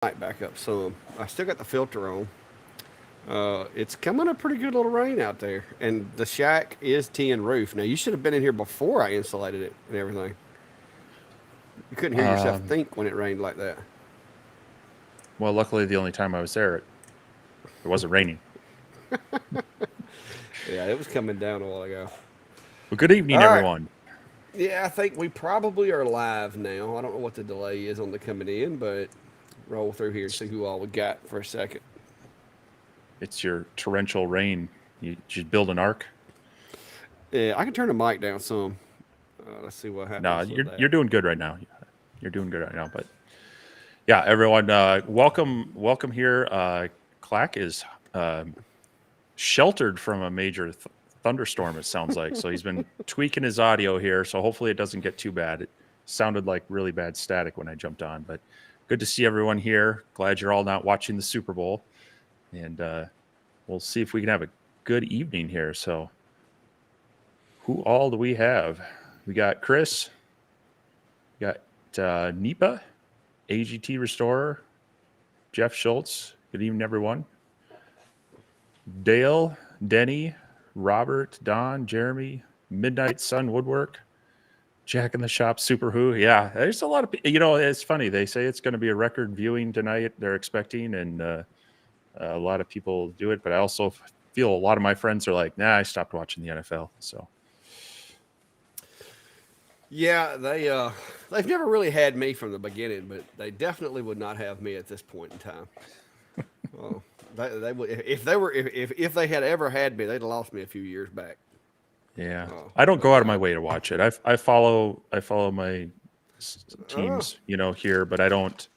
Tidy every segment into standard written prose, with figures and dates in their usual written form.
Light back up some. I still got the filter on. It's coming a pretty good little rain out there, and the shack is tin roof. Now you should have been in here before I insulated it and everything. You couldn't hear yourself Um, think when it rained like that. well, luckily, the only time I was there, it wasn't raining. Yeah, it was coming down a while ago. Well, good evening, All right. everyone. Yeah, I think we probably are live now. I don't know what the delay is on the coming in, but roll through here and see who all we got for a second. It's your torrential rain. You should build an ark. Yeah, I can turn the mic down some. Let's see what No, happens with you're that. doing good right now. You're doing good right now. But yeah, everyone, welcome here. Clack is sheltered from a major thunderstorm. It sounds like so he's been tweaking his audio here. So hopefully it doesn't get too bad. It sounded like really bad static when I jumped on, but good to see everyone here. Glad you're all not watching the Super Bowl, and we'll see if we can have a good evening here. So, who all do we have? We got Chris, we got Nipa, AGT Restorer, Jeff Schultz. Good evening, everyone. Dale, Denny, Robert, Don, Jeremy, Midnight Sun Woodwork, Jack in the Shop, Super Who. Yeah, there's a lot of you know. It's funny. They say it's going to be a record viewing tonight. They're expecting, and a lot of people do it. But I also feel a lot of my friends are like, "Nah, I stopped watching the NFL." So Yeah, they've never really had me from the beginning, but they definitely would not have me at this point in time. Oh, they would if they were if they had ever had me, they'd have lost me a few years back. yeah, Oh, I don't but go out of my no. way to watch it. I follow my Oh, teams, here, but I don't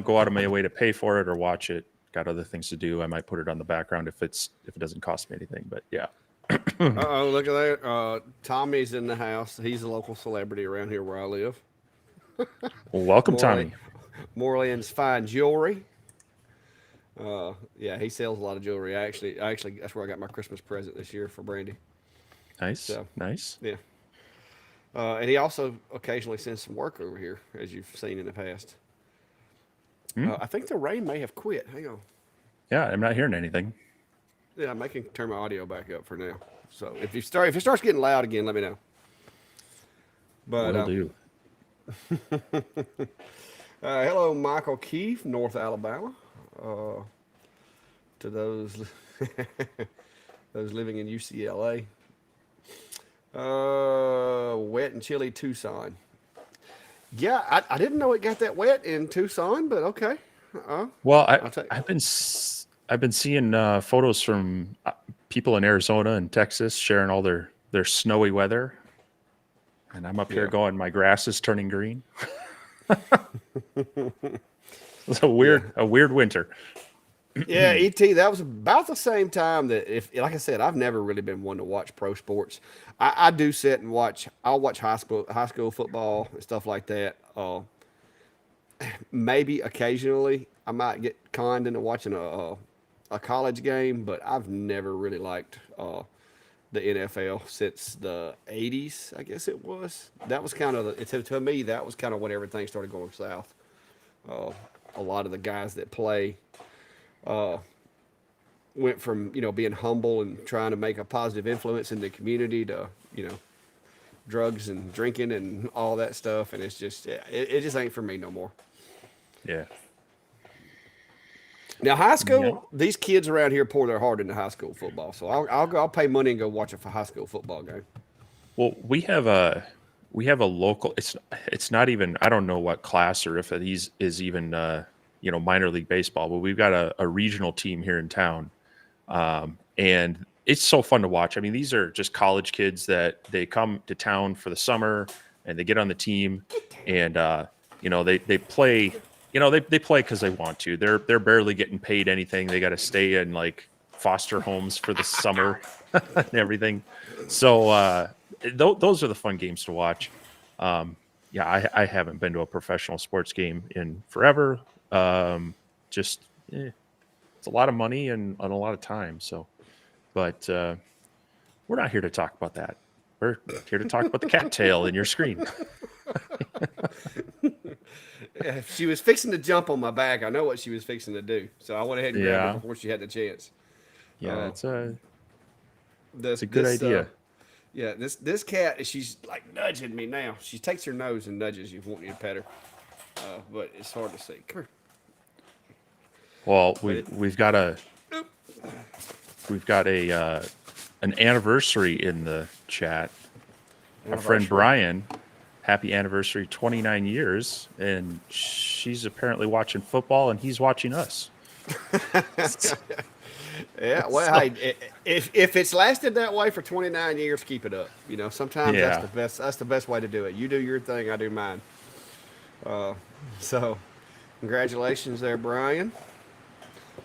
go out of my way to pay for it or watch it. Got other things to do. I might put it on the background if it doesn't cost me anything. But yeah. oh, look at that. Tommy's in the house. He's a local celebrity around here where I live. Well, welcome, Morley, Tommy. Morland's fine jewelry. Yeah, he sells a lot of jewelry. I actually, that's where I got my Christmas present this year for Brandy. Nice, So, nice. yeah. And he also occasionally sends some work over here, as you've seen in the past. Hmm? I think the rain may have quit. Hang on. Yeah, I'm not hearing anything. Yeah, I can turn my audio back up for now. So if it starts getting loud again, let me know. But Will do. hello, Michael Keefe, North Alabama. Uh, to those those living in UCLA. Wet and chilly Tucson. Yeah, I didn't know it got that wet in Tucson, but okay. Well, I'll take. I've been seeing photos from people in Arizona and Texas sharing all their snowy weather, and I'm up here Yeah, going, my grass is turning green. It's yeah, a weird winter. yeah. Et, that was about the same time that if, like I said, I've never really been one to watch pro sports. I do sit and watch. I'll watch high school football and stuff like that. Maybe occasionally I might get conned into watching a college game, but I've never really liked the NFL since the '80s. I guess it was. That was kind of to me that was kind of when everything started going south. Uh, a lot of the guys that play went from being humble and trying to make a positive influence in the community to drugs and drinking and all that stuff, and it's just it just ain't for me no more. Yeah, Now, high yeah. school, these kids around here pour their heart into high school football. So I'll pay money and go watch a high school football game. Well, we have a local. It's not even. I don't know what class or if it is even minor league baseball, but we've got a regional team here in town, and it's so fun to watch. I mean, these are just college kids that they come to town for the summer and they get on the team, and they play. They play because they want to. They're barely getting paid anything. They got to stay in like foster homes for the summer and everything. So those are the fun games to watch. Yeah, I haven't been to a professional sports game in forever. Just it's a lot of money and a lot of time. So, but we're not here to talk about that. We're here to talk about the cattail in your screen. If she was fixing to jump on my back, I know what she was fixing to do. So I went ahead and grabbed her Yeah. before she had the chance. Yeah, Uh, it's this a good this idea. yeah, this cat, she's like nudging me now. She takes her nose and nudges you, want you to pet her. But it's hard to see. Come here. Well, But we've it, we've got a oop, we've got a an anniversary in the chat. Our friend anniversary. Brian, happy anniversary, 29 years, and she's apparently watching football, and he's watching us. Yeah, well, So, hey, if it's lasted that way for 29 years, keep it up. You know, sometimes that's yeah, the best. That's the best way to do it. You do your thing, I do mine. Uh, so, congratulations there, Brian.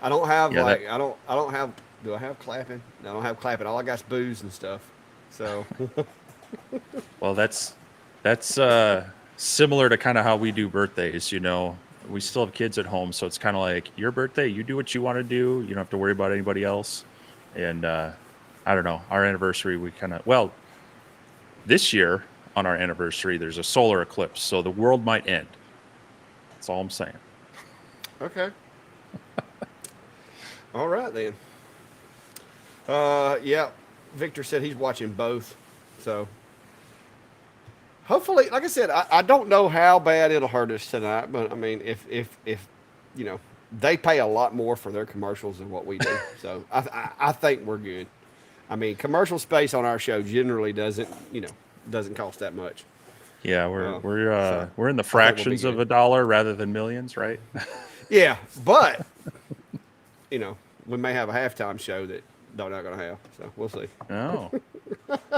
I don't have yeah. That like I don't have. Do I have clapping? No, I don't have clapping. All I got is booze and stuff. So, well, that's similar to kind of how we do birthdays. You know, we still have kids at home, so it's kind of like your birthday. You do what you want to do. You don't have to worry about anybody else. And I don't know. Our anniversary, we kind of this year on our anniversary, there's a solar eclipse, so the world might end. That's all I'm saying. okay, all right then. Yeah, Victor said he's watching both. So hopefully, like I said, I don't know how bad it'll hurt us tonight, but I mean, if you know, they pay a lot more for their commercials than what we do, so I think we're good. I mean, commercial space on our show generally doesn't cost that much, Yeah, so we're in the I think we'll be fractions of good. a dollar rather than millions, right? Yeah, but we may have a halftime show that they're not going to have, so we'll see. Oh,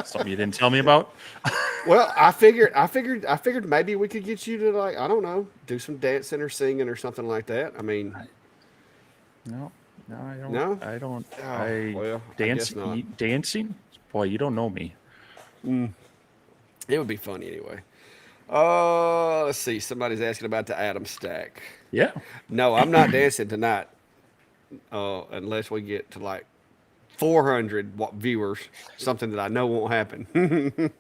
something you didn't tell me about? Well, I figured maybe we could get you to like I don't know, do some dancing or singing or something like that. I mean, I, no, no, I don't. no. I don't. Oh well, I guess not. Dancing? Boy, you don't know me. It would be funny anyway. Let's see. Somebody's asking about the Atom stack. Yeah. No, I'm not dancing tonight. Unless we get to like 400 viewers, something that I know won't happen.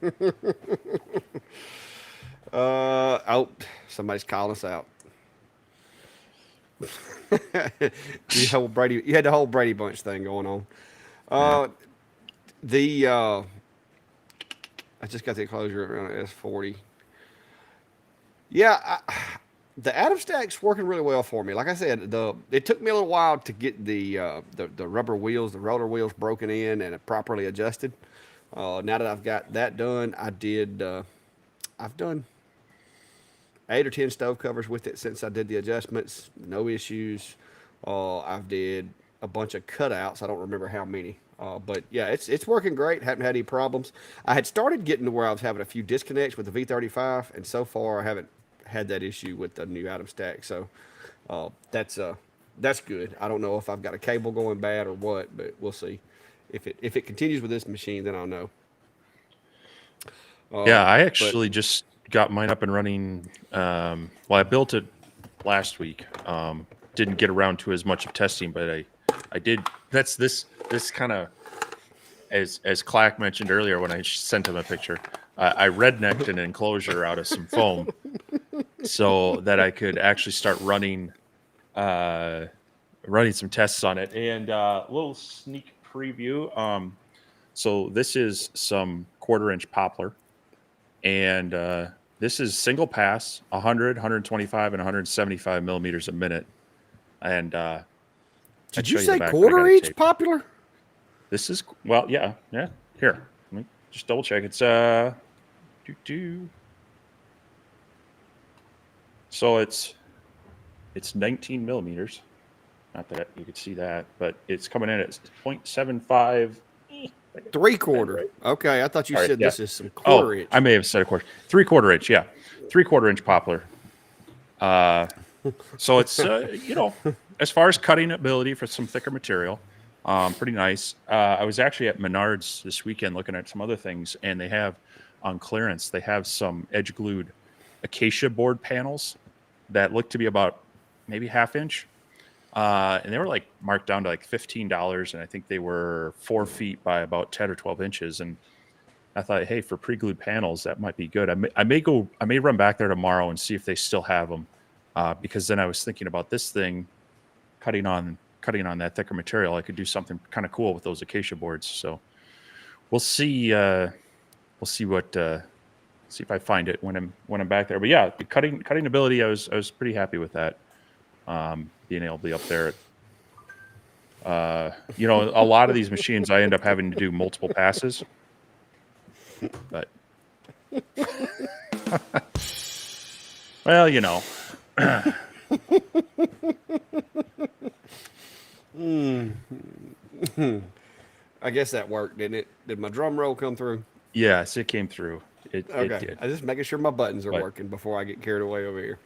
Oh, somebody's calling us out. You had the whole Brady Bunch thing going on. Yeah. Uh, the I just got the enclosure around S40. Yeah, the Atom stack's working really well for me. Like I said, it took me a little while to get the rubber wheels, the roller wheels broken in and properly adjusted. Now that I've got that done, I've done 8 or 10 stove covers with it since I did the adjustments. No issues. I've did a bunch of cutouts. I don't remember how many. But yeah, it's working great. Haven't had any problems. I had started getting to where I was having a few disconnects with the V35, and so far I haven't had that issue with the new Atom stack. So that's good. I don't know if I've got a cable going bad or what, but we'll see. If it continues with this machine, then I'll know. Yeah, I But actually just got mine up and running. Well, I built it last week. Didn't get around to as much of testing, but I did. That's this kind of as Clack mentioned earlier when I sent him a picture. I rednecked an enclosure out of some foam so that I could actually start running some tests on it. And a little sneak preview. So this is some 1/4 inch poplar. And this is single pass, 100, 125, and 175 millimeters a minute. And I'd did you show you the say back, but I got quarter it inch taped. popular? This is well, yeah. Here, let me just double check. It's so it's 19 millimeters. Not that you could see that, but it's coming in at 0.75. 3/4. Right. Okay, I thought you All right, said yeah. this is some Oh, quarter I inch. may have said a quarter. 3/4 inch, yeah. 3/4 inch poplar. Uh, so it's as far as cutting ability for some thicker material, pretty nice. I was actually at Menards this weekend looking at some other things, and they have on clearance. They have some edge glued acacia board panels that look to be about maybe 1/2 inch, and they were like marked down to like $15, and I think they were 4 feet by about 10 or 12 inches, and I thought, hey, for pre-glued panels, that might be good. I may run back there tomorrow and see if they still have them, because then I was thinking about this thing cutting on that thicker material. I could do something kind of cool with those acacia boards. So we'll see. We'll see what see if I find it when I'm back there. But yeah, the cutting ability, I was pretty happy with that. Being able to be up there. You know, a lot of these machines, I end up having to do multiple passes. But well, you know. I guess that worked, didn't it? Did my drum roll come through? Yes, it came through. It Okay. did. I'm just making sure my buttons are But working before I get carried away over here.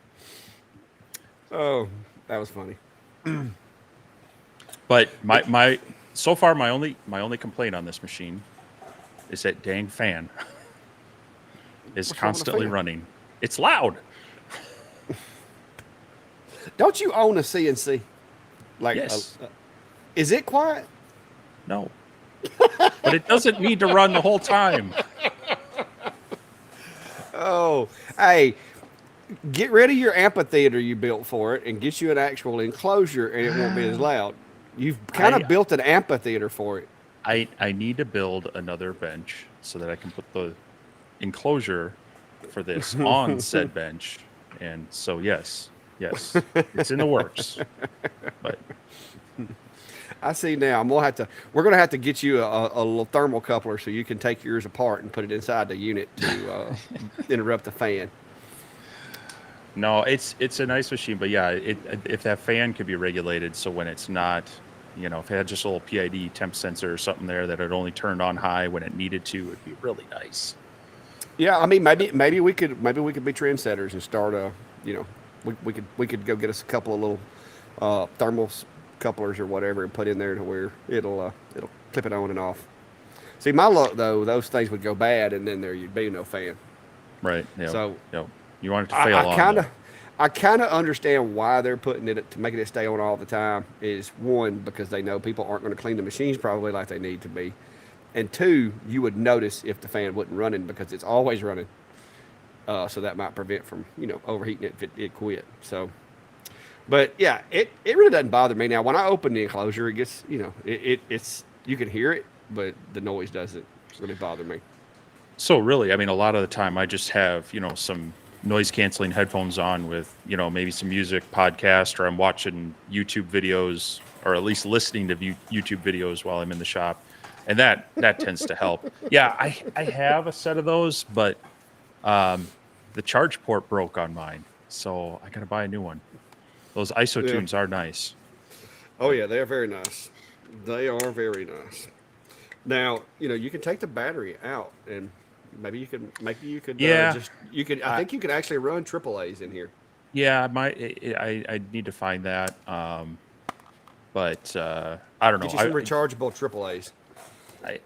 Oh, that was funny. but my so far my only complaint on this machine is that dang fan is What's wrong with the constantly fan? running. It's loud. Don't you own a CNC? Like, Yes. is it quiet? No. But it doesn't need to run the whole time. Oh, hey, get rid of your amphitheater you built for it and get you an actual enclosure, and it won't be as loud. You've kind I of built an amphitheater for it. I need to build another bench so that I can put the enclosure for this on said bench. And so yes, it's in the works. But I see now. We're gonna have to get you a little thermal coupler so you can take yours apart and put it inside the unit to interrupt the fan. no, it's a nice machine, but yeah, if that fan could be regulated so when it's not, you know, if it had just a little PID temp sensor or something there that it only turned on high when it needed to, it'd be really nice. Yeah, I mean, maybe we could be trendsetters and start you know, we could go get us a couple of little thermal couplers or whatever and put in there to where it'll clip it on and off. See, my luck though, those things would go bad and then there you'd be no fan. Right. Yeah. So Yeah. You want it to fail on though. I kind of understand why they're putting it to making it stay on all the time. Is one, because they know people aren't going to clean the machines probably like they need to be, and two, you would notice if the fan wasn't running because it's always running. So that might prevent from overheating it if it quit. So, but yeah, it really doesn't bother me now. When I open the enclosure, it gets it's you can hear it, but the noise doesn't really bother me. So really, I mean, a lot of the time I just have, some noise canceling headphones on with, maybe some music podcast, or I'm watching YouTube videos, or at least listening to YouTube videos while I'm in the shop. And that tends to help. Yeah, I have a set of those, but the charge port broke on mine. So I got to buy a new one. Those ISO Yeah. tunes are nice. Oh yeah, they are very nice. They are very nice. Now, you can take the battery out and maybe you could Yeah. I think you could actually run triple A's in here. Yeah, I need to find that. But I don't know. Get you some rechargeable triple A's. I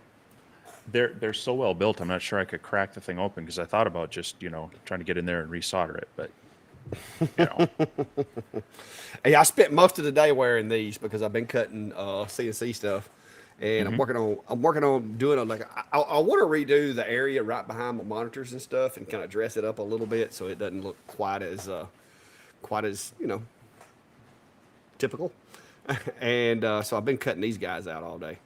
they're so well built. I'm not sure I could crack the thing open because I thought about just trying to get in there and resolder it, but you know. Hey, I spent most of the day wearing these because I've been cutting CNC stuff, and Mhm. I'm working on doing I want to redo the area right behind my monitors and stuff, and kind of dress it up a little bit so it doesn't look quite as typical. And so I've been cutting these guys out all day.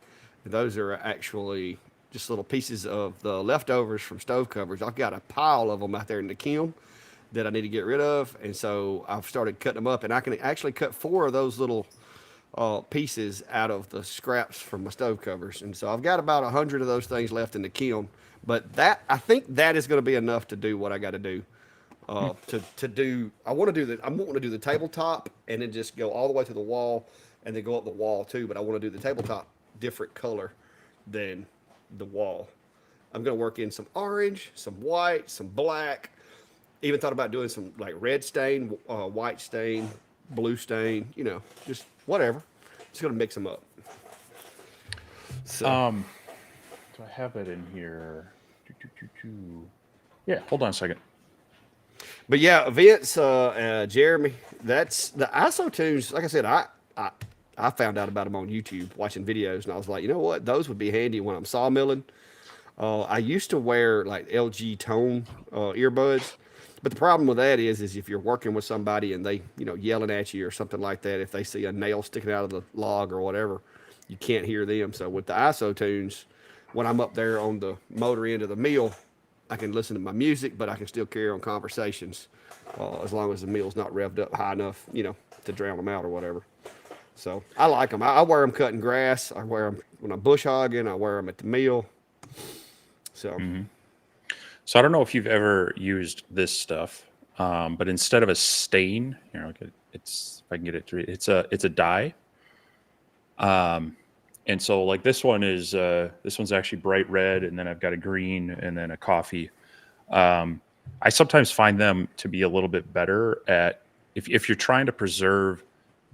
Those are actually just little pieces of the leftovers from stove covers. I've got a pile of them out there in the kiln that I need to get rid of, and so I've started cutting them up, and I can actually cut 4 of those little pieces out of the scraps from my stove covers, and so I've got about 100 of those things left in the kiln. But I think that is going to be enough to do what I got to do. To do, I'm wanting to do the tabletop and then just go all the way to the wall, and then go up the wall too. But I want to do the tabletop different color than the wall. I'm going to work in some orange, some white, some black. Even thought about doing some like red stain, white stain, blue stain, just whatever. Just going to mix them up. So, Do I have it in here? Yeah, hold on a second. but yeah, Vince, Jeremy, that's the ISO tunes. Like I said, I found out about them on YouTube watching videos, and I was like, you know what? Those would be handy when I'm sawmilling I used to wear like LG Tone earbuds, but the problem with that is if you're working with somebody and they, yelling at you or something like that, if they see a nail sticking out of the log or whatever, you can't hear them. So with the ISO tunes, when I'm up there on the motor end of the mill, I can listen to my music, but I can still carry on conversations as long as the mill's not revved up high enough, to drown them out or whatever. So I like them. I wear them cutting grass. I wear them when I'm bush hogging. I wear them at the mill. So So I don't know if you've ever used this stuff, but instead of a stain, it's if I can get it to read, it's a dye. And so like this one's actually bright red, and then I've got a green, and then a coffee. I sometimes find them to be a little bit better at if you're trying to preserve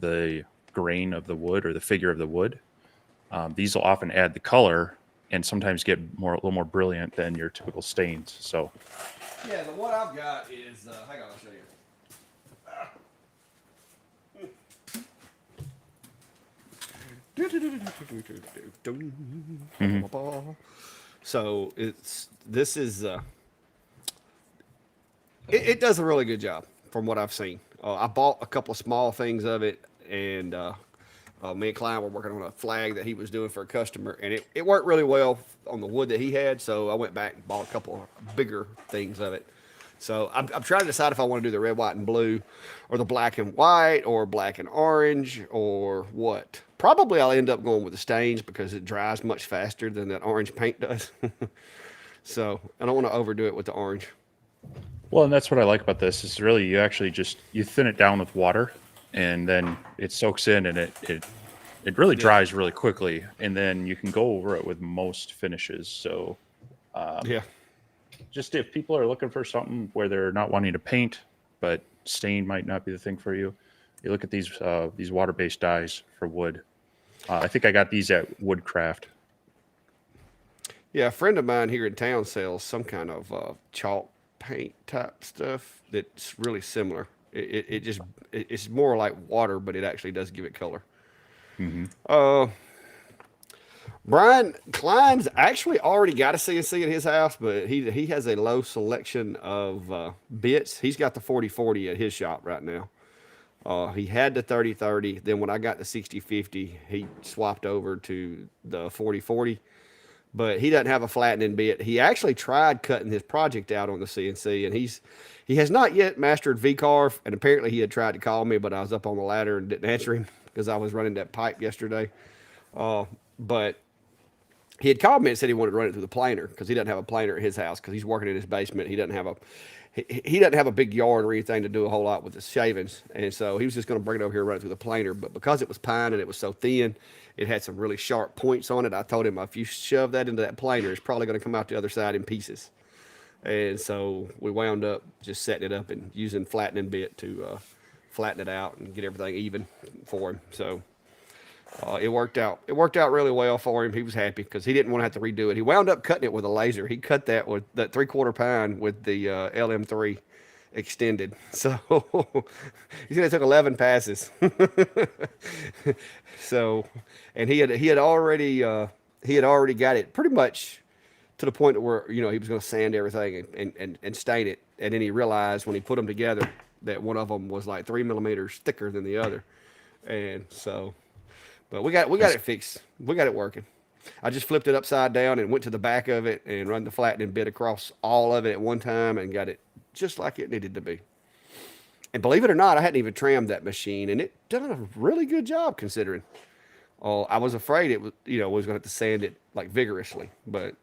the grain of the wood or the figure of the wood. These will often add the color and sometimes get a little more brilliant than your typical stains. So yeah, the one I've got is hang on, I'll show you. So it does a really good job from what I've seen. I bought a couple of small things of it, and me and Klein were working on a flag that he was doing for a customer, and it worked really well on the wood that he had. So I went back and bought a couple of bigger things of it. So I'm trying to decide if I want to do the red, white, and blue, or the black and white, or black and orange, or what. Probably I'll end up going with the stains because it dries much faster than that orange paint does. So I don't want to overdo it with the orange. well, and that's what I like about this is really you actually just you thin it down with water, and then it soaks in, and it really dries really quickly, and then you can go over it with most finishes. So Yeah. just if people are looking for something where they're not wanting to paint, but stain might not be the thing for you, you look at these water-based dyes for wood. I think I got these at Woodcraft. Yeah, a friend of mine here in town sells some kind of chalk paint type stuff that's really similar. It's more like water, but it actually does give it color. Hmm. Brian Klein's actually already got a CNC at his house, but he has a low selection of bits. He's got the 4040 at his shop right now. He had the 3030. Then when I got the 6050, he swapped over to the 4040. But he doesn't have a flattening bit. He actually tried cutting his project out on the CNC, and he has not yet mastered V-carve. And apparently he had tried to call me, but I was up on the ladder and didn't answer him because I was running that pipe yesterday. But he had called me and said he wanted to run it through the planer because he doesn't have a planer at his house because he's working in his basement. He doesn't have a big yard or anything to do a whole lot with his shavings, and so he was just going to bring it over here and run it through the planer. But because it was pine and it was so thin, it had some really sharp points on it. I told him if you shove that into that planer, it's probably going to come out the other side in pieces. And so we wound up just setting it up and using flattening bit to flatten it out and get everything even for him. So it worked out. It worked out really well for him. He was happy because he didn't want to have to redo it. He wound up cutting it with a laser. He cut that with that 3/4 pine with the LM3 extended. So he said it took 11 passes. So, and he had already got it pretty much to the point where he was going to sand everything and stain it. And then he realized when he put them together that one of them was like 3 millimeters thicker than the other, and so. But we got it fixed. We got it working. I just flipped it upside down and went to the back of it and run the flattening bit across all of it at one time and got it just like it needed to be. And believe it or not, I hadn't even trimmed that machine, and it done a really good job considering. I was afraid it was was going to have to sand it like vigorously, but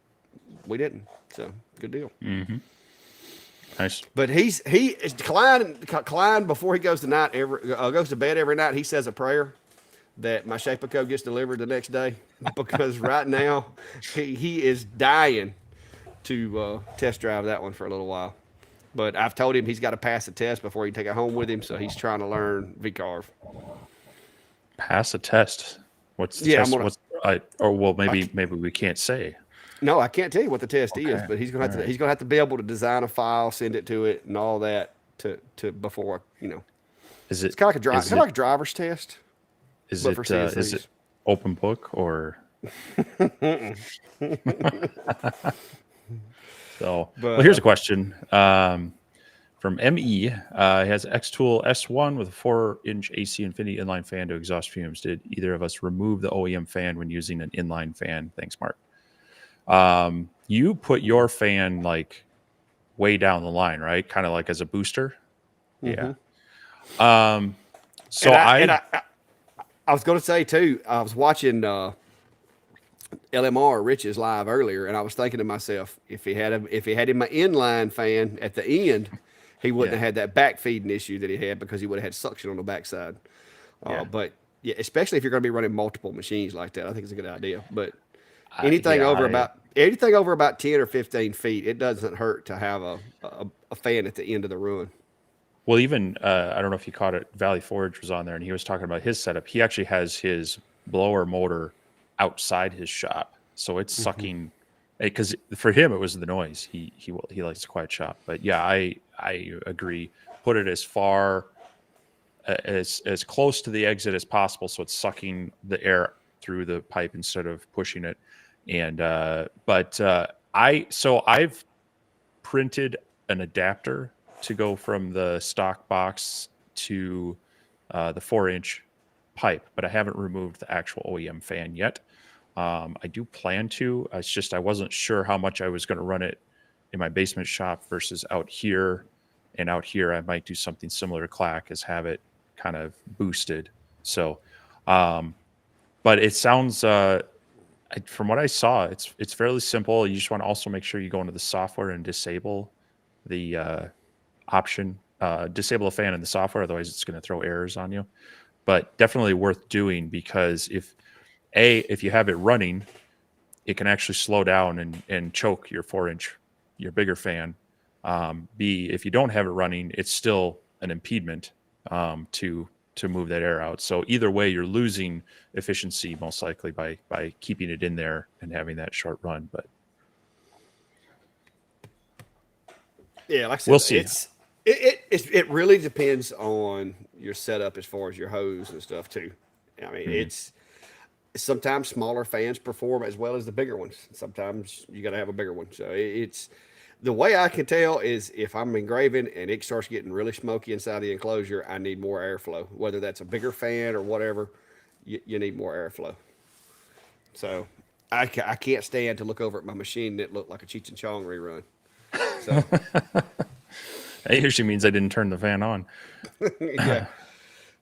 we didn't. So good deal. Hmm. Nice. But Klein before he goes to goes to bed every night. He says a prayer that my Shapeco gets delivered the next day because right now he is dying to test drive that one for a little while. But I've told him he's got to pass the test before he can take it home with him, so he's trying to learn V-carve. Pass a test. What's the Yeah, test? Maybe we can't say. No, I can't tell you what the test is, Okay. but he's gonna have All to right. he's gonna have to be able to design a file, send it to it, and all that to before Is It's it kind of like is it a driver's test, is but for it is CNCs. it open book or So, well, But here's a question from ME. He has X-Tool S1 with a 4-inch AC Infinity inline fan to exhaust fumes. Did either of us remove the OEM fan when using an inline fan? Thanks, Mark. You put your fan like way down the line, right? Kind of like as a booster. Yeah. Um, so and I I was going to say too. I was watching LMR Rich's live earlier, and I was thinking to myself, if he had him an inline fan at the end, he wouldn't yeah have had that back feeding issue that he had because he would have had suction on the backside. yeah But yeah, especially if you're going to be running multiple machines like that, I think it's a good idea. But anything yeah over I about anything over about 10 or 15 feet, it doesn't hurt to have a fan at the end of the run. well even I don't know if you caught it. Valley Forge was on there, and he was talking about his setup. He actually has his blower motor outside his shop, so it's sucking. Because for him it was the noise. He likes a quiet shop. But yeah, I agree. Put it as far as close to the exit as possible, so it's sucking the air through the pipe instead of pushing it. And I've printed an adapter to go from the stock box to the 4-inch pipe, but I haven't removed the actual OEM fan yet. I do plan to. It's just I wasn't sure how much I was going to run it in my basement shop versus out here. And out here, I might do something similar to Clack, is have it kind of boosted. So, but it sounds from what I saw, it's fairly simple. You just want to also make sure you go into the software and disable the option, disable a fan in the software. Otherwise, it's going to throw errors on you. But definitely worth doing, because if you have it running, it can actually slow down and choke your 4-inch, your bigger fan. B, if you don't have it running, it's still an impediment to move that air out. So either way, you're losing efficiency most likely by keeping it in there and having that short run. But Yeah, like I we'll said, see. it really depends on your setup as far as your hose and stuff too. I mean, Mhm. it's sometimes smaller fans perform as well as the bigger ones. Sometimes you got to have a bigger one. So it's the way I can tell is if I'm engraving and it starts getting really smoky inside the enclosure, I need more airflow. Whether that's a bigger fan or whatever, you need more airflow. So I can't stand to look over at my machine that looked like a Cheech and Chong rerun. So That usually means I didn't turn the fan on. yeah.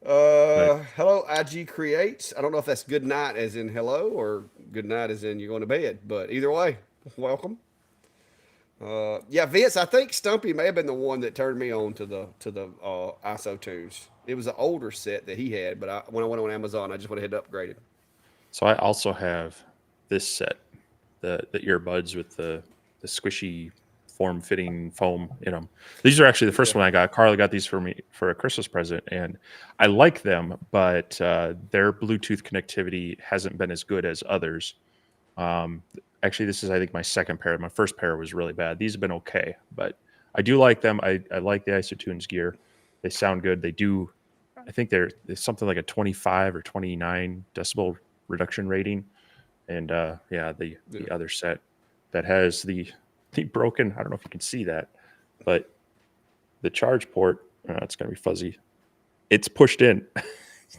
But Hello, IG Creates. I don't know if that's good night as in hello or good night as in you're going to bed, but either way, welcome. Yeah, Vince, I think Stumpy may have been the one that turned me on to the ISO tunes. It was an older set that he had, but when I went on Amazon, I just went ahead and upgraded. so I also have this set, the earbuds with the squishy form fitting foam in them. These are actually the Yeah. first one I got. Carly got these for me for a Christmas present, and I like them, but their Bluetooth connectivity hasn't been as good as others. Um, Actually, this is I think my second pair. My first pair was really bad. These have been okay, but I do like them. I like the Isotunes gear. They sound good. They do. I think there's something like a 25 or 29 decibel reduction rating, and yeah, Yeah. the other set that has the broken. I don't know if you can see that, but the charge port. It's gonna be fuzzy. It's pushed in.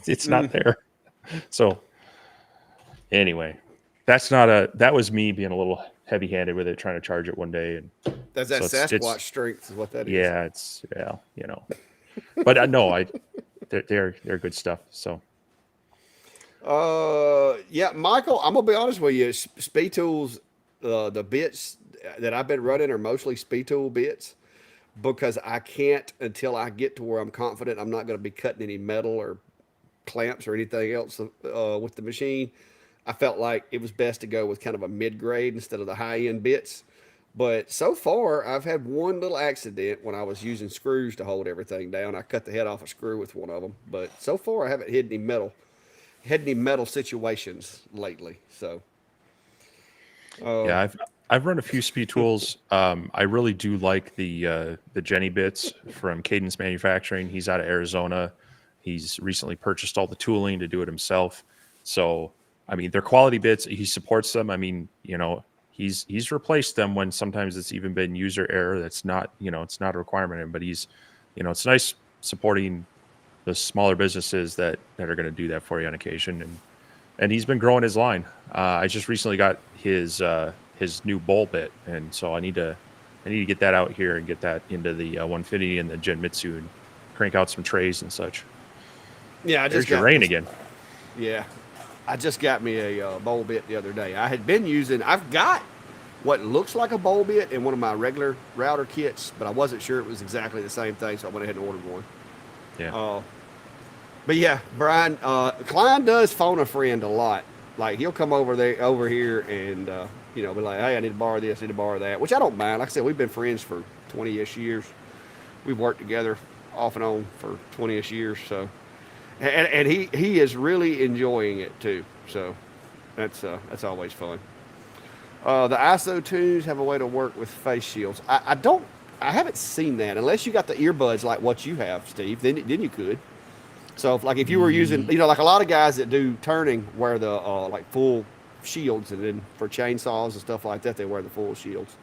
It's not Mm. there. So anyway, that was me being a little heavy handed with it, trying to charge it one day, and That's that so Sasquatch it's strength, is what that is. yeah, it's yeah, but no, they're good stuff. So Yeah, Michael, I'm gonna be honest with you. Speed Tools, the bits that I've been running are mostly Speed Tool bits because I can't until I get to where I'm confident I'm not going to be cutting any metal or clamps or anything else with the machine. I felt like it was best to go with kind of a mid grade instead of the high end bits. But so far, I've had one little accident when I was using screws to hold everything down. I cut the head off a screw with one of them. But so far, I haven't had any metal situations lately. So, yeah, um, I've run a few speed tools. I really do like the Jenny bits from Cadence Manufacturing. He's out of Arizona. He's recently purchased all the tooling to do it himself. So I mean, they're quality bits. He supports them. I mean, he's replaced them when sometimes it's even been user error. That's not, it's not a requirement. But it's nice supporting the smaller businesses that are going to do that for you on occasion. And he's been growing his line. I just recently got his new bowl bit, and so I need to get that out here and get that into the 150 and the Genmitsu and crank out some trays and such. Yeah, I just There's your got rain this. again. Yeah, I just got me a bowl bit the other day. I've got what looks like a bowl bit in one of my regular router kits, but I wasn't sure it was exactly the same thing, so I went ahead and ordered one. Yeah. Uh, but yeah, Brian, Klein does phone a friend a lot. Like he'll come over here, and be like, "Hey, I need to borrow this, I need to borrow that," which I don't mind. Like I said, we've been friends for 20ish years. We've worked together off and on for 20ish years, so and he is really enjoying it too. So that's always fun. The ISO tunes have a way to work with face shields. I haven't seen that unless you got the earbuds like what you have, Steve. Then you could. So if you were using, like a lot of guys that do turning wear the like full shields, and then for chainsaws and stuff like that they wear the full shields.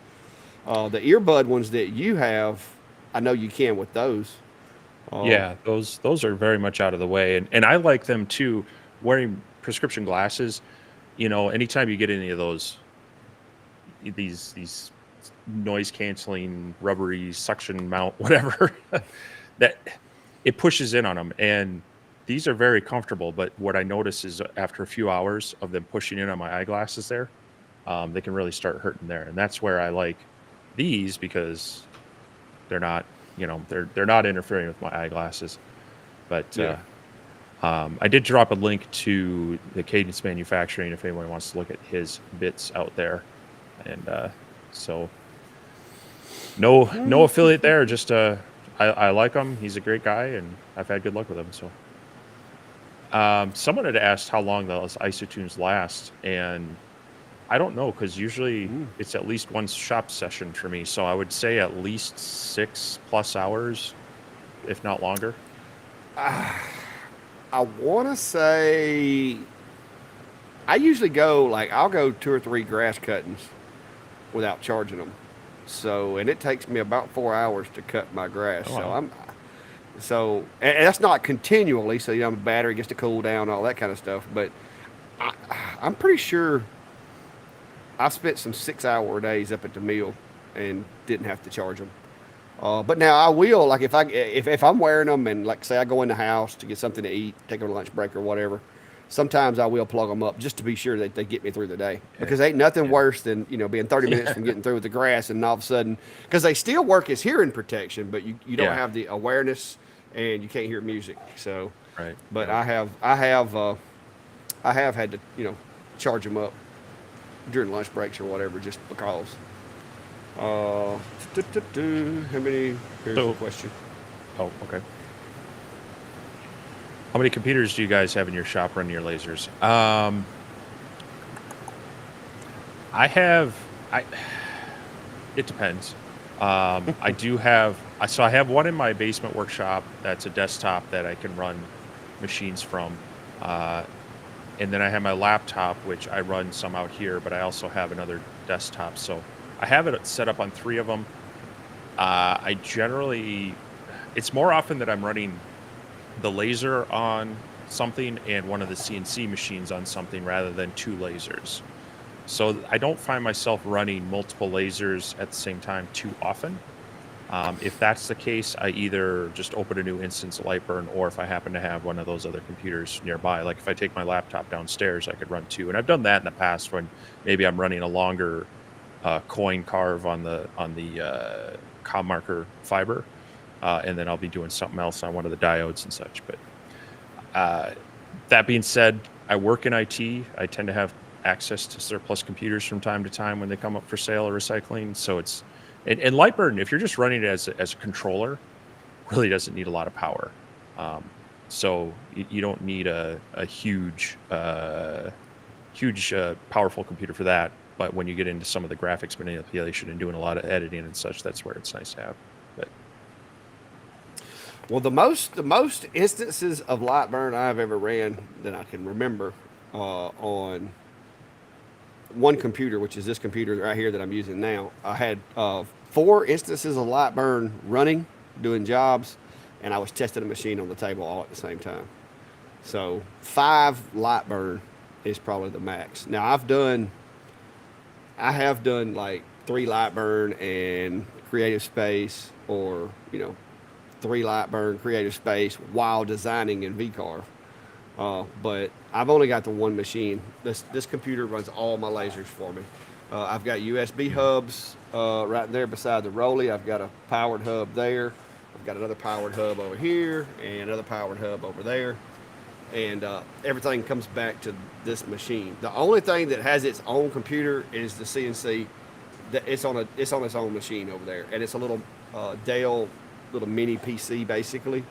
The earbud ones that you have, I know you can with those. Uh, Yeah, those are very much out of the way, and I like them too. Wearing prescription glasses, anytime you get any of these noise canceling rubbery suction mount whatever, that it pushes in on them, and these are very comfortable. But what I notice is after a few hours of them pushing in on my eyeglasses, they can really start hurting there, and that's where I like these because they're not, they're not interfering with my eyeglasses. But yeah. I did drop a link to the Cadence Manufacturing if anyone wants to look at his bits out there. And so no affiliate there. Just I like him. He's a great guy, and I've had good luck with him. So someone had asked how long those isotunes last, and I don't know because usually Mm. it's at least one shop session for me. So I would say at least 6+ hours, if not longer. I want to say I usually go I'll go 2 or 3 grass cuttings without charging them. So and it takes me about 4 hours to cut my grass. Oh, So wow. and that's not continually. So the battery gets to cool down, all that kind of stuff. But I, I'm pretty sure I've spent some 6 hour days up at the mill and didn't have to charge them. But now I will if I'm wearing them and say I go in the house to get something to eat, take a lunch break or whatever. Sometimes I will plug them up just to be sure that they get me through the day Yeah. because ain't nothing Yeah. worse than being 30 minutes from getting through with the grass and all of a sudden because they still work as hearing protection, but you don't Yeah. have the awareness and you can't hear music. So, Right. but Right. I have had to charge them up during lunch breaks or whatever just because. Uh, how many? Here's the So, question. oh, okay. How many computers do you guys have in your shop running your lasers? I have, I, it depends. I do have, so I have one in my basement workshop that's a desktop that I can run machines from. Uh, and then I have my laptop, which I run some out here, but I also have another desktop. So I have it set up on 3 of them. I generally, it's more often that I'm running the laser on something and one of the CNC machines on something rather than 2 lasers. So I don't find myself running multiple lasers at the same time too often. If that's the case, I either just open a new instance of Lightburn, or if I happen to have one of those other computers nearby, like if I take my laptop downstairs, I could run 2. And I've done that in the past when maybe I'm running a longer coin carve on the comm marker fiber, and then I'll be doing something else on one of the diodes and such. But that being said, I work in IT. I tend to have access to surplus computers from time to time when they come up for sale or recycling. So it's and Lightburn, if you're just running it as a controller, really doesn't need a lot of power. So you don't need a huge powerful computer for that. But when you get into some of the graphics manipulation and doing a lot of editing and such, that's where it's nice to have. But Well, the most instances of Lightburn I've ever ran that I can remember on one computer, which is this computer right here that I'm using now. I had 4 instances of Lightburn running, doing jobs, and I was testing a machine on the table all at the same time. So 5 Lightburn is probably the max. Now I have done like 3 Lightburn and Creative Space, or 3 Lightburn Creative Space while designing in VCarve. But I've only got the one machine. This computer runs all my lasers for me. I've got USB hubs right there beside the Rolly. I've got a powered hub there. I've got another powered hub over here and another powered hub over there. And everything comes back to this machine. The only thing that has its own computer is the CNC. That it's on its own machine over there, and it's a little Dell little mini PC basically.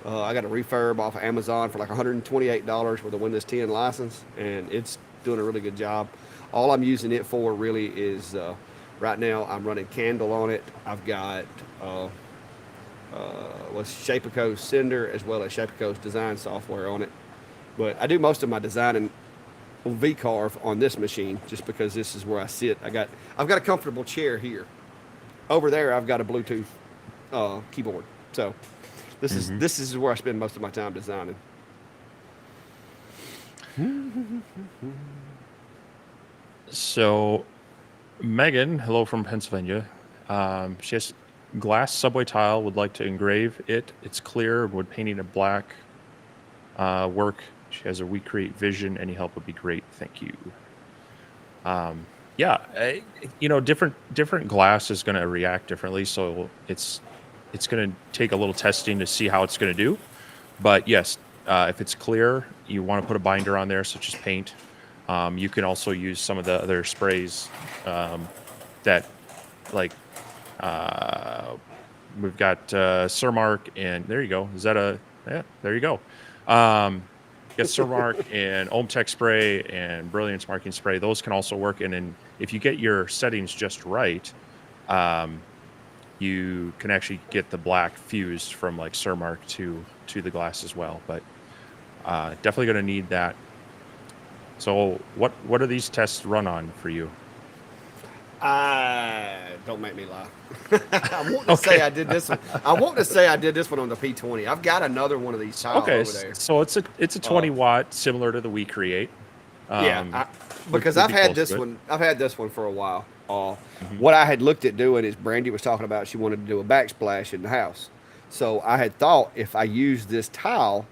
I got a refurb off of Amazon for like $128 with a Windows 10 license, and it's doing a really good job. All I'm using it for really is right now I'm running Candle on it. I've got Shapeco's Cinder as well as Shapeco's design software on it. But I do most of my designing on VCarve on this machine just because this is where I sit. I've got a comfortable chair here. Over there I've got a Bluetooth keyboard. So this is where I spend most of my time designing. So Megan, hello from Pennsylvania. She has glass subway tile, would like to engrave it. It's clear, would painting it black work. She has a We Create vision. Any help would be great. Thank you. Different glass is going to react differently. So it's going to take a little testing to see how it's going to do. But yes, if it's clear, you want to put a binder on there, such as paint. You can also use some of the other sprays that, like, we've got Surmark, and there you go. There you go. Get Surmark and OhmTech spray and Brilliance marking spray. Those can also work. And then if you get your settings just right, you can actually get the black fused from like Surmark to the glass as well. But definitely going to need that. So what do these tests run on for you? Don't make me lie. I want to say I did this one. I want to say I did this one on the P20. I've got another one of these tiles over there. So it's a 20 watt, similar to the We Create. Because I've had this one. I've had this one for a while. What I had looked at doing is Brandy was talking about she wanted to do a backsplash in the house. So I had thought if I used this tile,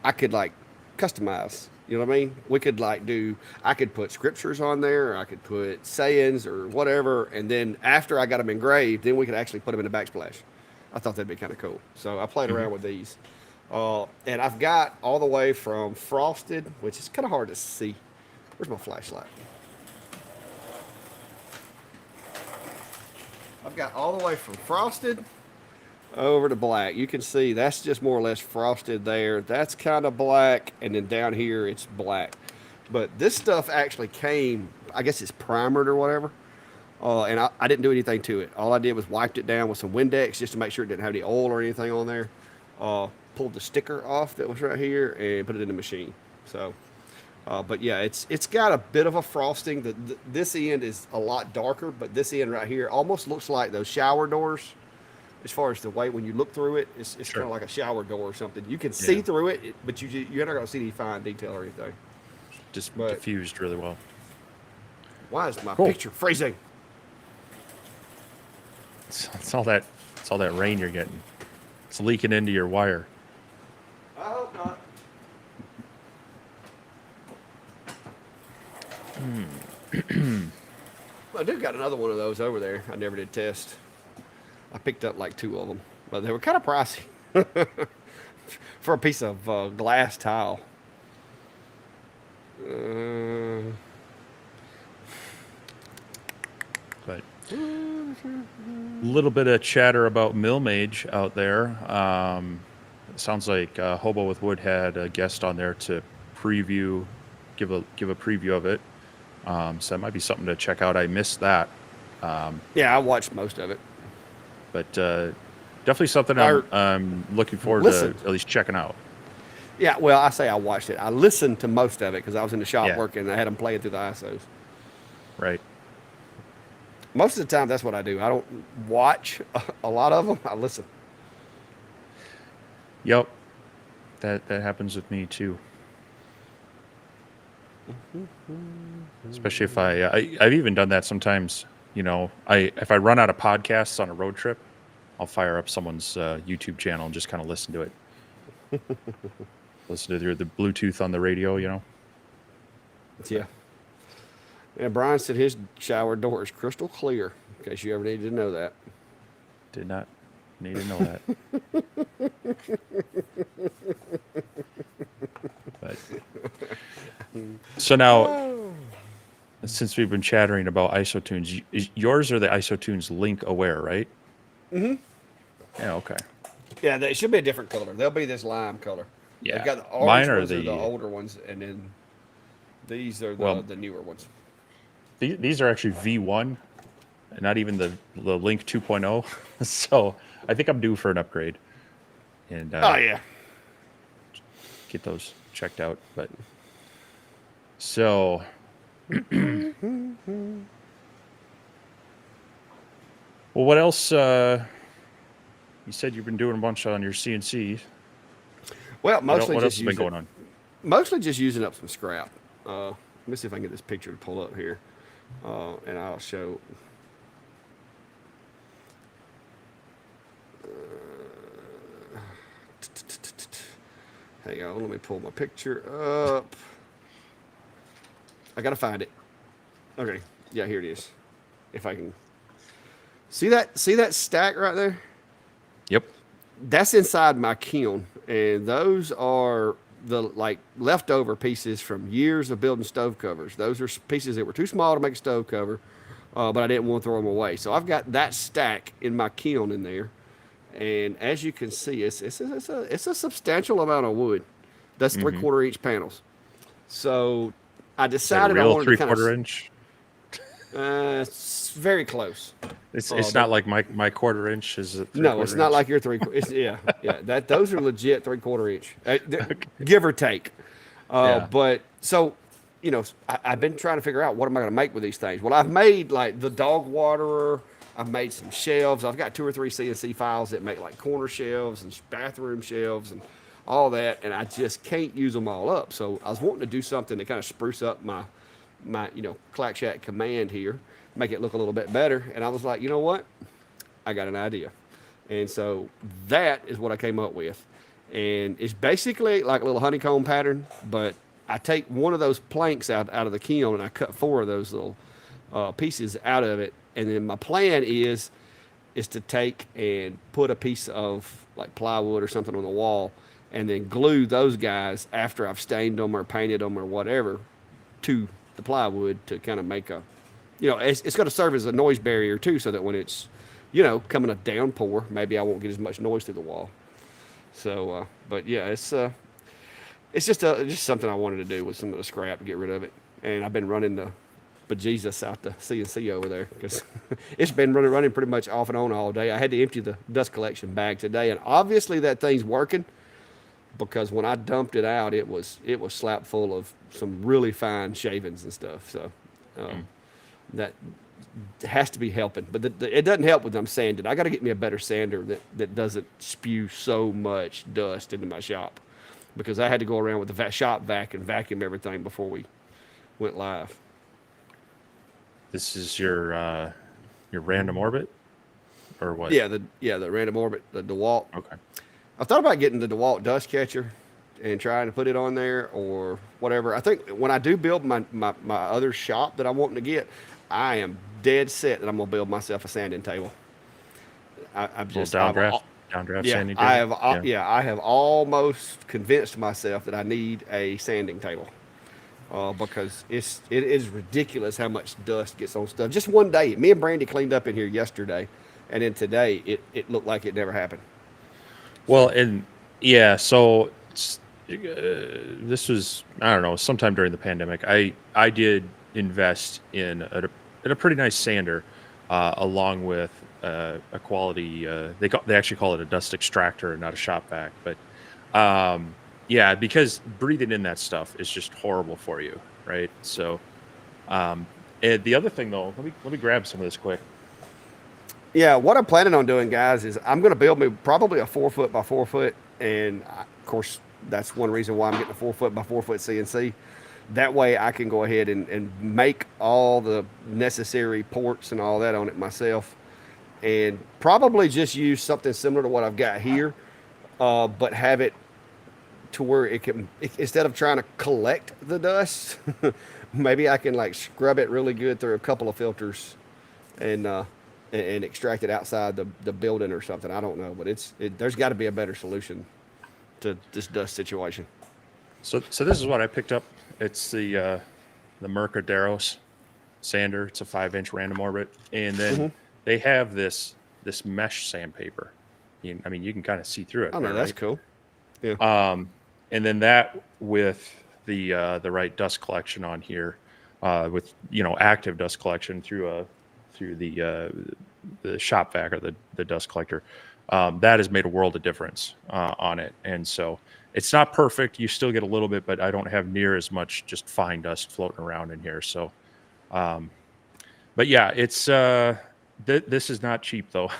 I could like customize. You know what I mean? We could I could put scriptures on there, or I could put sayings or whatever. And then after I got them engraved, then we could actually put them in the backsplash. I thought that'd be kind of cool. So I played around with these. And I've got all the way from frosted, which is kind of hard to see. Where's my flashlight? I've got all the way from frosted over to black. You can see that's just more or less frosted there. That's kind of black, and then down here it's black. But this stuff actually came, I guess it's primered or whatever. And I didn't do anything to it. All I did was wiped it down with some Windex just to make sure it didn't have any oil or anything on there. Pulled the sticker off that was right here and put it in the machine. So, but yeah, it's got a bit of a frosting. This end is a lot darker, but this end right here almost looks like those shower doors. As far as the way when you look through it, it's kind of like a shower door or something. You can see through it, but you're not going to see any fine detail or anything. Just diffused really well. Why is my picture freezing? It's all that rain you're getting. It's leaking into your wire. I hope not. I do got another one of those over there. I never did test. I picked up like 2 of them, but they were kind of pricey for a piece of glass tile. But a little bit of chatter about Millmage out there. It sounds like Hobo with Wood had a guest on there to give a preview of it. So that might be something to check out. I missed that. Yeah, I watched most of it. But definitely something I'm looking forward to at least checking out. Yeah, well, I say I watched it. I listened to most of it because I was in the shop Yeah, working and I had them playing through the ISOs. right. Most of the time, that's what I do. I don't watch a lot of them. I listen. Yep, that happens with me too. Especially if I've even done that sometimes. You know, if I run out of podcasts on a road trip, I'll fire up someone's YouTube channel and just kind of listen to it. Listen to the Bluetooth on the radio. You know. Yeah. Yeah, Brian said his shower door is crystal clear, in case you ever needed to know that. Did not need to know that. But so now, since we've been chattering about isotunes, yours are the isotunes link aware, right? Yeah. Okay. Yeah, they should be a different color. They'll be this lime color. They've Yeah. got the orange Mine are ones are the the older ones, and then these are well. the newer ones. These are actually V1, not even the Link 2.0. So I think I'm due for an upgrade and Oh yeah. get those checked out. But so, well, what else? You said you've been doing a bunch on your CNC. Well, mostly What else just has been using going on? mostly just using up some scrap. Let me see if I can get this picture to pull up here, and I'll show. Hang on, let me pull my picture up. I gotta find it. Okay, yeah, here it is. If I can see that stack right there. Yep. That's inside my kiln, and those are the like leftover pieces from years of building stove covers. Those are pieces that were too small to make a stove cover, but I didn't want to throw them away. So I've got that stack in my kiln in there, and as you can see, it's a substantial amount of wood. That's Mm-hmm. 3/4 inch panels. So I Is that a decided I real wanted to kind 3/4 of inch? it's very close. It's But not like my 1/4 inch is a no, it's 3/4 not inch. like your It's yeah, yeah. Those are legit 3/4 inch, give or take. Yeah. But so, I've been trying to figure out what am I going to make with these things. Well, I've made like the dog waterer. I've made some shelves. I've got 2 or 3 CNC files that make like corner shelves and bathroom shelves and all that, and I just can't use them all up. So I was wanting to do something to kind of spruce up my Clack Shack command here, make it look a little bit better. And I was like, you know what? I got an idea. And so that is what I came up with. And it's basically like a little honeycomb pattern, but I take one of those planks out of the kiln and I cut 4 of those little pieces out of it. And then my plan is to take and put a piece of like plywood or something on the wall and then glue those guys after I've stained them or painted them or whatever to the plywood to kind of make it's going to serve as a noise barrier too, so that when it's, coming a downpour, maybe I won't get as much noise through the wall. So, but yeah, it's just something I wanted to do with some of the scrap to get rid of it. And I've been running the bejesus out the CNC over there because it's been running pretty much off and on all day. I had to empty the dust collection bag today, and obviously that thing's working because when I dumped it out, it was slap full of some really fine shavings and stuff. So that has to be helping, but it doesn't help with them sanding. I got to get me a better sander that doesn't spew so much dust into my shop because I had to go around with the shop vac and vacuum everything before we went live. This is your random orbit, or what? Yeah, the random orbit, the DeWalt. Okay. I thought about getting the DeWalt dust catcher and trying to put it on there or whatever. I think when I do build my other shop that I'm wanting to get, I am dead set that I'm gonna build myself a sanding table. I'm just downdraft yeah, sanding I table? have I have almost convinced myself that I need a sanding table. Because it is ridiculous how much dust gets on stuff. Just one day, me and Brandy cleaned up in here yesterday, and then today it looked like it never happened. Well, and yeah, so this was, I don't know, sometime during the pandemic. I did invest in a pretty nice sander, along with a quality. They actually call it a dust extractor, not a shop vac, but Yeah, because breathing in that stuff is just horrible for you, right? So, and the other thing though, let me grab some of this quick. Yeah, what I'm planning on doing, guys, is I'm going to build me probably a 4 foot by 4 foot, and of course that's one reason why I'm getting a 4 foot by 4 foot CNC. That way I can go ahead and make all the necessary ports and all that on it myself, and probably just use something similar to what I've got here, but have it to where it can, instead of trying to collect the dust, maybe I can like scrub it really good through a couple of filters and and extract it outside the building or something. I don't know, but there's got to be a better solution to this dust situation. So this is what I picked up. It's the Mercaderos sander. It's a 5-inch random orbit, and then they have this mesh sandpaper. I mean, you can kind of see through it. Oh no, there, that's right? cool. Yeah. And then that with the right dust collection on here, with active dust collection through the shop vac or the dust collector, that has made a world of difference on it. And so it's not perfect. You still get a little bit, but I don't have near as much just fine dust floating around in here. So, but yeah, it's this is not cheap though.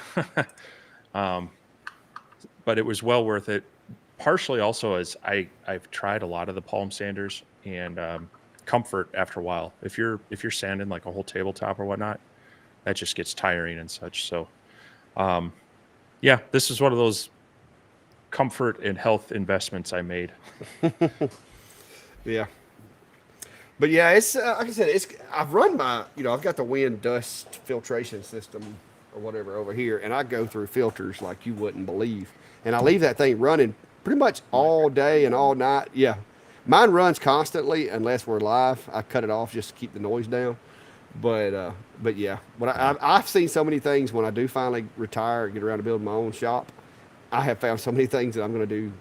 um, but it was well worth it. Partially also as I've tried a lot of the palm sanders and comfort after a while. If you're sanding like a whole tabletop or whatnot, that just gets tiring and such. So yeah, this is one of those comfort and health investments I made. Yeah. But yeah, it's like I said, I've run my, I've got the wind dust filtration system or whatever over here, and I go through filters like you wouldn't believe, and I leave that thing running pretty much all day and all night. Yeah, mine runs constantly unless we're live. I cut it off just to keep the noise down. But yeah, I've seen so many things when I do finally retire, get around to building my own shop. I have found so many things that I'm going to do.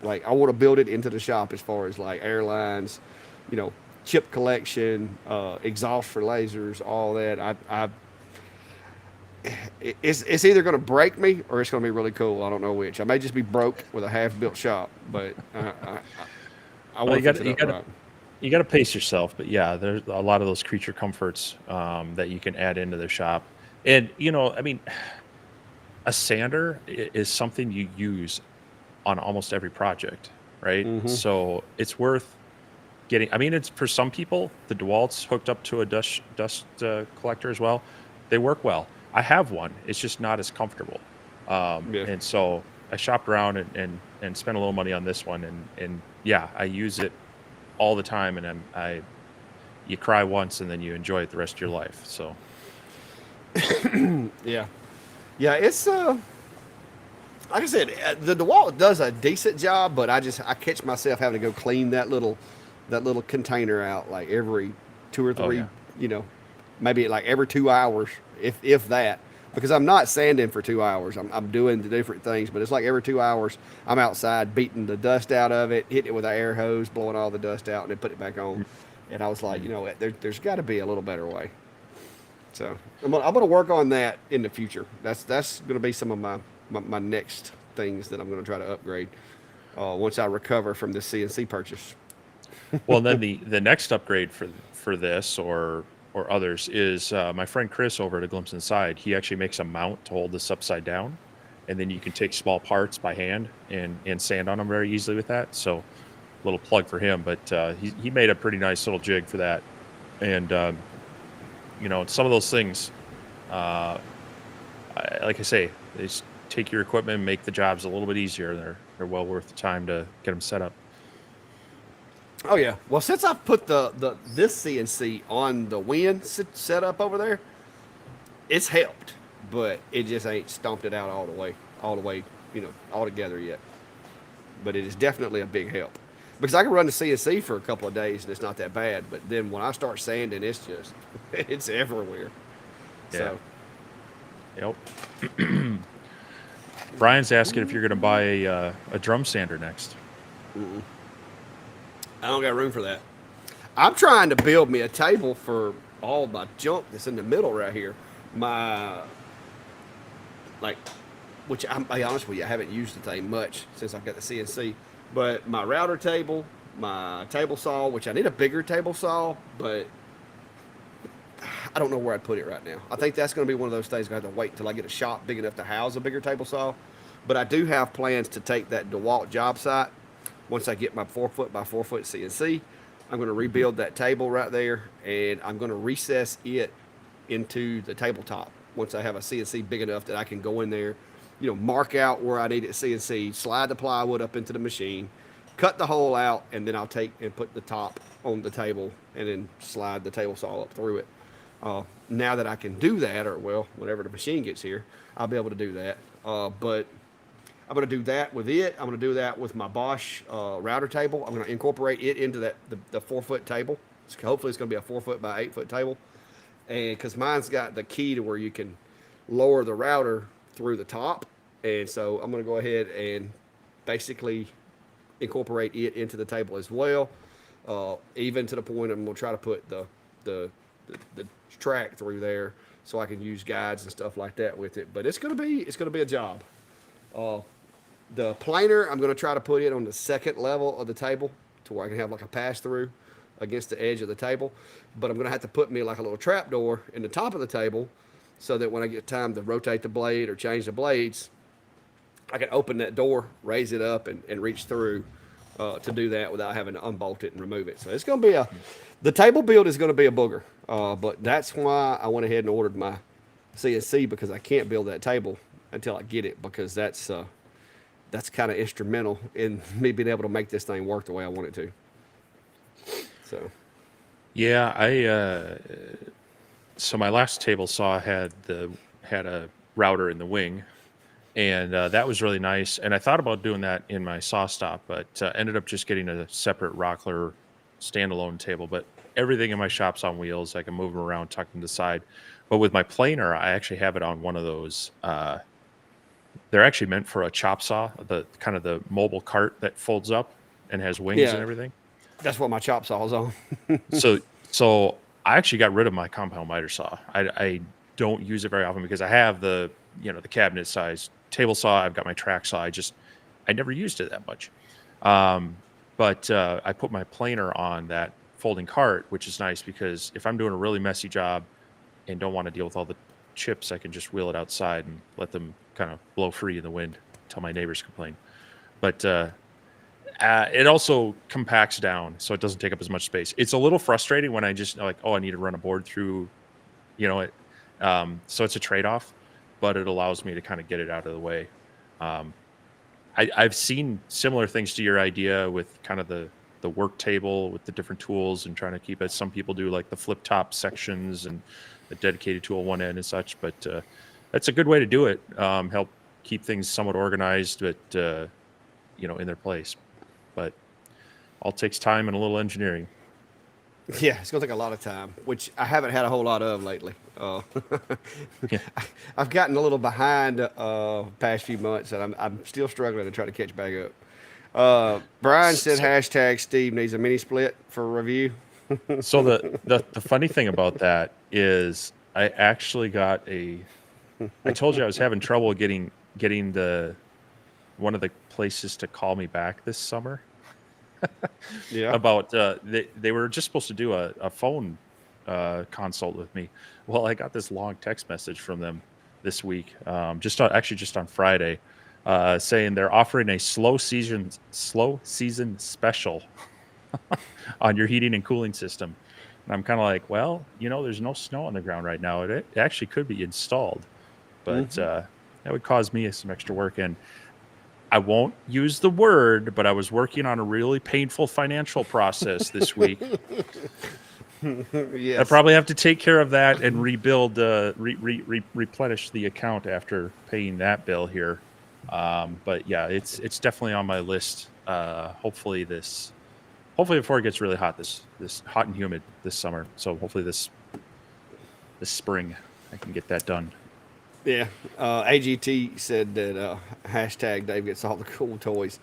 Like I want to build it into the shop as far as like airlines, you know, chip collection, exhaust for lasers, all that. It's either going to break me or it's going to be really cool. I don't know which. I may just be broke with a half-built shop, but I Well, want to fix it up right. you got to pace yourself. But yeah, there's a lot of those creature comforts that you can add into the shop. And I mean, a sander is something you use on almost every project, right? So it's worth getting. I mean, it's for some people the DeWalt's hooked up to a dust collector as well. They work well. I have one. It's just not as comfortable. Yeah. And so I shopped around and spent a little money on this one, and yeah, I use it all the time, and you cry once and then you enjoy it the rest of your life. So Yeah. Yeah, it's like I said, the DeWalt does a decent job, but I catch myself having to go clean that little container out like every 2 or 3, yeah. Maybe like every 2 hours, if that, because I'm not sanding for 2 hours. I'm doing the different things, but it's like every 2 hours I'm outside beating the dust out of it, hitting it with an air hose, blowing all the dust out, and then put it back on. And I was like, there's got to be a little better way. So I'm gonna work on that in the future. That's gonna be some of my next things that I'm gonna try to upgrade once I recover from this CNC purchase. Well, then the next upgrade for this or others is my friend Chris over at A Glimpse Inside. He actually makes a mount to hold this upside down, and then you can take small parts by hand and sand on them very easily with that. So, a little plug for him. But he made a pretty nice little jig for that, and some of those things, like I say, they just take your equipment and make the jobs a little bit easier. They're well worth the time to get them set up. Oh yeah. Well, since I've put this CNC on the wind set up over there, it's helped, but it just ain't stomped it out all the way, all together yet. But it is definitely a big help because I can run the CNC for a couple of days and it's not that bad. But then when I start sanding, it's just it's everywhere. Yeah. So Yep. Brian's asking if you're going to buy a drum sander next. I don't got room for that. I'm trying to build me a table for all my junk that's in the middle right here. My which I'll be honest with you, I haven't used the thing much since I've got the CNC. But my router table, my table saw, which I need a bigger table saw, but I don't know where I'd put it right now. I think that's going to be one of those things I have to wait until I get a shop big enough to house a bigger table saw. But I do have plans to take that DeWalt job site. Once I get my 4 foot by 4 foot CNC, I'm going to Mhm. rebuild that table right there, and I'm going to recess it into the tabletop. Once I have a CNC big enough that I can go in there, mark out where I need it CNC, slide the plywood up into the machine, cut the hole out, and then I'll take and put the top on the table and then slide the table saw up through it. Now that I can do that, or well, whenever the machine gets here, I'll be able to do that. But I'm going to do that with it. I'm going to do that with my Bosch router table. I'm going to incorporate it into the 4 foot table. So hopefully, it's going to be a 4 foot by 8 foot table. And because mine's got the key to where you can lower the router through the top, and so I'm going to go ahead and basically incorporate it into the table as well. Even to the point I'm going to try to put the track through there so I can use guides and stuff like that with it. But it's gonna be a job. Uh, the planer, I'm gonna try to put it on the second level of the table to where I can have like a pass through against the edge of the table. But I'm gonna have to put me like a little trap door in the top of the table so that when I get time to rotate the blade or change the blades, I can open that door, raise it up, and reach through to do that without having to unbolt it and remove it. So it's going to be the table build is going to be a booger. But that's why I went ahead and ordered my CNC, because I can't build that table until I get it, because that's kind of instrumental in me being able to make this thing work the way I want it to. So Yeah, I so my last table saw had a router in the wing, and that was really nice. And I thought about doing that in my saw stop, but ended up just getting a separate Rockler standalone table. But everything in my shop's on wheels. I can move them around, tuck them to the side. But with my planer, I actually have it on one of those. They're actually meant for a chop saw, the kind of the mobile cart that folds up and has wings and yeah, everything. that's what my chop saw's on. So so I actually got rid of my compound miter saw. I don't use it very often because I have the cabinet size table saw. I've got my track saw. I never used it that much. Um, but I put my planer on that folding cart, which is nice because if I'm doing a really messy job and don't want to deal with all the chips, I can just wheel it outside and let them kind of blow free in the wind until my neighbors complain. But it also compacts down, so it doesn't take up as much space. It's a little frustrating when I just like, oh, I need to run a board through, it. So it's a trade-off, but it allows me to kind of get it out of the way. Um, I've seen similar things to your idea with kind of the work table with the different tools and trying to keep it. Some people do like the flip top sections and the dedicated tool on one end and such, but that's a good way to do it. Help keep things somewhat organized, but in their place. But all takes time and a little engineering. Yeah, it's gonna take a lot of time, which I haven't had a whole lot of lately. Yeah. I've gotten a little behind past few months, and I'm still struggling to try to catch back up. Brian said So, hashtag Steve needs a mini split for review. so the funny thing about that is I actually got I told you I was having trouble getting the one of the places to call me back this summer Yeah. about they were just supposed to do a phone consult with me. Well, I got this long text message from them this week, just on Friday, saying they're offering a slow season special on your heating and cooling system. And I'm kind of like, well, there's no snow on the ground right now. It actually could be installed, but Hmm. that would cause me some extra work. And I won't use the word, but I was working on a really painful financial process this week. I Yes. probably have to take care of that and rebuild, replenish the account after paying that bill here. But yeah, it's definitely on my list. Hopefully before it gets really hot, this hot and humid this summer. So hopefully this spring I can get that done. Yeah. AGT said that hashtag Dave gets all the cool toys.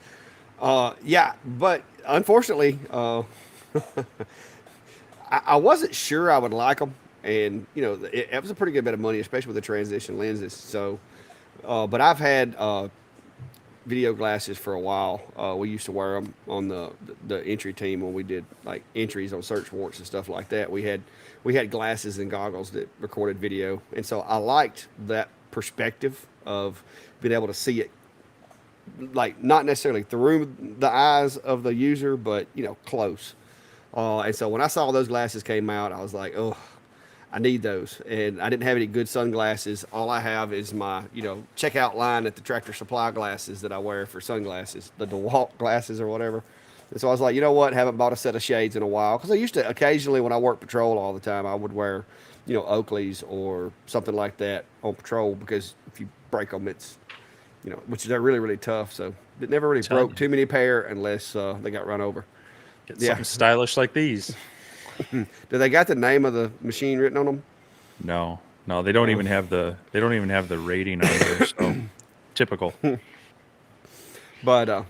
Yeah, but unfortunately, I wasn't sure I would like them, and it was a pretty good bit of money, especially with the transition lenses. So, but I've had video glasses for a while. We used to wear them on the entry team when we did like entries on search warrants and stuff like that. We had glasses and goggles that recorded video, and so I liked that perspective of being able to see it, like not necessarily through the eyes of the user, but close. And so when I saw those glasses came out, I was like, oh, I need those. And I didn't have any good sunglasses. All I have is my, checkout line at the Tractor Supply glasses that I wear for sunglasses, the DeWalt glasses or whatever. And so I was like, you know what? Haven't bought a set of shades in a while. Because I used to occasionally, when I worked patrol all the time, I would wear, Oakleys or something like that on patrol, because if you break them, it's, which they're really, really tough. So it never really Telling broke you, too many pair unless they got run over. get Yeah. something stylish like these. Do they got the name of the machine written on them? No, no, they don't Oh. even have the rating on there. So typical. But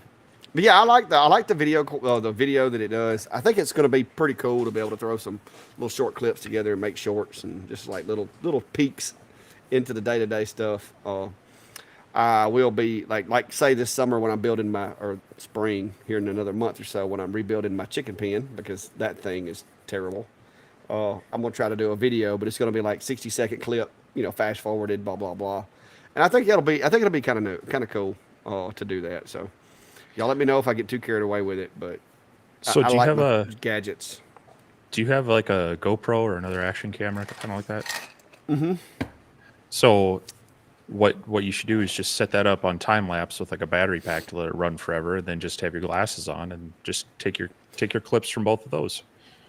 yeah, I like the video that it does. I think it's going to be pretty cool to be able to throw some little short clips together and make shorts and just like little peeks into the day to day stuff. I will be like say this summer when I'm building or spring here in another month or so when I'm rebuilding my chicken pen, because that thing is terrible. I'm gonna try to do a video, but it's gonna be like 60-second clip, fast forwarded, blah blah blah. And I think it'll be kind of cool to do that. So y'all let me know if I get too carried away with it, but So I do you like have my a gadgets. do you have like a GoPro or another action camera, kind of like that? Mm-hmm. So what you should do is just set that up on time lapse with like a battery pack to let it run forever, and then just have your glasses on and just take your clips from both of those.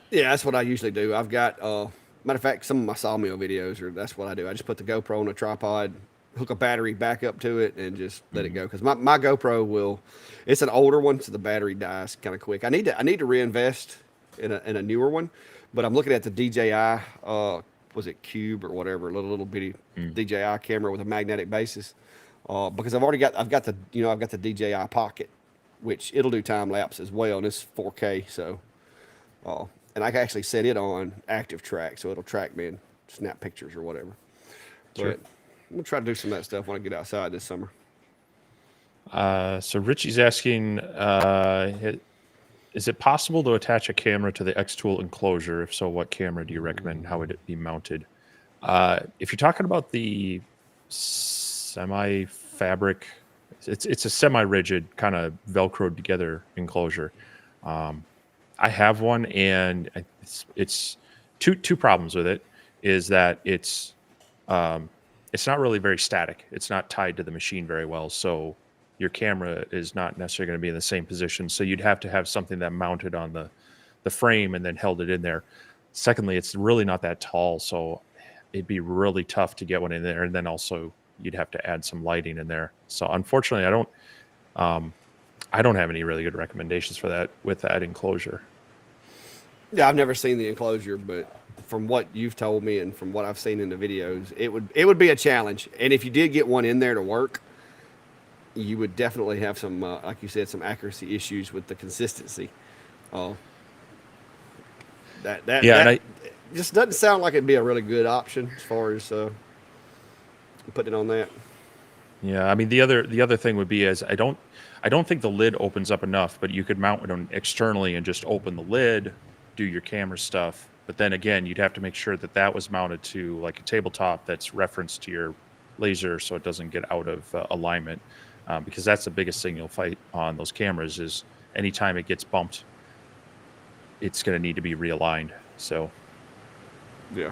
Yeah, that's what I usually do. I've got, matter of fact, some of my sawmill videos, or that's what I do. I just put the GoPro on a tripod, hook a battery back up to it, and just let it go. Because my GoPro it's an older one, so the battery dies kind of quick. I need to reinvest in a newer one, but I'm looking at the DJI, was it Cube or whatever, little bitty DJI camera with a magnetic basis, because I've got the DJI Pocket, which it'll do time lapse as well, and it's 4K, so. And I can actually set it on active track, so it'll track me and snap pictures or whatever. Sure. But I'm gonna try to do some of that stuff when I get outside this summer. So Richie's asking, is it possible to attach a camera to the X-Tool enclosure? If so, what camera do you recommend? How would it be mounted? If you're talking about the semi-fabric, it's a semi-rigid kind of Velcroed together enclosure. I have one, and it's two problems with it. Is that it's not really very static. It's not tied to the machine very well, so your camera is not necessarily going to be in the same position. So you'd have to have something that mounted on the frame and then held it in there. Secondly, it's really not that tall, so it'd be really tough to get one in there. And then also you'd have to add some lighting in there. So unfortunately, I don't have any really good recommendations for that with that enclosure. Yeah, I've never seen the enclosure, but from what you've told me and from what I've seen in the videos, it would be a challenge. And if you did get one in there to work, you would definitely have some, like you said, some accuracy issues with the consistency. Uh, Yeah, that just doesn't sound like it'd be a really good option as far as putting it on that. yeah. I mean, the other thing would be is I don't think the lid opens up enough, but you could mount it on externally and just open the lid, do your camera stuff. But then again, you'd have to make sure that that was mounted to like a tabletop that's referenced to your laser, so it doesn't get out of alignment. Because that's the biggest thing you'll fight on those cameras is anytime it gets bumped, it's going to need to be realigned. So Yeah.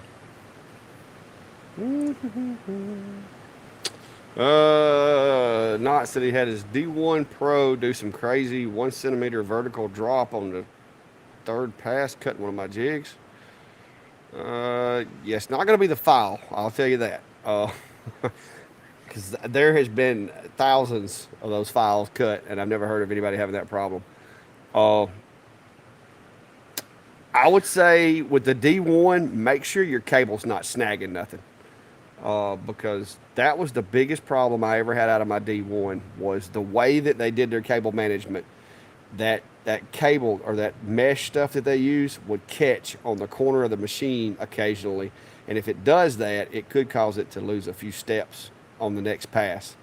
Knott said he had his D1 Pro do some crazy 1 centimeter vertical drop on the third pass, cutting one of my jigs. Yes, not going to be the file, I'll tell you that. Because there has been thousands of those files cut, and I've never heard of anybody having that problem. I would say with the D1, make sure your cable's not snagging nothing. Because that was the biggest problem I ever had out of my D1 was the way that they did their cable management. That cable or that mesh stuff that they use would catch on the corner of the machine occasionally, and if it does that, it could cause it to lose a few steps on the next pass.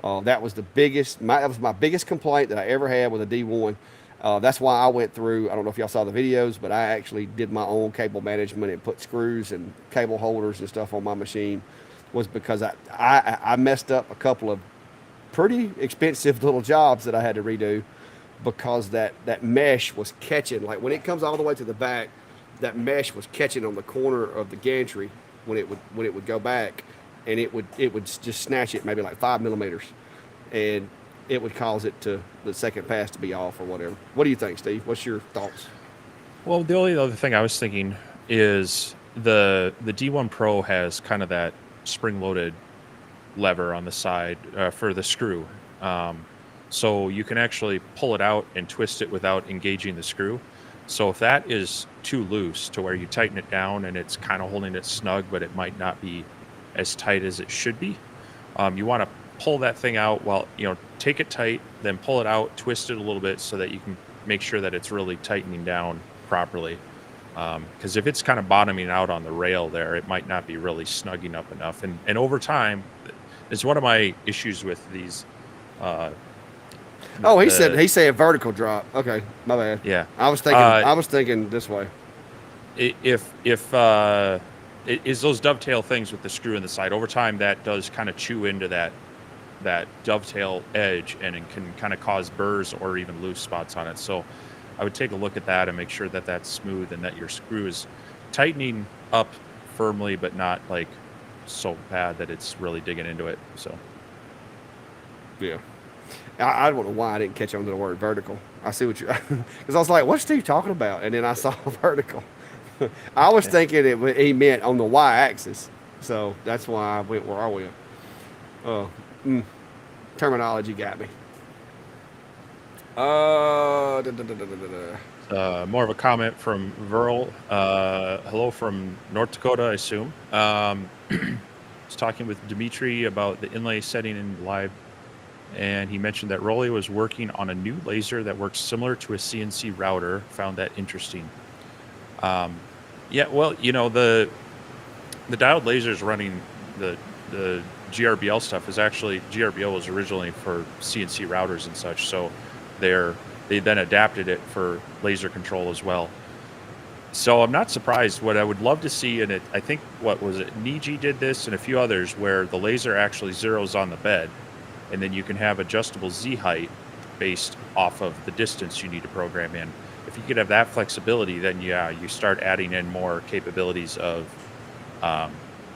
That was that was my biggest complaint that I ever had with a D1. That's why I went through. I don't know if y'all saw the videos, but I actually did my own cable management and put screws and cable holders and stuff on my machine. Was because I messed up a couple of pretty expensive little jobs that I had to redo because that mesh was catching. Like when it comes all the way to the back, that mesh was catching on the corner of the gantry when it would go back, and it would just snatch it maybe like 5 millimeters, and it would cause it to the second pass to be off or whatever. What do you think, Steve? What's your thoughts? Well, the only other thing I was thinking is the D1 Pro has kind of that spring-loaded lever on the side for the screw. So you can actually pull it out and twist it without engaging the screw. So if that is too loose to where you tighten it down and it's kind of holding it snug, but it might not be as tight as it should be, you want to pull that thing out while, take it tight, then pull it out, twist it a little bit so that you can make sure that it's really tightening down properly. Because if it's kind of bottoming out on the rail there, it might not be really snugging up enough. And over time, it's one of my issues with these. Oh, he said vertical drop. Okay, my bad. Yeah. I was thinking this way. If it is those dovetail things with the screw in the side, over time that does kind of chew into that dovetail edge, and it can kind of cause burrs or even loose spots on it. So I would take a look at that and make sure that that's smooth and that your screw is tightening up firmly, but not like so bad that it's really digging into it. So Yeah. I don't know why I didn't catch on to the word vertical. I see what you, because I was like, what's Steve talking about? And then I saw vertical. I was thinking he meant on the y-axis. So that's why I went where I went. Uh, Terminology got me. More of a comment from Verl. Hello from North Dakota, I assume. I was talking with Dimitri about the inlay setting in live, and he mentioned that Rolly was working on a new laser that works similar to a CNC router. Found that interesting. Yeah, well, the diode lasers running the GRBL stuff is actually, GRBL was originally for CNC routers and such, so they then adapted it for laser control as well. So I'm not surprised. What I would love to see, and I think, what was it, Niji did this and a few others, where the laser actually zeroes on the bed, and then you can have adjustable Z height based off of the distance you need to program in. If you could have that flexibility, then you start adding in more capabilities of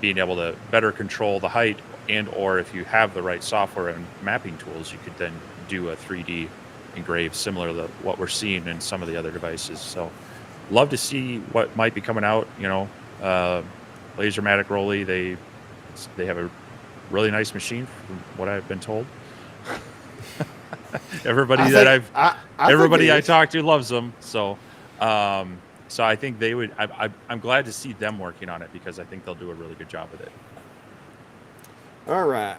being able to better control the height, and or if you have the right software and mapping tools, you could then do a 3D engrave similar to what we're seeing in some of the other devices. So love to see what might be coming out. Lasermatic Rolly, they have a really nice machine from what I've been told. Everybody I talk to loves them. So I think they would. I'm glad to see them working on it, because I think they'll do a really good job with it. All right.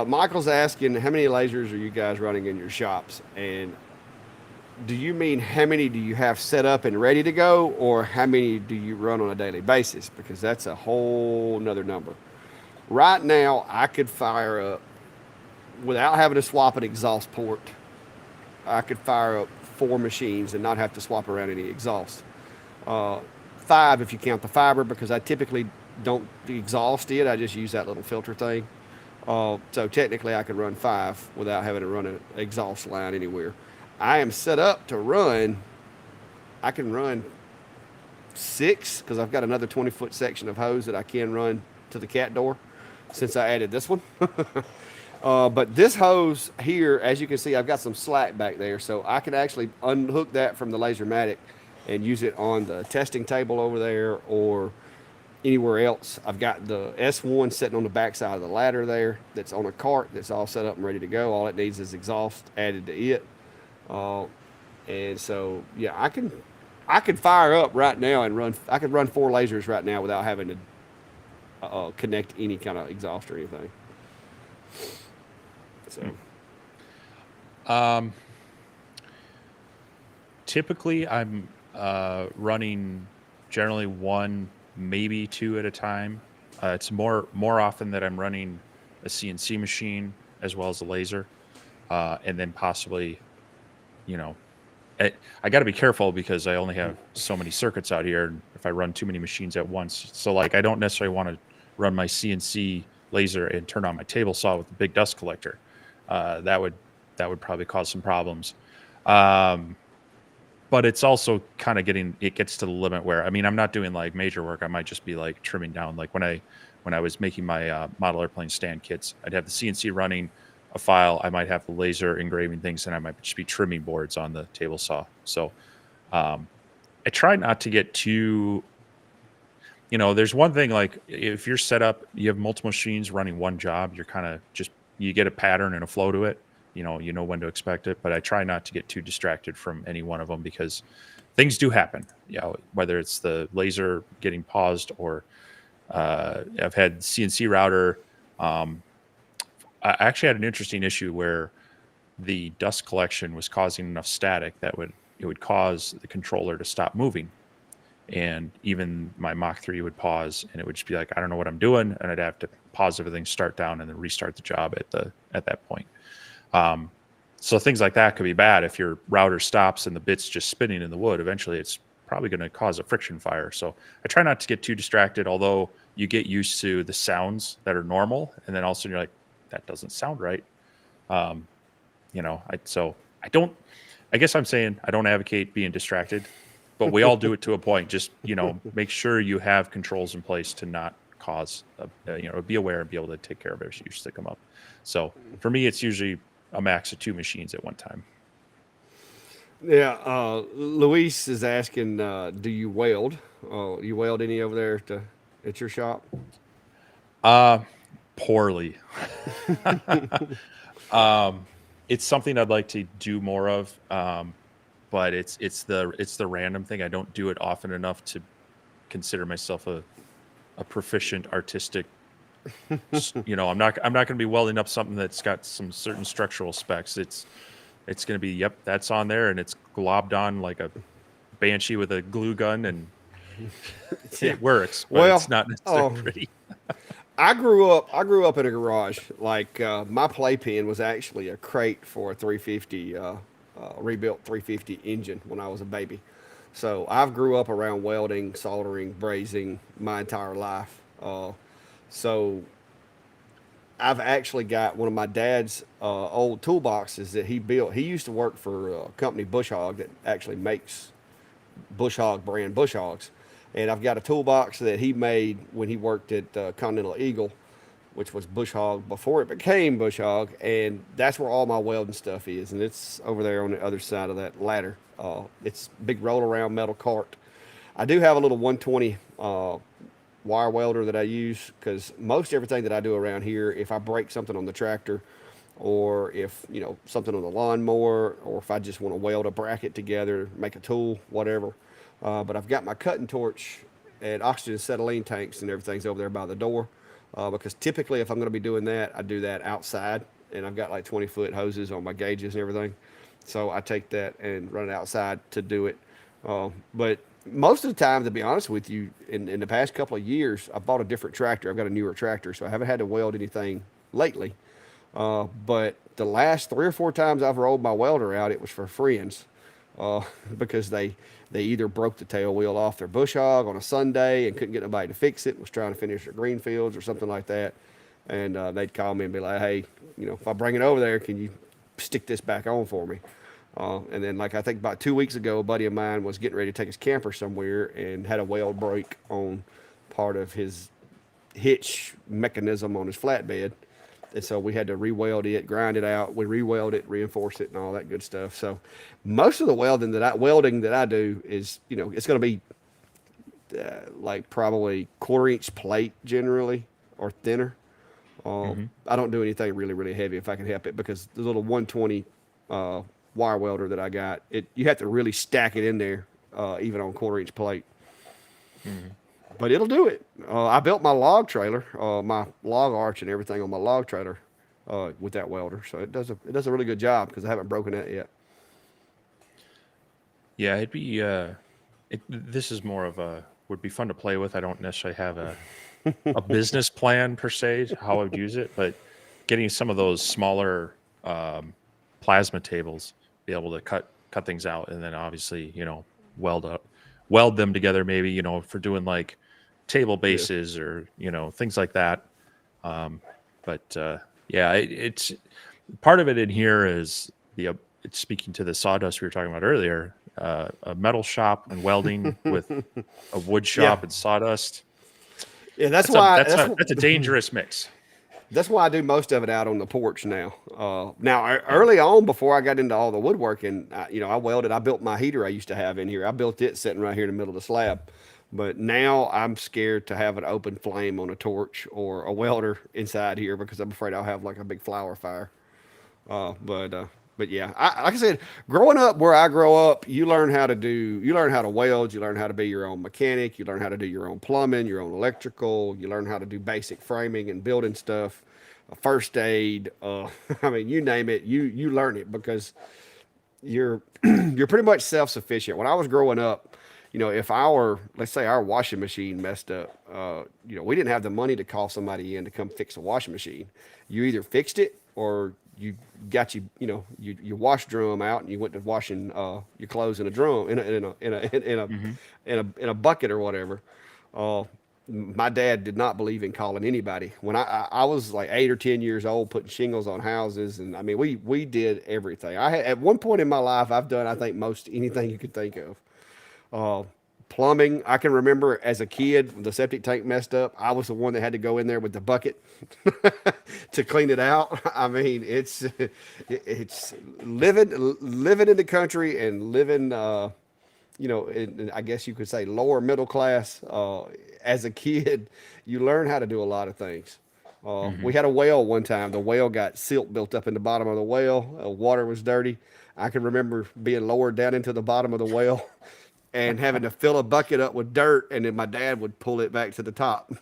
Michael's asking, how many lasers are you guys running in your shops? And do you mean how many do you have set up and ready to go, or how many do you run on a daily basis? Because that's a whole nother number. Right now, I could fire up, without having to swap an exhaust port, I could fire up 4 machines and not have to swap around any exhaust. 5 if you count the fiber, because I typically don't exhaust it. I just use that little filter thing. So technically I could run 5 without having to run an exhaust line anywhere. I am set up to run, I can run 6, because I've got another 20-foot section of hose that I can run to the cat door since I added this one. But this hose here, as you can see, I've got some slack back there, so I can actually unhook that from the Lasermatic and use it on the testing table over there or anywhere else. I've got the S1 sitting on the back side of the ladder there that's on a cart that's all set up and ready to go. All it needs is exhaust added to it. And so, yeah, I can fire up right now and run. I could run 4 lasers right now without having to connect any kind of exhaust or anything. So, typically I'm running generally 1, maybe 2 at a time. It's more often that I'm running a CNC machine as well as the laser, and then possibly, you know, I got to be careful because I only have so many circuits out here. And if I run too many machines at once, so like I don't necessarily want to run my CNC laser and turn on my table saw with a big dust collector. That would probably cause some problems. Um, but it's also kind of it gets to the limit where, I mean, I'm not doing like major work. I might just be like trimming down. Like when I was making my model airplane stand kits, I'd have the CNC running a file. I might have the laser engraving things, and I might just be trimming boards on the table saw. So um, I try not to get too, there's one thing, like if you're set up, you have multiple machines running one job, you're kind of just, you get a pattern and a flow to it. You know when to expect it, but I try not to get too distracted from any one of them because things do happen. Whether it's the laser getting paused or I've had CNC router. I actually had an interesting issue where the dust collection was causing enough static that it would cause the controller to stop moving, and even my Mach 3 would pause, and it would just be like, I don't know what I'm doing, and I'd have to pause everything, start down, and then restart the job at that point. So things like that could be bad. If your router stops and the bit's just spinning in the wood, eventually it's probably going to cause a friction fire. So I try not to get too distracted, although you get used to the sounds that are normal, and then all of a sudden you're like, that doesn't sound right. I don't, I guess I'm saying I don't advocate being distracted, but we all do it to a point. Just, make sure you have controls in place to not cause, be aware and be able to take care of issues that come up. So for me, it's usually a max of 2 machines at one time. Yeah, Luis is asking, do you weld? You weld any over there at your shop? Poorly. It's something I'd like to do more of. But it's the random thing. I don't do it often enough to consider myself a proficient artistic. I'm not going to be welding up something that's got some certain structural specs. It's going to be, yep, that's on there, and it's globbed on like a banshee with a glue gun, and Yeah. it works, but Well, it's not necessarily pretty. I grew up in a garage. Like my playpen was actually a crate for a 350 rebuilt 350 engine when I was a baby. So I've grew up around welding, soldering, brazing my entire life. So I've actually got one of my dad's old toolboxes that he built. He used to work for a company, Bush Hog, that actually makes Bush Hog brand Bush Hogs. And I've got a toolbox that he made when he worked at Continental Eagle, which was Bush Hog before it became Bush Hog. And that's where all my welding stuff is. And it's over there on the other side of that ladder. It's a big roll around metal cart. I do have a little 120 wire welder that I use because most everything that I do around here, if I break something on the tractor, or if something on the lawnmower, or if I just want to weld a bracket together, make a tool, whatever. But I've got my cutting torch and oxygen acetylene tanks and everything's over there by the door. Because typically, if I'm going to be doing that, I do that outside, and I've got like 20-foot hoses on my gauges and everything. So I take that and run it outside to do it. But most of the time, to be honest with you, in the past couple of years, I bought a different tractor. I've got a newer tractor, so I haven't had to weld anything lately. But the last 3 or 4 times I've rolled my welder out, it was for friends, because they either broke the tail wheel off their bush hog on a Sunday and couldn't get nobody to fix it, was trying to finish their green fields or something like that, and they'd call me and be like, "Hey, if I bring it over there, can you stick this back on for me?" And then, like, I think about 2 weeks ago, a buddy of mine was getting ready to take his camper somewhere and had a weld break on part of his hitch mechanism on his flatbed. And so we had to re-weld it, grind it out. We re-weld it, reinforce it, and all that good stuff. So most of the welding that I do is, it's going to be like probably 1/4 inch plate generally, or thinner. Mm-hmm. I don't do anything really, really heavy if I can help it, because the little 120 wire welder that I got, you have to really stack it in there, even on 1/4 inch plate. Mm-hmm. But it'll do it. I built my log trailer, my log arch and everything on my log trailer with that welder, so it does a really good job because I haven't broken that yet. Yeah, it'd be this is more of a would be fun to play with. I don't necessarily have a business plan per se how I would use it, but getting some of those smaller plasma tables, be able to cut things out, and then obviously weld them together. Maybe for doing like table Yeah. bases or things like that. But yeah, it's part of it in here is it's speaking to the sawdust we were talking about earlier. A metal shop and welding with a wood Yeah. shop and sawdust. Yeah. That's That's a why. that's a that's a dangerous mix. That's why I do most of it out on the porch now. Yeah. Early on, before I got into all the woodworking, I welded. I built my heater I used to have in here. I built it sitting right here in the middle of the slab. But now I'm scared to have an open flame on a torch or a welder inside here because I'm afraid I'll have like a big flower fire. Uh, but uh, but yeah, like I said, growing up where I grow up, you learn how to weld, you learn how to be your own mechanic, you learn how to do your own plumbing, your own electrical, you learn how to do basic framing and building stuff, first aid. I mean, you name it, you learn it because you're you're pretty much self sufficient. When I was growing up, if let's say our washing machine messed up, we didn't have the money to call somebody in to come fix a washing machine. You either fixed it or you got your wash drum out and you went to washing your clothes in a drum Hmm. in a bucket or whatever. Uh, my dad did not believe in calling anybody. When I was like 8 or 10 years old, putting shingles on houses, and I mean we did everything. At one point in my life, I've done I think most anything you could think of. Uh, Plumbing, I can remember as a kid, when the septic tank messed up, I was the one that had to go in there with the bucket to clean it out. I mean, it's living in the country and living, I guess you could say lower middle class. As a kid, you learn how to do a lot of things. We Hmm. had a well one time. The well got silt built up in the bottom of the well. Water was dirty. I can remember being lowered down into the bottom of the well and having to fill a bucket up with dirt, and then my dad would pull it back to the top.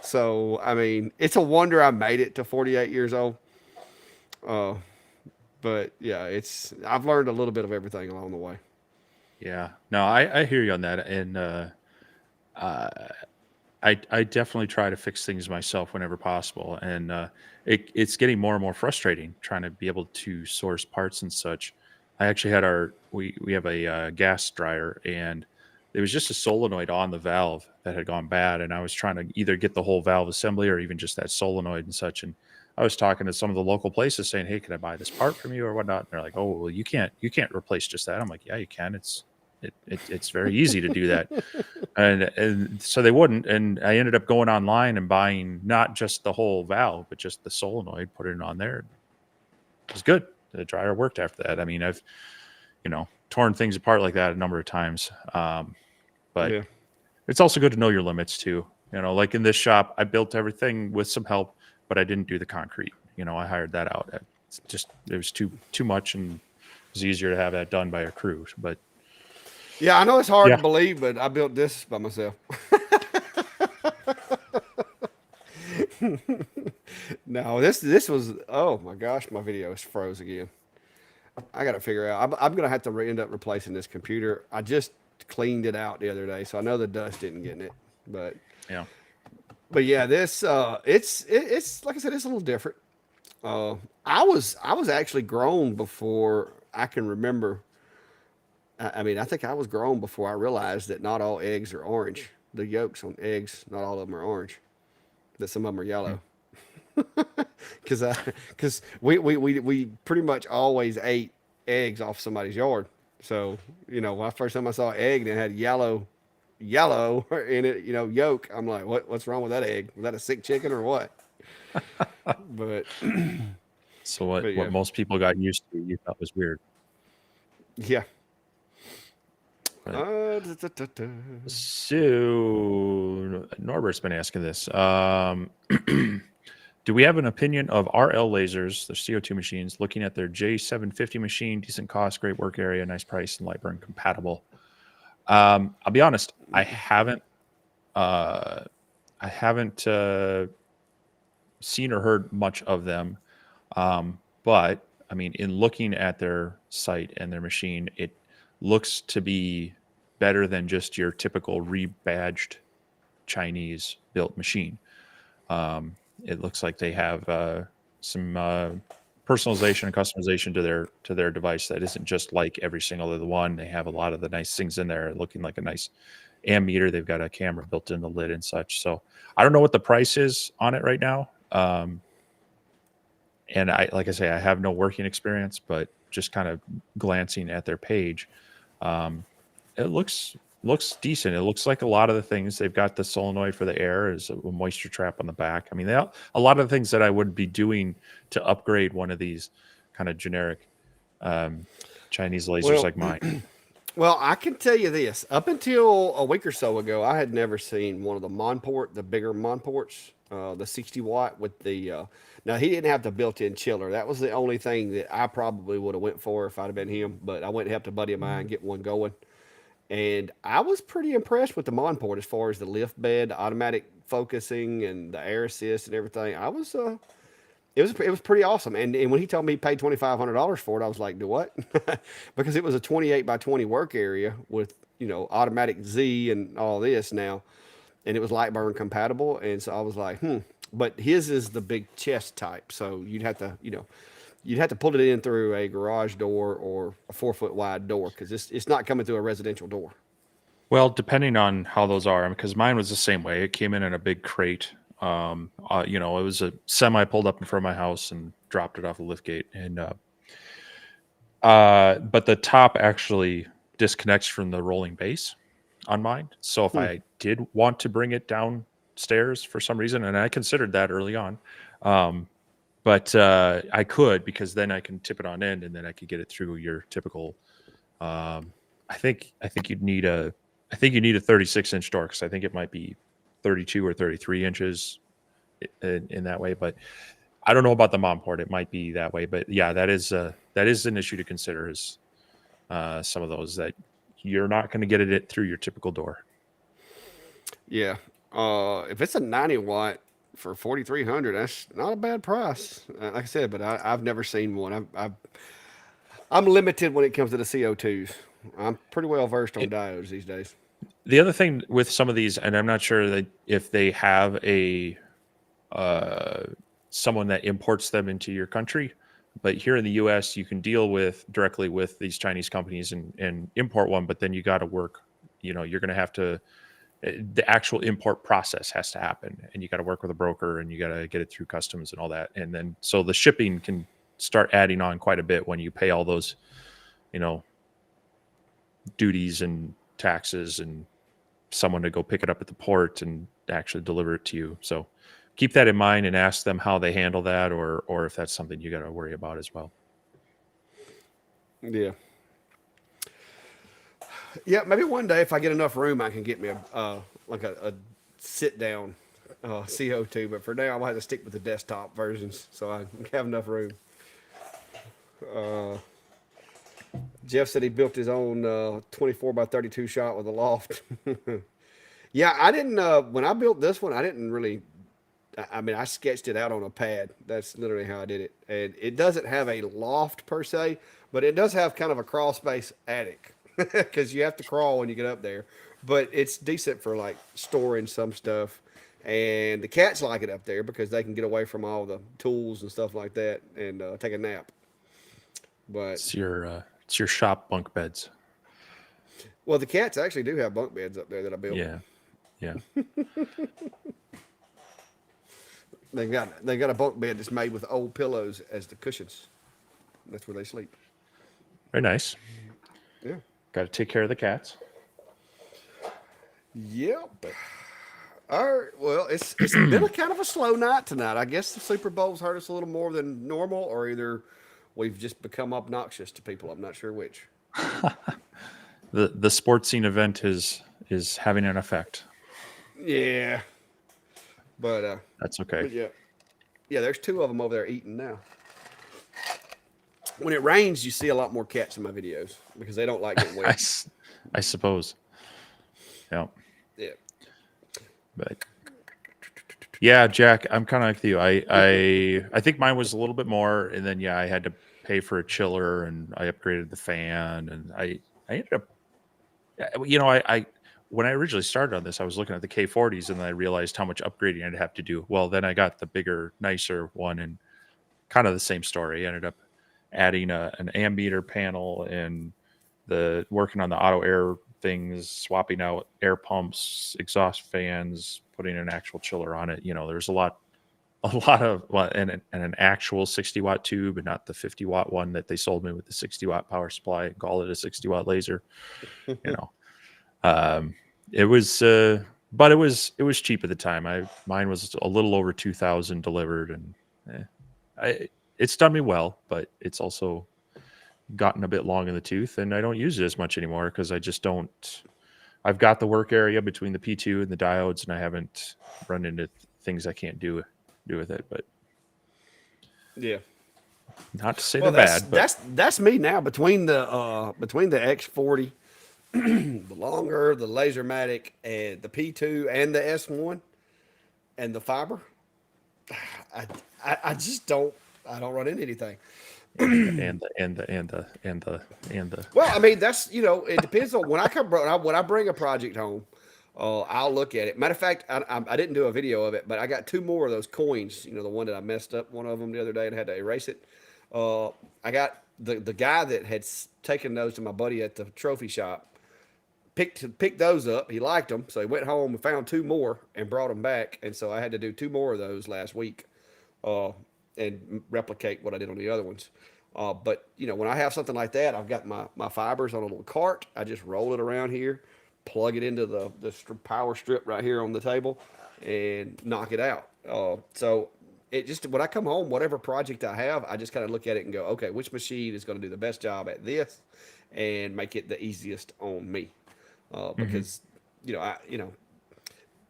So, I mean, it's a wonder I made it to 48 years old. Uh, but yeah, I've learned a little bit of everything along the way. Yeah. No, I hear you on that, and uh, I definitely try to fix things myself whenever possible, and it's getting more and more frustrating trying to be able to source parts and such. I actually had we have a gas dryer, and there was just a solenoid on the valve that had gone bad, and I was trying to either get the whole valve assembly or even just that solenoid and such. And I was talking to some of the local places saying, "Hey, can I buy this part from you or whatnot?" And they're like, "Oh, well, you can't replace just that." I'm like, "Yeah, you can. It's very easy to do that." And so they wouldn't, and I ended up going online and buying not just the whole valve but just the solenoid, put it on there. It was good. The dryer worked after that. I mean, I've torn things apart like that a number of times. But Yeah. it's also good to know your limits too. Like in this shop, I built everything with some help, but I didn't do the concrete. I hired that out. It's just it was too much, and it was easier to have that done by a crew. But Yeah, I know it's hard to yeah. believe, but I built this by myself. No, this was, oh my gosh, my video is froze again. I got to figure out. I'm going to have to end up replacing this computer. I just cleaned it out the other day, so I know the dust didn't get in it. But Yeah. but yeah, it's like I said, it's a little different. I was actually grown before I can remember. I mean, I think I was grown before I realized that not all eggs are orange. The yolks on eggs, not all of them are orange. That some of them are Mm. yellow. Because we pretty much always ate eggs off somebody's yard. So when first time I saw an egg and it had yellow in it, yolk. I'm like, what's wrong with that egg? Was that a sick chicken or what? But So but what yeah, most people got used to, you thought was weird. yeah. But Da, da, da, da. so Norbert's been asking this. Do we have an opinion of RL lasers, their CO2 machines, looking at their J750 machine, decent cost, great work area, nice price, and light burn compatible? I'll be honest, uh, I haven't seen or heard much of them. But I mean, in looking at their site and their machine, it looks to be better than just your typical rebadged Chinese built machine. It looks like they have personalization and customization to their device that isn't just like every single other one. They have a lot of the nice things in there, looking like a nice ammeter. They've got a camera built in the lid and such. So I don't know what the price is on it right now. And like I say, I have no working experience, but just kind of glancing at their page, um, it looks decent. It looks like a lot of the things. They've got the solenoid for the air, is a moisture trap on the back. I mean, a lot of the things that I would be doing to upgrade one of these kind of generic um, Chinese lasers Well, like mine. well, I can tell you this. Up until a week or so ago, I had never seen one of the Monport, the bigger Monports, the 60 watt with the. Now he didn't have the built-in chiller. That was the only thing that I probably would have went for if I'd have been him. But I went and helped a buddy of mine get one going, and I was pretty impressed with the Monport as far as the lift bed, the automatic focusing, and the air assist and everything. It was pretty awesome. And when he told me he paid $2,500 for it, I was like, "Do what?" Because it was a 28 by 20 work area with automatic Z and all this now, and it was light burn compatible. And so I was like, "Hmm." But his is the big chest type, so you'd have to pull it in through a garage door or a 4 foot wide door because it's not coming through a residential door. Well, depending on how those are, because mine was the same way. It came in a big crate. It was a semi pulled up in front of my house and dropped it off a lift gate, and but the top actually disconnects from the rolling base on mine. So if Hmm. I did want to bring it downstairs for some reason, and I considered that early on, um, but I could, because then I can tip it on end, and then I could get it through your typical. Um, I think you need a 36-inch door, because I think it might be 32 or 33 inches in that way. But I don't know about the mom port. It might be that way, but yeah, that is an issue to consider. Is some of those that you're not going to get it through your typical door. Yeah. If it's a 90 watt for 4,300, that's not a bad price. Like I said, but I've never seen one. I'm limited when it comes to the CO2s. I'm pretty well versed on It, diodes these days. the other thing with some of these, and I'm not sure that if they have a uh, someone that imports them into your country. But here in the U.S., you can deal with directly with these Chinese companies and import one. But then you got to work. You're going to have to. The actual import process has to happen, and you got to work with a broker, and you got to get it through customs and all that. And then so the shipping can start adding on quite a bit when you pay all those, you know, duties and taxes and someone to go pick it up at the port and actually deliver it to you. So keep that in mind and ask them how they handle that, or if that's something you got to worry about as well. Yeah. Yeah, maybe one day if I get enough room, I can get me a sit down CO2. But for now, I'm gonna have to stick with the desktop versions so I can have enough room. Uh, Jeff said he built his own 24 by 32 shot with a loft. Yeah, I didn't. When I built this one, I didn't really. I mean, I sketched it out on a pad. That's literally how I did it. And it doesn't have a loft per se, but it does have kind of a crawl space attic because you have to crawl when you get up there. But it's decent for like storing some stuff. And the cats like it up there because they can get away from all the tools and stuff like that and take a nap. But It's your shop bunk beds. well, the cats actually do have bunk beds up there that I built. Yeah, yeah. They got a bunk bed that's made with old pillows as the cushions. That's where they sleep. Very nice. Yeah. Got to take care of the cats. Yep. All right. Well, it's been a kind of a slow night tonight. I guess the Super Bowl's hurt us a little more than normal, or either we've just become obnoxious to people. I'm not sure which. The sports scene event is having an effect. Yeah. But That's okay. but yeah, yeah. There's two of them over there eating now. When it rains, you see a lot more cats in my videos because they don't like getting I, wet. s- I suppose. Yeah, Yeah. but yeah, Jack, I'm kind of like you. I think mine was a little bit more, and then yeah, I had to pay for a chiller, and I upgraded the fan, and I ended up, I when I originally started on this, I was looking at the K40s, and then I realized how much upgrading I'd have to do. Well, then I got the bigger, nicer one, and kind of the same story. I ended up adding an ammeter panel and the working on the auto air things, swapping out air pumps, exhaust fans, putting an actual chiller on it. There's a lot of well, and an actual 60-watt tube and not the 50-watt one that they sold me with the 60-watt power supply and call it a 60-watt laser. You know, um, it was, but it was cheap at the time. Mine was a little over 2,000 delivered, and it's done me well, but it's also gotten a bit long in the tooth, and I don't use it as much anymore because I just don't. I've got the work area between the P2 and the diodes, and I haven't run into things I can't do with it. But Yeah. not to say Well, they're bad, but that's me now between the X40, the longer, the Lasermatic, and the P2 and the S1 and the fiber. I, I just don't run into anything. and the Well, I mean, it depends on when I bring a project home, I'll look at it. Matter of fact, I didn't do a video of it, but I got two more of those coins. The one that I messed up one of them the other day and had to erase it. Uh, I got the guy that had taken those to my buddy at the trophy shop. Picked those up. He liked them, so he went home and found two more and brought them back. And so I had to do two more of those last week, uh, and replicate what I did on the other ones. But when I have something like that, I've got my fibers on a little cart. I just roll it around here, plug it into the power strip right here on the table, and knock it out. So it just when I come home, whatever project I have, I just kind of look at it and go, okay, which machine is going to do the best job at this, and make it the easiest on me. Mhm. Because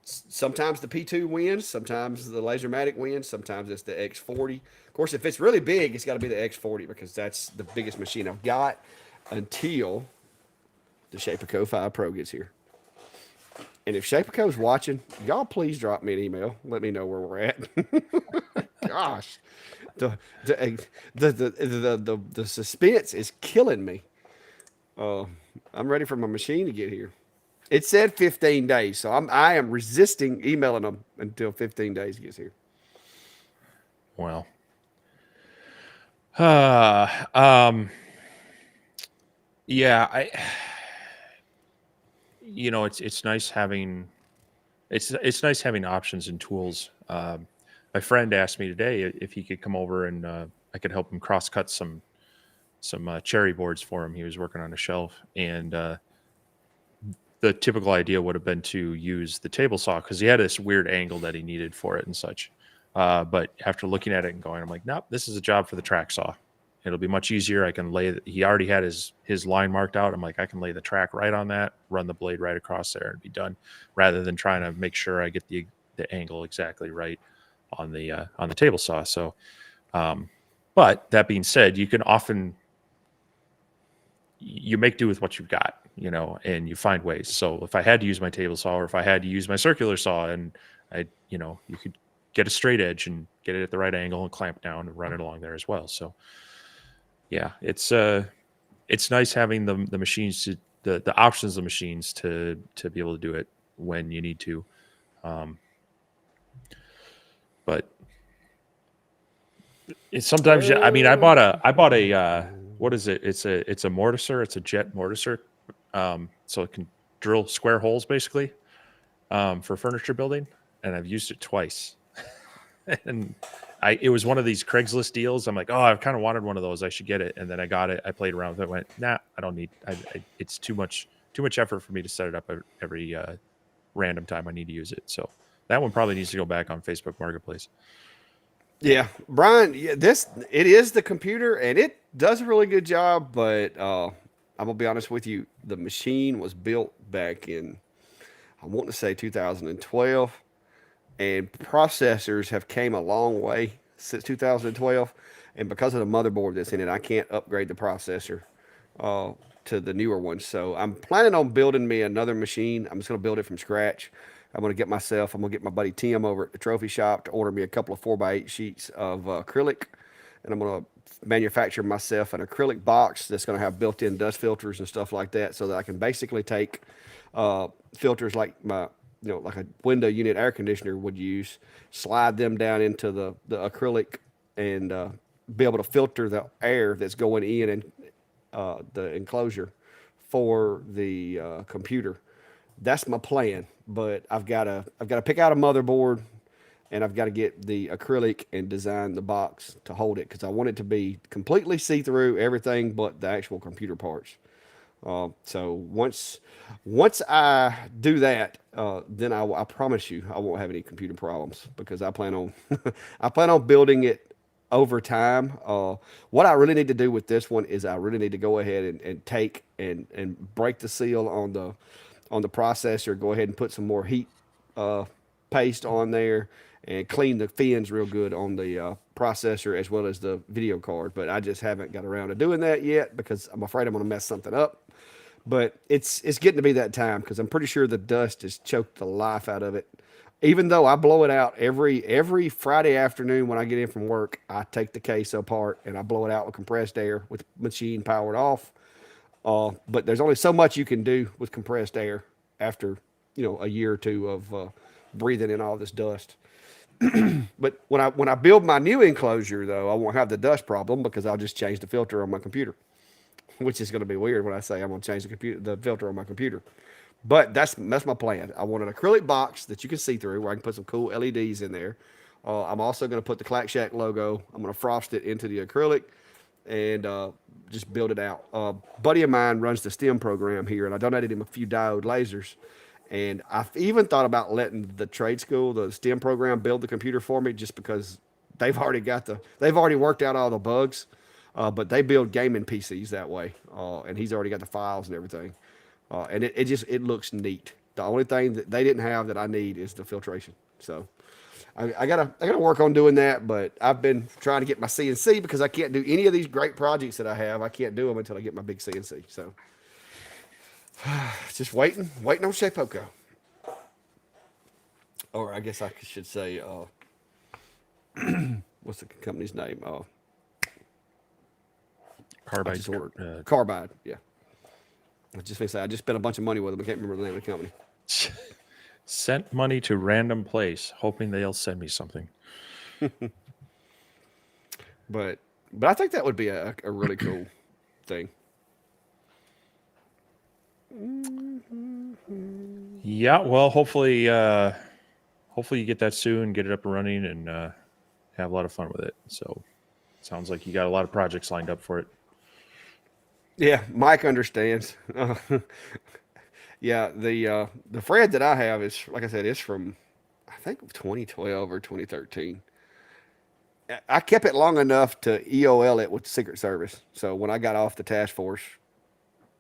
sometimes the P2 wins, sometimes the Lasermatic wins, sometimes it's the X40. Of course, if it's really big, it's got to be the X40 because that's the biggest machine I've got until the Shapeco 5 Pro gets here. And if Shapeco's watching, y'all please drop me an email. Let me know where we're at. Gosh, the the suspense is killing me. Uh, I'm ready for my machine to get here. It said 15 days, so I am resisting emailing them until 15 days gets here. Well, uh, um, yeah, it's nice having it's nice having options and tools. My friend asked me today if he could come over and I could help him cross cut some cherry boards for him. He was working on a shelf, and the typical idea would have been to use the table saw because he had this weird angle that he needed for it and such. But after looking at it and going, I'm like, nope, this is a job for the track saw. It'll be much easier. I can lay. He already had his line marked out. I'm like, I can lay the track right on that, run the blade right across there, and be done, rather than trying to make sure I get the angle exactly right on the table saw. So, um, but that being said, you can often you make do with what you've got, and you find ways. So if I had to use my table saw or if I had to use my circular saw and you could get a straight edge and get it at the right angle and clamp down and run it along there as well. So yeah, it's nice having the machines the options of machines to be able to do it when you need to. Um, but it's sometimes, I mean, I bought a what is it? It's a mortiser. It's a jet mortiser. So it can drill square holes basically, for furniture building, and I've used it twice. And it was one of these Craigslist deals. I'm like, oh, I've kind of wanted one of those. I should get it. And then I got it. I played around with it. Went, nah, I don't need. It's too much effort for me to set it up every random time I need to use it. So that one probably needs to go back on Facebook Marketplace. Yeah, Brian. Yeah, it is the computer, and it does a really good job. But I'm gonna be honest with you, the machine was built back in I want to say 2012, and processors have came a long way since 2012. And because of the motherboard that's in it, I can't upgrade the processor uh, to the newer ones. So I'm planning on building me another machine. I'm just going to build it from scratch. I'm going to get my buddy Tim over at the trophy shop to order me a couple of 4x8 sheets of acrylic. And I'm going to manufacture myself an acrylic box that's going to have built-in dust filters and stuff like that so that I can basically take filters like like a window unit air conditioner would use, slide them down into the acrylic and be able to filter the air that's going in and the enclosure for the computer. That's my plan. But I've got to pick out a motherboard, and I've got to get the acrylic and design the box to hold it because I want it to be completely see through everything but the actual computer parts. So once I do that, then I promise you I won't have any computer problems because I plan on I plan on building it over time. What I really need to do with this one is I really need to go ahead and take and break the seal on the processor. Go ahead and put some more heat uh, paste on there and clean the fins real good on the processor as well as the video card. But I just haven't got around to doing that yet because I'm afraid I'm going to mess something up. But it's getting to be that time because I'm pretty sure the dust has choked the life out of it. Even though I blow it out every Friday afternoon when I get in from work, I take the case apart and I blow it out with compressed air with the machine powered off. But there's only so much you can do with compressed air after a year or two of breathing in all this dust. But when I build my new enclosure, though, I won't have the dust problem because I'll just change the filter on my computer, which is going to be weird when I say I'm going to change the filter on my computer. But that's my plan. I want an acrylic box that you can see through, where I can put some cool LEDs in there. I'm also going to put the Clack Shack logo. I'm going to frost it into the acrylic and just build it out. Buddy of mine runs the STEM program here, and I donated him a few diode lasers. And I've even thought about letting the trade school, the STEM program, build the computer for me, just because they've already worked out all the bugs, but they build gaming PCs that way, and he's already got the files and everything, and it looks neat. The only thing that they didn't have that I need is the filtration. So I gotta work on doing that, but I've been trying to get my CNC because I can't do any of these great projects that I have. I can't do them until I get my big CNC. So just waiting on Shapeoko. Or I guess I should say, what's the company's name? I Carbide. just ordered Carbide. Yeah, I just gonna say I just spent a bunch of money with them. I can't remember the name of the company. Sent money to random place, hoping they'll send me something. But I think that would be a really cool thing. Yeah, well, hopefully you get that soon, get it up and running, and have a lot of fun with it. So, sounds like you got a lot of projects lined up for it. Yeah, Mike understands. Yeah, the Fred that I have is, like I said, it's from I think 2012 or 2013. I kept it long enough to EOL it with the Secret Service. So when I got off the task force,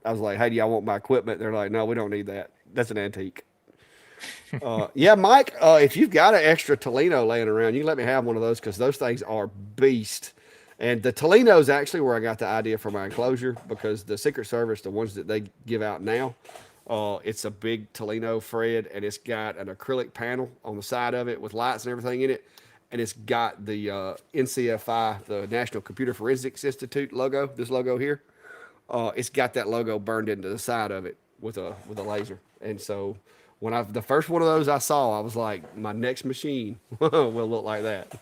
I was like, "Hey, do y'all want my equipment?" They're like, "No, we don't need that. That's an antique." Yeah, Mike, if you've got an extra Tolino laying around, you can let me have one of those because those things are beast. And the Tolino is actually where I got the idea for my enclosure because the Secret Service, the ones that they give out now, it's a big Tolino Fred, and it's got an acrylic panel on the side of it with lights and everything in it. And it's got the NCFI, the National Computer Forensics Institute logo, this logo here. It's got that logo burned into the side of it with a laser. And so when the first one of those I saw, I was like, my next machine will look like that.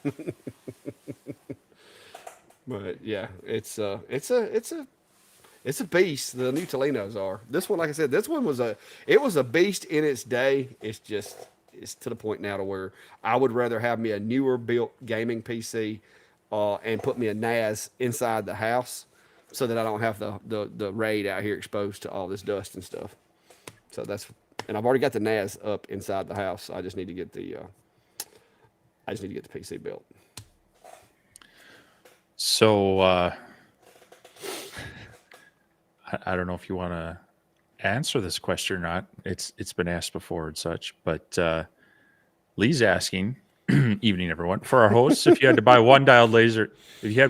But yeah, it's a beast. The new Tolinos are. This one, like I said, this one was a beast in its day. It's to the point now to where I would rather have me a newer built gaming PC, and put me a NAS inside the house so that I don't have the RAID out here exposed to all this dust and stuff. So and I've already got the NAS up inside the house. So I just need to get the PC built. So, I don't know if you want to answer this question or not. It's been asked before and such, but Lee's asking, evening everyone, for our hosts, if you had to buy one diode laser, if you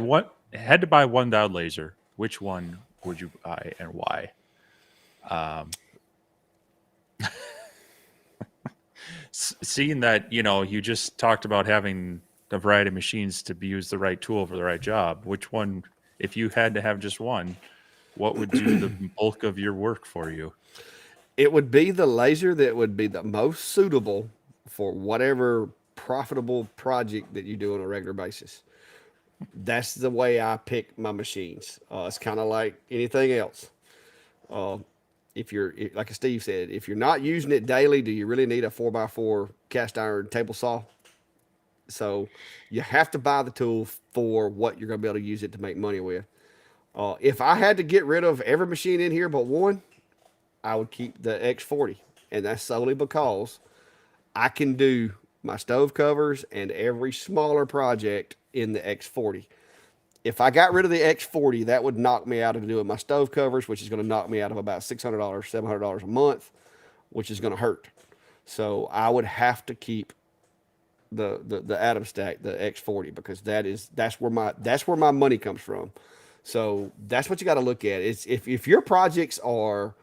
had to buy one diode laser, which one would you buy and why? Seeing that, you just talked about having a variety of machines to use the right tool for the right job, which one, if you had to have just one, what would do the bulk of your work for you? It would be the laser that would be the most suitable for whatever profitable project that you do on a regular basis. That's the way I pick my machines. It's kind of like anything else. Uh, like Steve said, if you're not using it daily, do you really need a 4x4 cast iron table saw? So you have to buy the tool for what you're going to be able to use it to make money with. If I had to get rid of every machine in here but one, I would keep the X40. And that's solely because I can do my stove covers and every smaller project in the X40. If I got rid of the X40, that would knock me out of doing my stove covers, which is going to knock me out of about $600, $700 a month, which is going to hurt. So I would have to keep the Atom Stack, the X40, because that's where my money comes from. So that's what you got to look at. It's if your projects are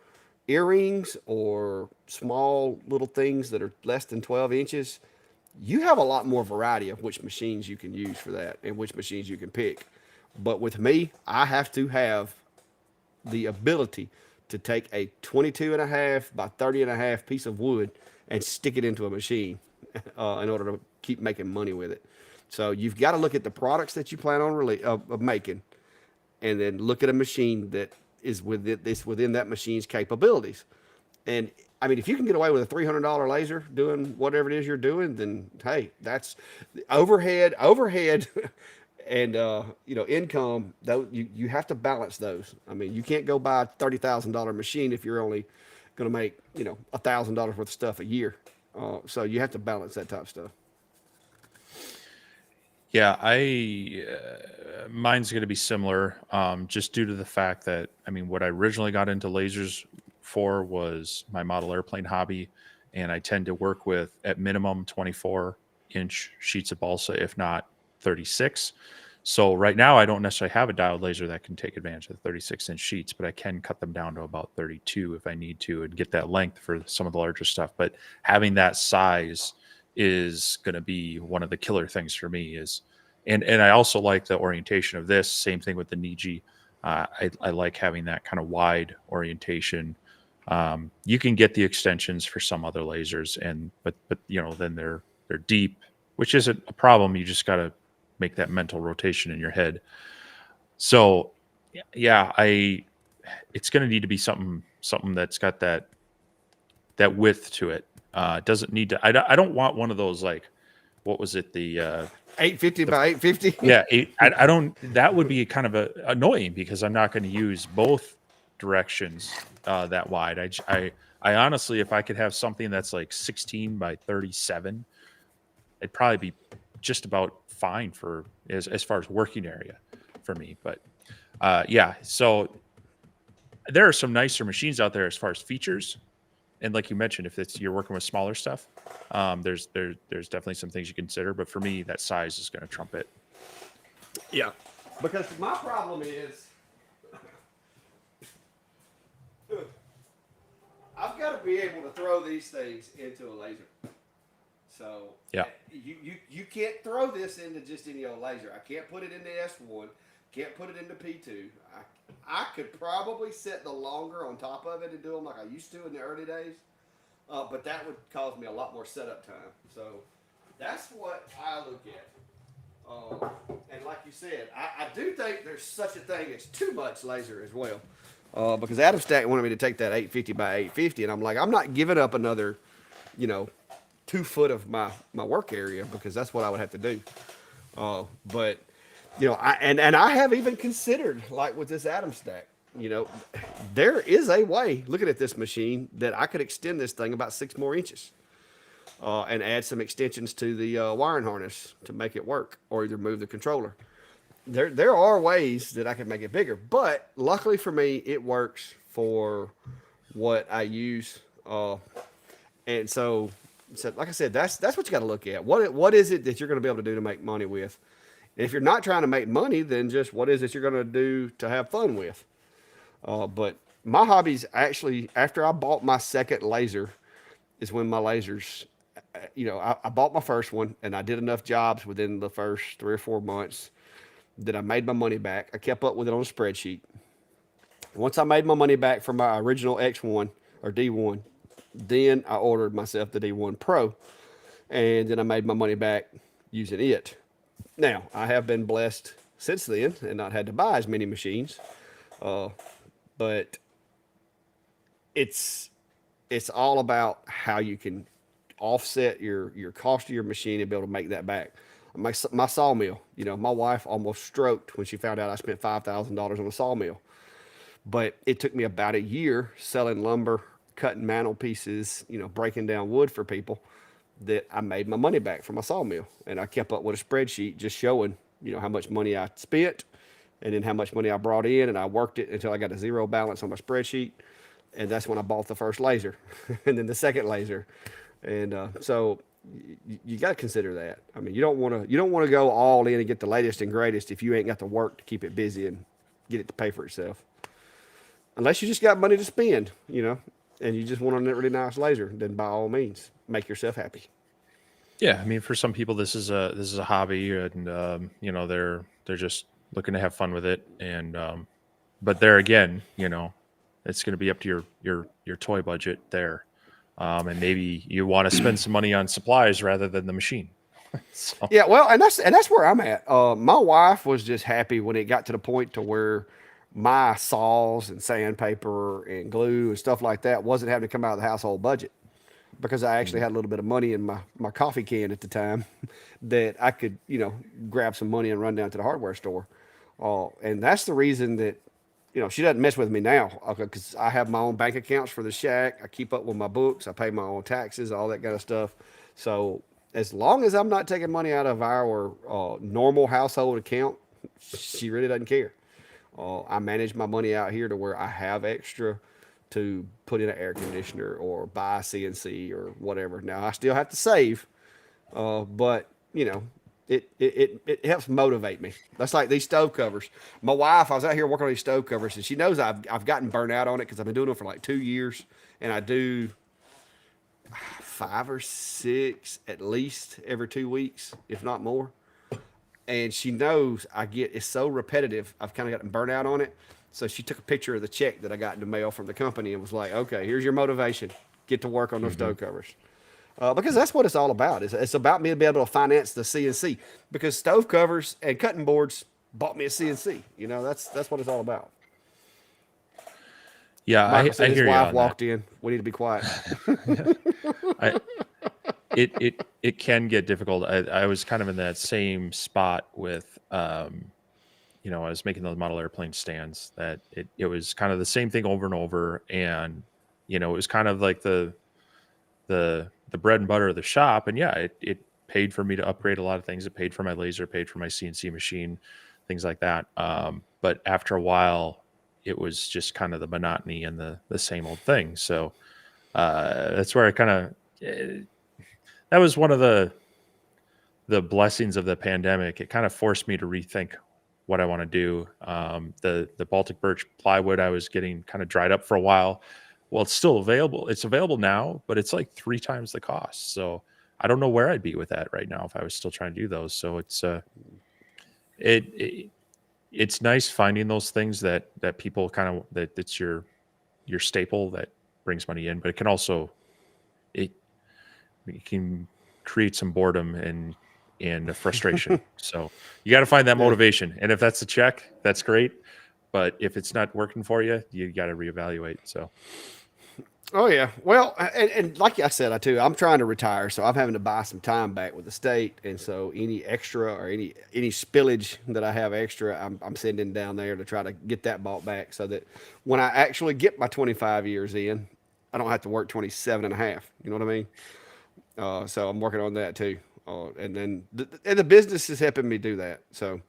earrings or small little things that are less than 12 inches, you have a lot more variety of which machines you can use for that and which machines you can pick. But with me, I have to have the ability to take a 22 and a half by 30 and a half piece of wood and stick it into a machine in order to keep making money with it. So you've got to look at the products that you plan on of making, and then look at a machine that is within that machine's capabilities. And I mean, if you can get away with a $300 laser doing whatever it is you're doing, then hey, that's overhead, and income. Though you have to balance those. I mean, you can't go buy a $30,000 machine if you're only going to make $1,000 worth of stuff a year. So you have to balance that type of stuff. Yeah, I mine's going to be similar, just due to the fact that I mean, what I originally got into lasers for was my model airplane hobby, and I tend to work with at minimum 24-inch sheets of balsa, if not 36. So right now, I don't necessarily have a diode laser that can take advantage of the 36-inch sheets, but I can cut them down to about 32 if I need to and get that length for some of the larger stuff. But having that size is going to be one of the killer things for me. And I also like the orientation of this. Same thing with the Niji. I like having that kind of wide orientation. You can get the extensions for some other lasers, but then they're deep, which isn't a problem. You just got to make that mental rotation in your head. So yeah, it's going to need to be something that's got that width to it. It doesn't need to. I don't want one of those, like, what was it, the 850 by 850. yeah, I don't. That would be kind of annoying because I'm not going to use both directions that wide. I honestly, if I could have something that's like 16 by 37, it'd probably be just about fine for as far as working area for me. But yeah, so there are some nicer machines out there as far as features. And like you mentioned, if you're working with smaller stuff, there's definitely some things you consider. But for me, that size is going to trump it. Yeah, because my problem is I've got to be able to throw these things into a laser. So Yeah, you can't throw this into just any old laser. I can't put it into S1. Can't put it into P2. I could probably set the longer on top of it and do them like I used to in the early days, but that would cause me a lot more setup time. So that's what I look at. And like you said, I do think there's such a thing as too much laser as well. Because Adam Stack wanted me to take that 850 by 850, and I'm like, I'm not giving up another, you know, 2 foot of my work area because that's what I would have to do. But I have even considered, like with this Adam Stack, there is a way. Looking at this machine, that I could extend this thing about 6 more inches. And add some extensions to the wiring harness to make it work, or either move the controller. There are ways that I can make it bigger, but luckily for me, it works for what I use. And so like I said, that's what you got to look at. What is it that you're going to be able to do to make money with? And if you're not trying to make money, then just what is it you're going to do to have fun with? But my hobbies, actually, after I bought my second laser, is when my lasers, I bought my first one and I did enough jobs within the first 3 or 4 months that I made my money back. I kept up with it on a spreadsheet. Once I made my money back from my original X1 or D1, then I ordered myself the D1 Pro, and then I made my money back using it. Now, I have been blessed since then and not had to buy as many machines. But it's it's all about how you can offset your cost of your machine and be able to make that back. My sawmill, my wife almost stroked when she found out I spent $5,000 on a sawmill. But it took me about a year selling lumber, cutting mantel pieces, breaking down wood for people, that I made my money back from my sawmill. And I kept up with a spreadsheet just showing, how much money I spent and then how much money I brought in. And I worked it until I got a zero balance on my spreadsheet. And that's when I bought the first laser and then the second laser. And so you got to consider that. I mean, you don't want to go all in and get the latest and greatest if you ain't got the work to keep it busy and get it to pay for itself. Unless you just got money to spend, and you just want a really nice laser, then by all means, make yourself happy. Yeah, I mean, for some people, this is a hobby, and they're just looking to have fun with it. And but there again, it's going to be up to your toy budget there, and maybe you want to spend some money on supplies rather than the machine. So Yeah, well, and that's where I'm at. My wife was just happy when it got to the point to where my saws and sandpaper and glue and stuff like that wasn't having to come out of the household budget, because I actually mm, had a little bit of money in my coffee can at the time that I could, grab some money and run down to the hardware store. And that's the reason that, she doesn't mess with me now, because I have my own bank accounts for the shack. I keep up with my books. I pay my own taxes, all that kind of stuff. So as long as I'm not taking money out of our normal household account, she really doesn't care. I manage my money out here to where I have extra to put in an air conditioner or buy a CNC or whatever. Now I still have to save, but it helps motivate me. That's like these stove covers. My wife, I was out here working on these stove covers, and she knows I've gotten burnt out on it because I've been doing it for like 2 years, and I do 5 or 6 at least every 2 weeks, if not more. And she knows it's so repetitive. I've kind of gotten burnt out on it. So she took a picture of the check that I got in the mail from the company and was like, "Okay, here's your motivation. Get to work on those mhm. stove covers." Because that's what it's all about. It's about me to be able to finance the CNC, because stove covers and cutting boards bought me a CNC. That's what it's all about. Yeah, Michael I said his hear you wife on that. walked in. We need to be quiet. I it can get difficult. I was kind of in that same spot with I was making those model airplane stands, that it was kind of the same thing over and over. And it was kind of like the bread and butter of the shop. And yeah, it paid for me to upgrade a lot of things. It paid for my laser, paid for my CNC machine, things like that. But after a while, it was just kind of the monotony and the same old thing. So that's where I kind of that was one of the blessings of the pandemic. It kind of forced me to rethink what I want to do. The Baltic birch plywood, I was getting kind of dried up for a while. Well, it's still available. It's available now, but it's like 3 times the cost. So I don't know where I'd be with that right now if I was still trying to do those. So it it's nice finding those things that people kind of, that it's your staple that brings money in, but it can also, it, it can create some boredom and a frustration. So you got to find that Yeah. motivation. And if that's a check, that's great. But if it's not working for you, you got to reevaluate. So Oh yeah. Well, and like I said, I'm trying to retire, so I'm having to buy some time back with the state, and so any extra or any spillage that I have extra, I'm sending down there to try to get that bought back, so that when I actually get my 25 years in, I don't have to work 27 and a half. You know what I mean? So I'm working on that too. And then the business is helping me do that. So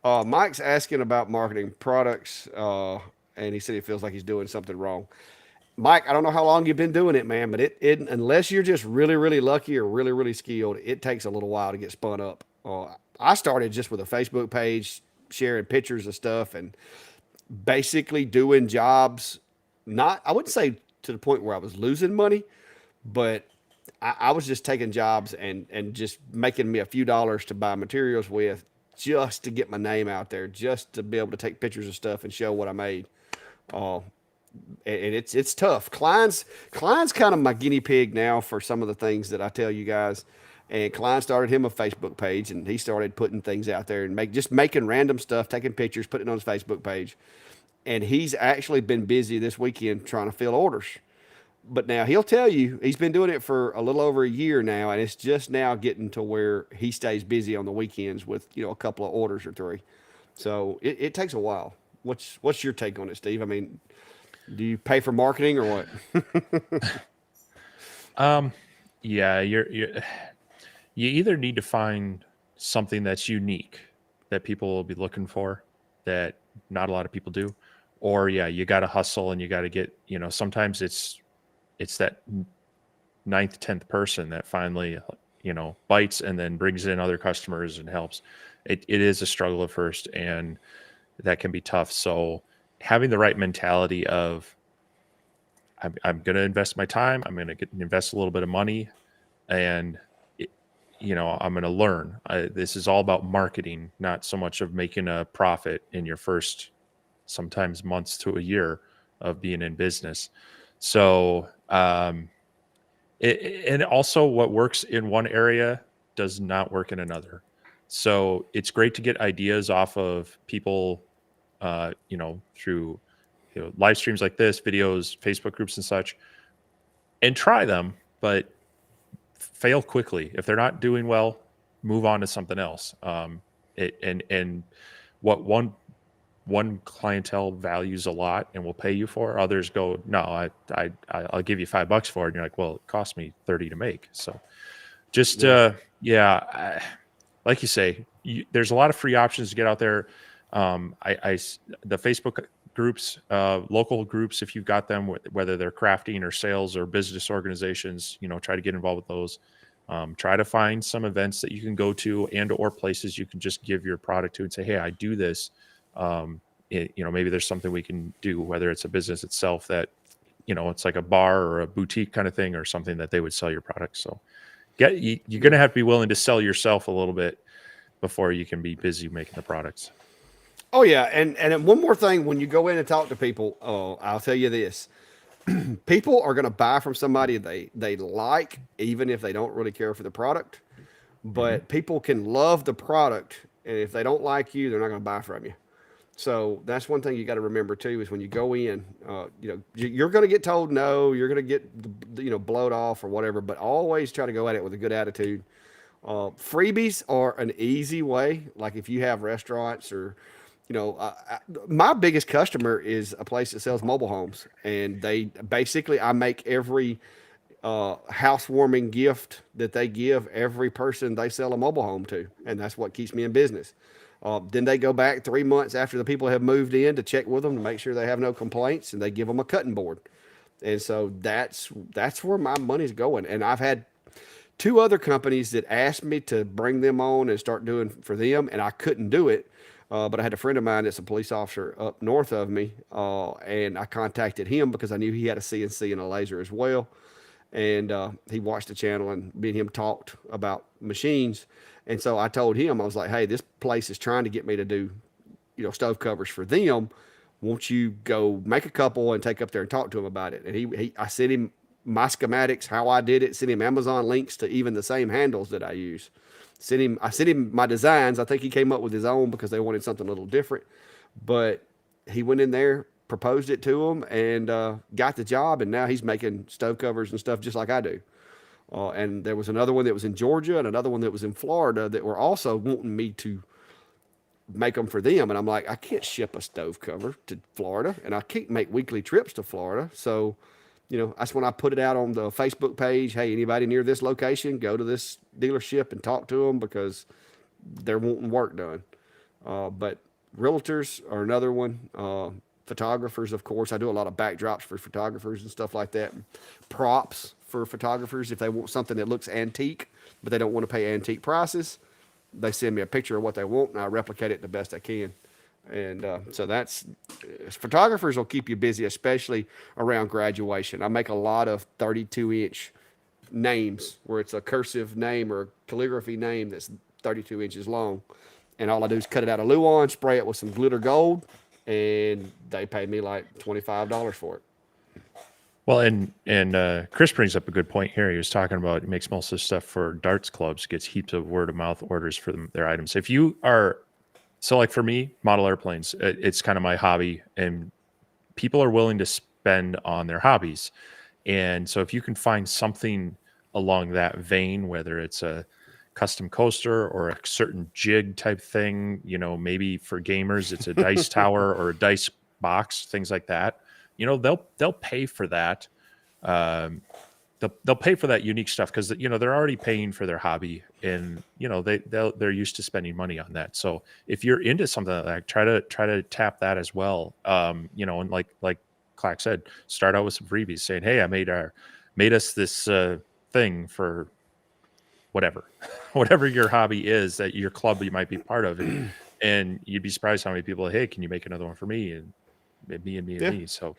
Mike's asking about marketing products, and he said he feels like he's doing something wrong. Mike, I don't know how long you've been doing it, man, but it unless you're just really, really lucky or really, really skilled, it takes a little while to get spun up. I started just with a Facebook page, sharing pictures of stuff and basically doing jobs. Not, I wouldn't say to the point where I was losing money, but I was just taking jobs and just making me a few dollars to buy materials with, just to get my name out there, just to be able to take pictures of stuff and show what I made. Uh, and it's tough. Klein's kind of my guinea pig now for some of the things that I tell you guys. And Klein started him a Facebook page, and he started putting things out there and just making random stuff, taking pictures, putting it on his Facebook page. And he's actually been busy this weekend trying to fill orders. But now he'll tell you he's been doing it for a little over a year now, and it's just now getting to where he stays busy on the weekends with a couple of orders or three. So it takes a while. What's your take on it, Steve? I mean, do you pay for marketing or what? Yeah, you either need to find something that's unique that people will be looking for that not a lot of people do, or yeah, you got to hustle and you got to get, sometimes it's that ninth, 10th person that finally, bites and then brings in other customers and helps. It is a struggle at first, and that can be tough. So having the right mentality of I'm going to invest my time, I'm going to invest a little bit of money, and I'm going to learn. This is all about marketing, not so much of making a profit in your first, sometimes months to a year of being in business. So, and also what works in one area does not work in another. So it's great to get ideas off of people, through live streams like this, videos, Facebook groups and such, and try them, but fail quickly. If they're not doing well, move on to something else. And what one clientele values a lot and will pay you for, others go, no, I'll give you $5 for it. And you're like, well, it cost me 30 to make. So just, like you say, there's a lot of free options to get out there. The Facebook groups, local groups, if you've got them, whether they're crafting or sales or business organizations, try to get involved with those. Try to find some events that you can go to or places you can just give your product to and say, hey, I do this. Maybe there's something we can do, whether it's a business itself that, it's like a bar or a boutique kind of thing, or something that they would sell your product. So you're going to have to be willing to sell yourself a little bit before you can be busy making the products. Oh yeah, and one more thing, when you go in and talk to people, I'll tell you this: people are going to buy from somebody they like, even if they don't really care for the product. Mm-hmm. But people can love the product, and if they don't like you, they're not going to buy from you. So that's one thing you got to remember too, is when you go in, you're going to get told no, you're going to get blowed off or whatever, but always try to go at it with a good attitude. Freebies are an easy way. Like if you have restaurants or, my biggest customer is a place that sells mobile homes, and I make every housewarming gift that they give every person they sell a mobile home to, and that's what keeps me in business. Then they go back 3 months after the people have moved in to check with them to make sure they have no complaints, and they give them a cutting board. And so that's where my money's going. And I've had two other companies that asked me to bring them on and start doing for them, and I couldn't do it. But I had a friend of mine that's a police officer up north of me, and I contacted him because I knew he had a CNC and a laser as well. And he watched the channel, and me and him talked about machines. And so I told him, I was like, hey, this place is trying to get me to do, stove covers for them. Won't you go make a couple and take up there and talk to him about it? And I sent him my schematics, how I did it, sent him Amazon links to even the same handles that I use. I sent him my designs. I think he came up with his own because they wanted something a little different. But he went in there, proposed it to him, and got the job. And now he's making stove covers and stuff just like I do. And there was another one that was in Georgia and another one that was in Florida that were also wanting me to make them for them. And I'm like, I can't ship a stove cover to Florida, and I can't make weekly trips to Florida. So, that's when I put it out on the Facebook page. Hey, anybody near this location, go to this dealership and talk to them because they're wanting work done. But realtors are another one. Photographers, of course. I do a lot of backdrops for photographers and stuff like that. Props for photographers. If they want something that looks antique, but they don't want to pay antique prices, they send me a picture of what they want, and I replicate it the best I can. And so photographers will keep you busy, especially around graduation. I make a lot of 32-inch names where it's a cursive name or a calligraphy name that's 32 inches long. And all I do is cut it out of Luan, spray it with some glitter gold, and they pay me like $25 for it. Well, and Chris brings up a good point here. He was talking about he makes most of the stuff for darts clubs, gets heaps of word of mouth orders for their items. If you are so like for me, model airplanes, it's kind of my hobby, and people are willing to spend on their hobbies. And so if you can find something along that vein, whether it's a custom coaster or a certain jig type thing, maybe for gamers it's a dice tower or a dice box, things like that. They'll pay for that. Um, they'll pay for that unique stuff because they're already paying for their hobby, and they're used to spending money on that. So if you're into something like that, try to tap that as well. And like Clack said, start out with some freebies saying, hey, I made us this thing for whatever whatever your hobby is that your club you might be part of, and you'd be surprised how many people, hey, can you make another one for me, and me and me and Yeah. me. So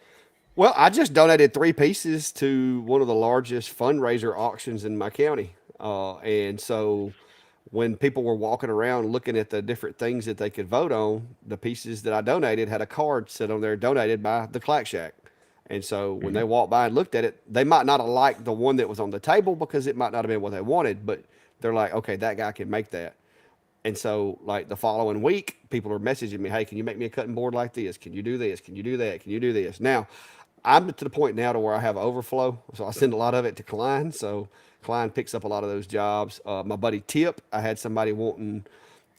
Well, I just donated 3 pieces to one of the largest fundraiser auctions in my county. And so when people were walking around looking at the different things that they could vote on, the pieces that I donated had a card set on there donated by the Clack Shack. And so when mhm. they walked by and looked at it, they might not have liked the one that was on the table because it might not have been what they wanted, but they're like, okay, that guy can make that. And so, like the following week, people are messaging me, "Hey, can you make me a cutting board like this? Can you do this? Can you do that? Can you do this?" Now, I'm to the point now to where I have overflow, so I send a lot of it to Klein. So Klein picks up a lot of those jobs. My buddy Tip, I had somebody wanting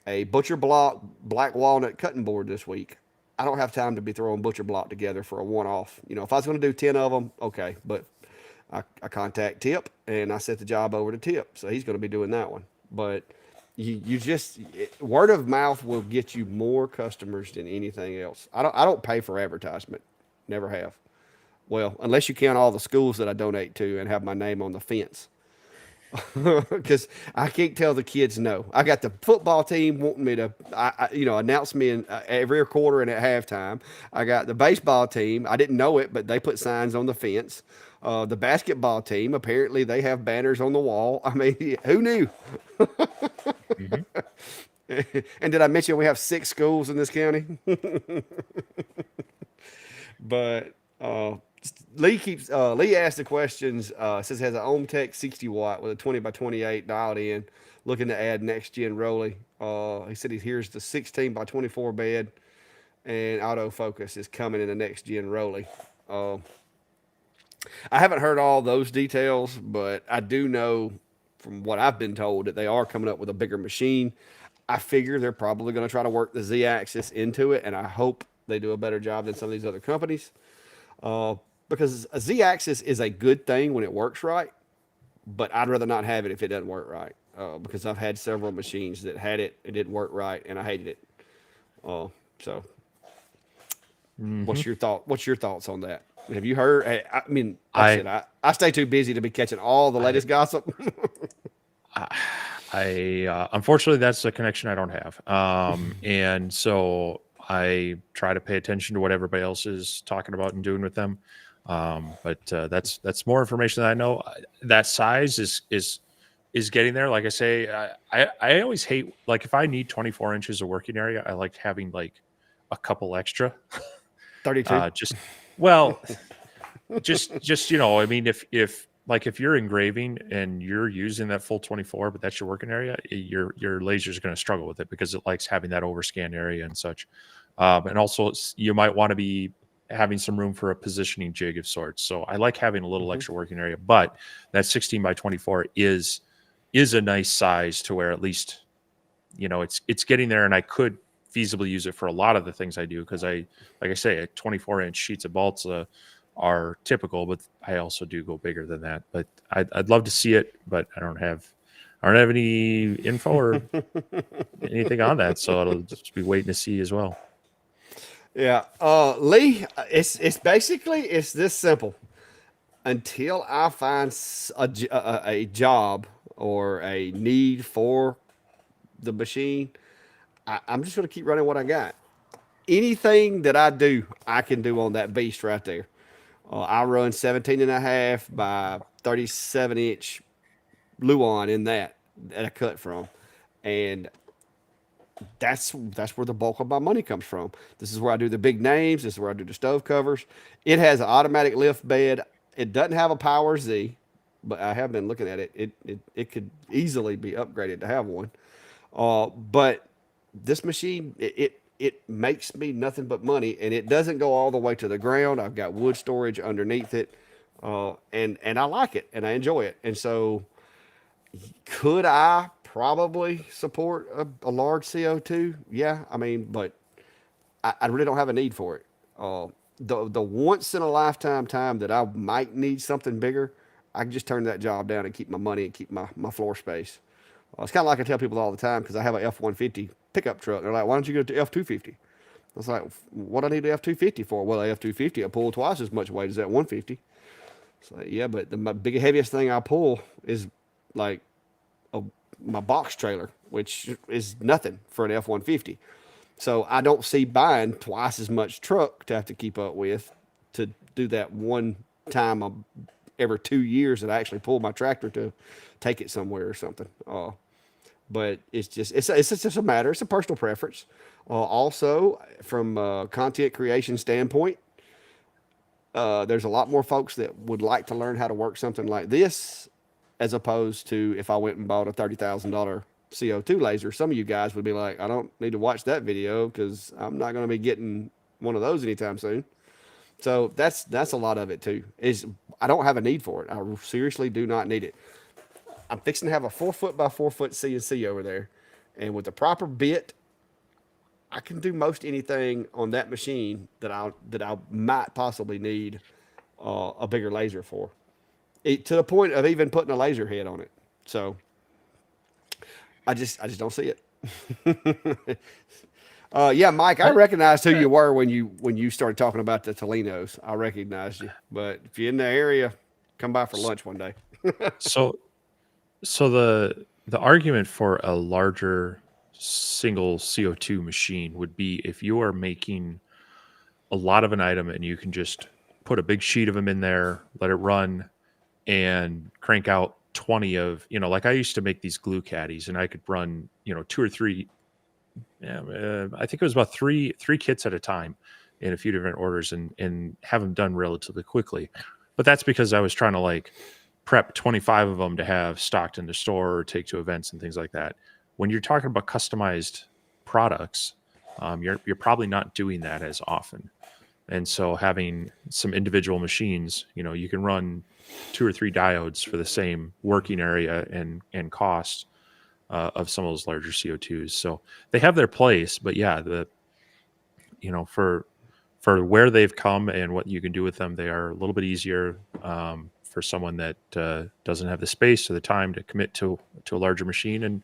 a butcher block black walnut cutting board this week. I don't have time to be throwing butcher block together for a one-off. If I was going to do 10 of them, okay, but I contact Tip and I set the job over to Tip, so he's going to be doing that one. But you just word of mouth will get you more customers than anything else. I don't pay for advertisement, never have. Well, unless you count all the schools that I donate to and have my name on the fence. Because I can't tell the kids no. I got the football team wanting me to, announce me in every quarter and at halftime. I got the baseball team. I didn't know it, but they put signs on the fence. The basketball team, apparently they have banners on the wall. I mean, who knew? Mhm. And did I mention we have 6 schools in this county? But Lee asked the questions. Says has an Ohmtech 60 watt with a 20 by 28 dialed in, looking to add next gen Rolly. He said he hears the 16 by 24 bed and autofocus is coming in the next gen Rolly. Uh, I haven't heard all those details, but I do know from what I've been told that they are coming up with a bigger machine. I figure they're probably going to try to work the Z axis into it, and I hope they do a better job than some of these other companies. Uh, because a Z axis is a good thing when it works right, but I'd rather not have it if it doesn't work right. Because I've had several machines that had it, it didn't work right, and I hated it. So, Mhm. what's your thoughts on that? Have you heard? I mean, like I I said, I stay too busy to be catching all the I latest gossip. unfortunately that's a connection I don't have. And so I try to pay attention to what everybody else is talking about and doing with them. But that's more information that I know. That size is getting there. Like I say, I always hate, like, if I need 24 inches of working area, I like having like a couple extra. 32. Just well, just I mean, if you're engraving and you're using that full 24, but that's your working area, your laser is going to struggle with it because it likes having that overscan area and such. And also you might want to be having some room for a positioning jig of sorts. So I like having a little Mm-hmm. extra working area, but that 16 by 24 is a nice size to where at least it's getting there, and I could feasibly use it for a lot of the things I do because like I say, 24-inch sheets of balsa are typical, but I also do go bigger than that. But I'd love to see it, but I don't have any info or anything on that, so I'll just be waiting to see as well. Yeah, Lee, it's basically it's this simple. Until I find a job or a need for the machine, I'm just going to keep running what I got. Anything that I do, I can do on that beast right there. I run 17 and a half by 37-inch Luan in that I cut from. And that's where the bulk of my money comes from. This is where I do the big names. This is where I do the stove covers. It has an automatic lift bed. It doesn't have a Power Z, but I have been looking at it. It could easily be upgraded to have one. But this machine, it makes me nothing but money, and it doesn't go all the way to the ground. I've got wood storage underneath it, and I like it and I enjoy it. And so, could I probably support a large CO2? Yeah, I mean, but I really don't have a need for it. The once in a lifetime time that I might need something bigger, I can just turn that job down and keep my money and keep my floor space. It's kind of like I tell people all the time because I have a F-150 pickup truck. They're like, why don't you go to F-250? I was like, what do I need the F-250 for? Well, the F-250, I pull twice as much weight as that 150. So yeah, but the big heaviest thing I pull is like a, my box trailer, which is nothing for an F-150. So I don't see buying twice as much truck to have to keep up with to do that one time every 2 years that I actually pull my tractor to take it somewhere or something. But it's just a matter. It's a personal preference. Also, from a content creation standpoint, there's a lot more folks that would like to learn how to work something like this, as opposed to if I went and bought a $30,000 CO2 laser. Some of you guys would be like, I don't need to watch that video because I'm not going to be getting one of those anytime soon. So that's a lot of it too. Is I don't have a need for it. I seriously do not need it. I'm fixing to have a 4 foot by 4 foot CNC over there, and with the proper bit, I can do most anything on that machine that I might possibly need a bigger laser for, to the point of even putting a laser head on it. So I just don't see it. Yeah, Mike, I recognized who you were when you started talking about the Tolinos. I recognized you, but if you're in the area, come by for lunch one day. So so the argument for a larger single CO2 machine would be if you are making a lot of an item and you can just put a big sheet of them in there, let it run, and crank out 20 of, like I used to make these glue caddies and I could run, two or three, I think it was about three kits at a time in a few different orders and have them done relatively quickly. But that's because I was trying to like prep 25 of them to have stocked in the store or take to events and things like that. When you're talking about customized products, you're probably not doing that as often. And so having some individual machines, you can run 2 or 3 diodes for the same working area and cost of some of those larger CO2s. So they have their place, but yeah, for where they've come and what you can do with them, they are a little bit easier for someone that doesn't have the space or the time to commit to a larger machine. And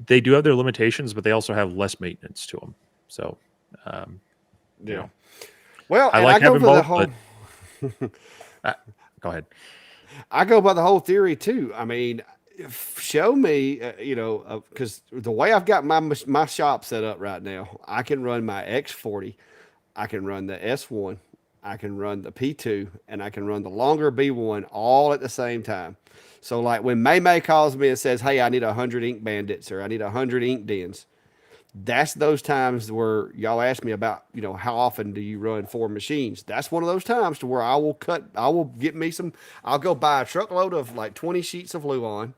they do have their limitations, but they also have less maintenance to them. So, Yeah. Well, I and like I go having for the both, whole. but go ahead. I go by the whole theory too. I mean, show me, because the way I've got my shop set up right now, I can run my X40, I can run the S1, I can run the P2, and I can run the longer B1 all at the same time. So like when May calls me and says, "Hey, I need 100 ink bandits or I need 100 ink dens," that's those times where y'all ask me about, how often do you run 4 machines? That's one of those times to where I will get me I'll go buy a truckload of like 20 sheets of Luon.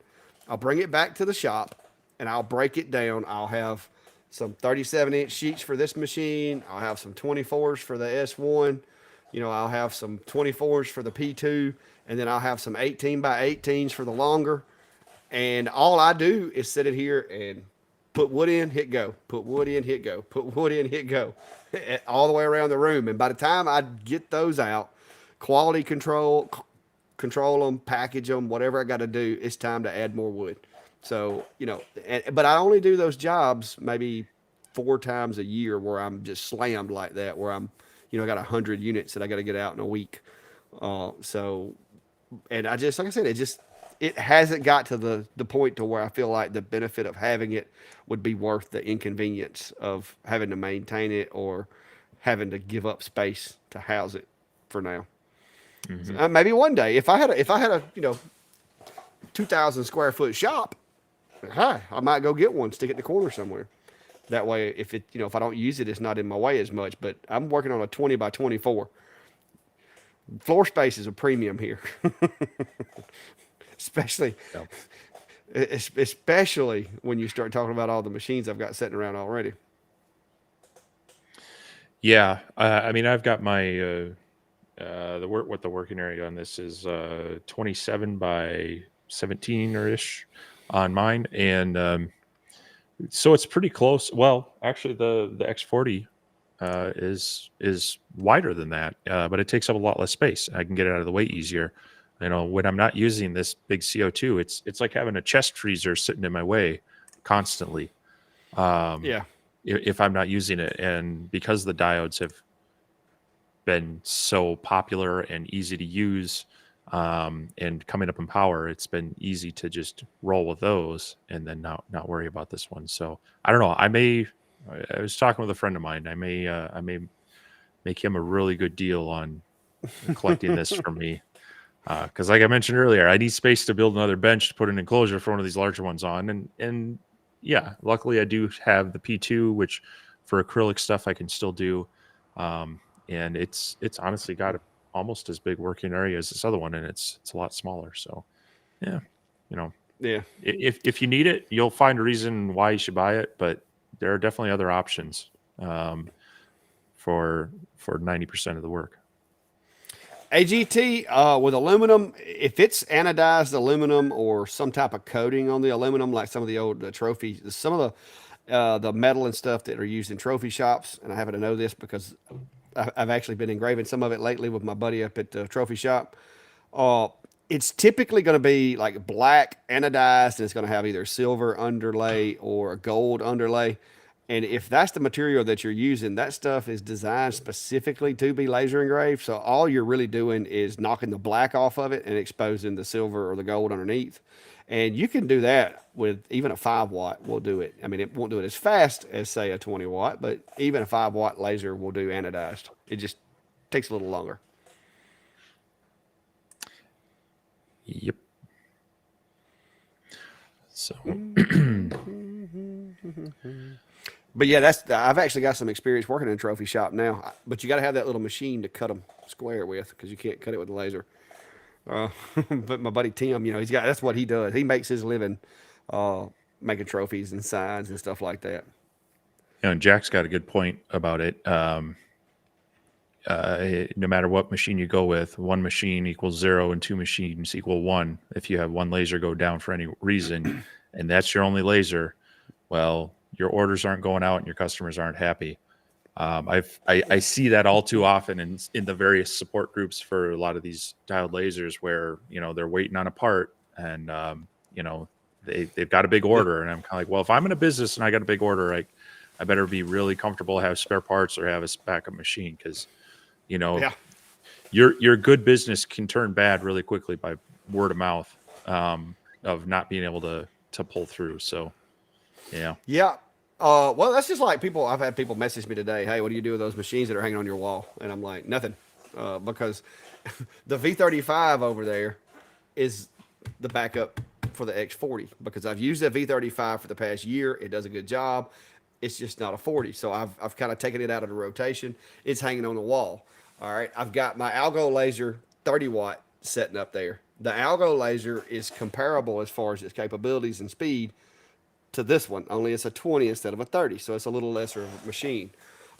I'll bring it back to the shop and I'll break it down. I'll have some 37-inch sheets for this machine. I'll have some 24s for the S1. I'll have some 24s for the P2, and then I'll have some 18 by 18s for the longer. And all I do is sit it here and put wood in, hit go, put wood in, hit go, put wood in, hit go, all the way around the room. And by the time I get those out, quality control them, package them, whatever I got to do, it's time to add more wood. So, but I only do those jobs maybe 4 times a year where I'm just slammed like that, where I'm, I got 100 units that I got to get out in a week. So, and like I said, it hasn't got to the point to where I feel like the benefit of having it would be worth the inconvenience of having to maintain it or having to give up space to house it for now. Mm-hmm. So, maybe one day, if I had a 2,000 square foot shop, hi, I might go get one, stick it in the corner somewhere. That way, if I don't use it, it's not in my way as much. But I'm working on a 20 by 24. Floor space is a premium here, especially Yeah. especially when you start talking about all the machines I've got sitting around already. Yeah, I mean, I've got my the work what the working area on this is 27 by 17 or ish on mine, and so it's pretty close. Well, actually, the X40 is wider than that, but it takes up a lot less space. I can get it out of the way easier. You know, when I'm not using this big CO2, it's like having a chest freezer sitting in my way constantly. Um, Yeah, if I'm not using it, and because the diodes have been so popular and easy to use, and coming up in power, it's been easy to just roll with those and then not worry about this one. So I don't know. I was talking with a friend of mine. I may make him a really good deal on collecting this from me. Because like I mentioned earlier, I need space to build another bench to put an enclosure for one of these larger ones on. And yeah, luckily I do have the P2, which for acrylic stuff I can still do. And it's honestly got almost as big working area as this other one, and it's a lot smaller. So yeah, you know, yeah. if you need it, you'll find a reason why you should buy it. But there are definitely other options, for 90% of the work. AGT with aluminum, if it's anodized aluminum or some type of coating on the aluminum, like some of the old trophy, some of the metal and stuff that are used in trophy shops, and I happen to know this because I've actually been engraving some of it lately with my buddy up at the trophy shop. Uh, it's typically going to be like black anodized, and it's going to have either silver underlay or a gold underlay. And if that's the material that you're using, that stuff is designed specifically to be laser engraved. So all you're really doing is knocking the black off of it and exposing the silver or the gold underneath. And you can do that with even a 5 watt will do it. I mean, it won't do it as fast as say a 20 watt, but even a 5 watt laser will do anodized. It just takes a little longer. Yep. So But yeah, that's I've actually got some experience working in a trophy shop now. But you got to have that little machine to cut them square with because you can't cut it with a laser. Uh, but my buddy Tim, he's got that's what he does. He makes his living uh, making trophies and signs and stuff like that. Jack's got a good point about it. No matter what machine you go with, one machine equals zero and two machines equal one. If you have one laser go down for any reason, and that's your only laser, well, your orders aren't going out and your customers aren't happy. I see that all too often in the various support groups for a lot of these dialed lasers where they're waiting on a part, and they've got a big Yeah, order, and I'm kind of like, well, if I'm in a business and I got a big order, I better be really comfortable, have spare parts, or have a backup machine, because you know yeah, your good business can turn bad really quickly by word of mouth, of not being able to pull through. So yeah. yeah. Well, that's just like people. I've had people message me today. Hey, what do you do with those machines that are hanging on your wall? And I'm like, nothing, because the V35 over there is the backup for the X40 because I've used the V35 for the past year. It does a good job. It's just not a 40. So I've kind of taken it out of the rotation. It's hanging on the wall. All right. I've got my Algo laser 30 watt setting up there. The Algo laser is comparable as far as its capabilities and speed to this one, only it's a 20 instead of a 30. So it's a little lesser of a machine.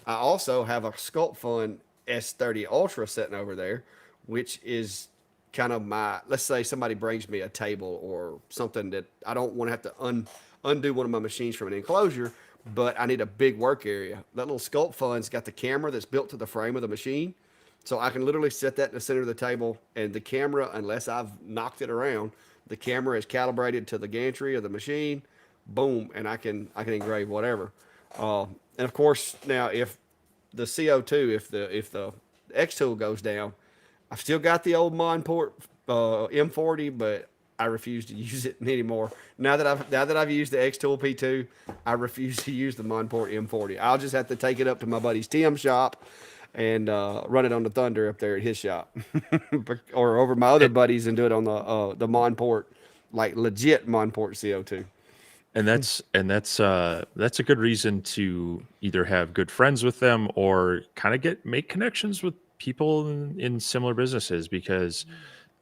I also have a Sculpt Fun S30 Ultra sitting over there, which is kind of my, let's say somebody brings me a table or something that I don't want to have to undo one of my machines from an enclosure, but I need a big work area. That little Sculpt Fun's got the camera that's built to the frame of the machine. So I can literally set that in the center of the table, and the camera, unless I've knocked it around, the camera is calibrated to the gantry of the machine. Boom, and I can engrave whatever. And of course, now if the CO2, if the X tool goes down, I've still got the old Monport M40, but I refuse to use it anymore. Now that I've used the X tool P2, I refuse to use the Monport M40. I'll just have to take it up to my buddy's Tim shop and run it on the Thunder up there at his shop, or over my other buddies and do it on the Monport, like legit Monport CO2. And that's a good reason to either have good friends with them or kind of make connections with people in similar businesses, because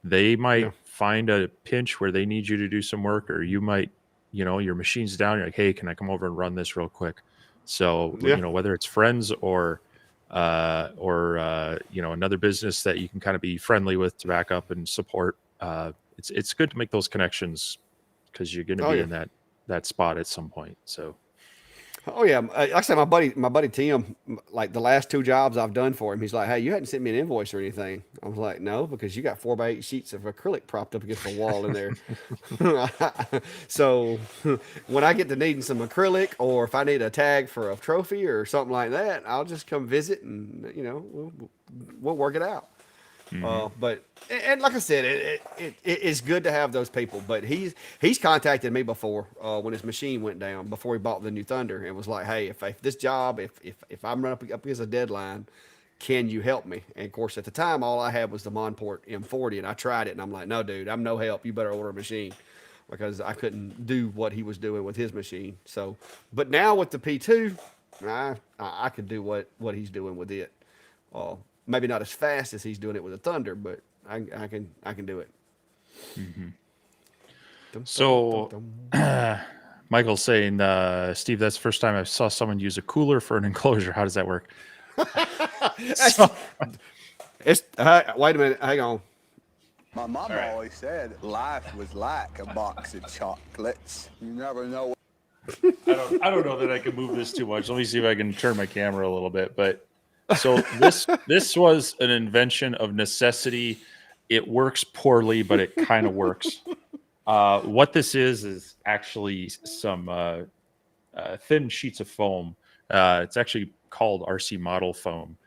they Yeah. might find a pinch where they need you to do some work, or you might, your machine's down. You're like, hey, can I come over and run this real quick? So, Yeah. whether it's friends or another business that you can kind of be friendly with to back up and support. It's good to make those connections, because you're going to Oh be yeah. in that spot at some point. So, Oh yeah, like I said, my buddy Tim, like the last two jobs I've done for him, he's like, "Hey, you hadn't sent me an invoice or anything." I was like, "No, because you got 4x8 sheets of acrylic propped up against the wall in there." So when I get to needing some acrylic, or if I need a tag for a trophy or something like that, I'll just come visit, and we'll work it out. hmm But and like I said, it's good to have those people. But he's contacted me before when his machine went down before he bought the new Thunder, and was like, "Hey, if this job, if I'm running up against a deadline, can you help me?" And of course, at the time, all I had was the Monport M40, and I tried it, and I'm like, "No, dude, I'm no help. You better order a machine." Because I couldn't do what he was doing with his machine. So, but now with the P2, I could do what he's doing with it. Uh, Maybe not as fast as he's doing it with a Thunder, but I can do it. hmm Dum, dum, dum, So, dum. Michael's saying, Steve, that's the first time I saw someone use a cooler for an enclosure. How does that work? That's, So, it's wait a minute, hang on. My mom right. always said life was like a box of chocolates. You never know. I don't know that I can move this too much. Let me see if I can turn my camera a little bit. But so this was an invention of necessity. It works poorly, but it kind of works. What this is actually some thin sheets of foam. It's actually called RC model foam,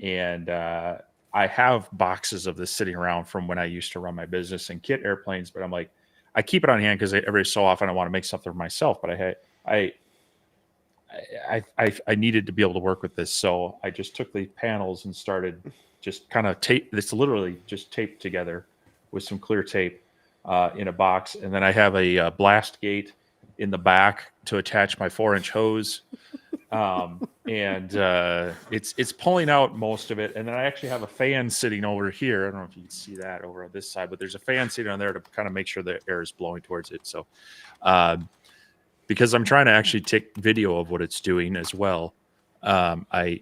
and I have boxes of this sitting around from when I used to run my business and kit airplanes. But I'm like, I keep it on hand because every so often I want to make something for myself. But I needed to be able to work with this, so I just took the panels and started just kind of tape. It's literally just taped together with some clear tape in a box, and then I have a blast gate in the back to attach my 4-inch hose, and it's pulling out most of it. And then I actually have a fan sitting over here. I don't know if you can see that over on this side, but there's a fan sitting on there to kind of make sure the air is blowing towards it. So. Because I'm trying to actually take video of what it's doing as well. I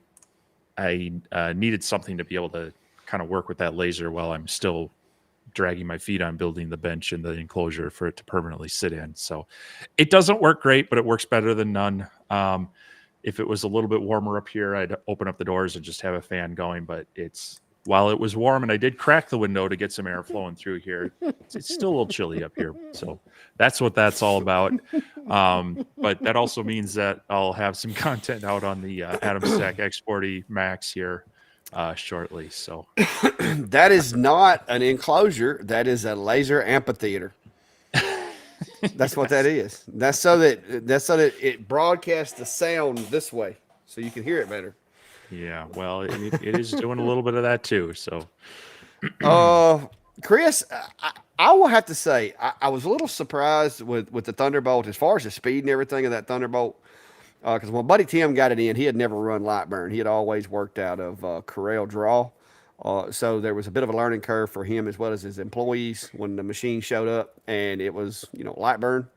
needed something to be able to kind of work with that laser while I'm still dragging my feet on building the bench and the enclosure for it to permanently sit in. So it doesn't work great, but it works better than none. If it was a little bit warmer up here, I'd open up the doors and just have a fan going. But while it was warm, and I did crack the window to get some air flowing through here, it's still a little chilly up here. So that's what that's all about. But that also means that I'll have some content out on the Atom Stack X40 Max here shortly. So That is not an enclosure. That is a laser amphitheater. That's what that is. That's so that it broadcasts the sound this way, so you can hear it better. yeah, well, it is doing a little bit of that too. So Uh, Chris, I will have to say I was a little surprised with the Thunderbolt as far as the speed and everything of that Thunderbolt. Because when Buddy Tim got it in, he had never run Lightburn. He had always worked out of Corel Draw. So there was a bit of a learning curve for him as well as his employees when the machine showed up, and it was Lightburn.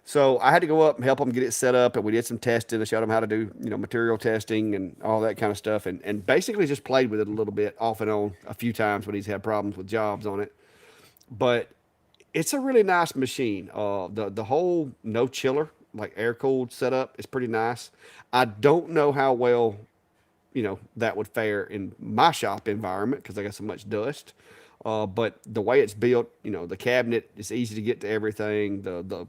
So I had to go up and help him get it set up, and we did some testing. I showed him how to do material testing and all that kind of stuff, and basically just played with it a little bit off and on a few times when he's had problems with jobs on it. But it's a really nice machine. The whole no chiller, like air cooled setup, is pretty nice. I don't know how well that would fare in my shop environment because I got so much dust. But the way it's built, the cabinet is easy to get to everything. The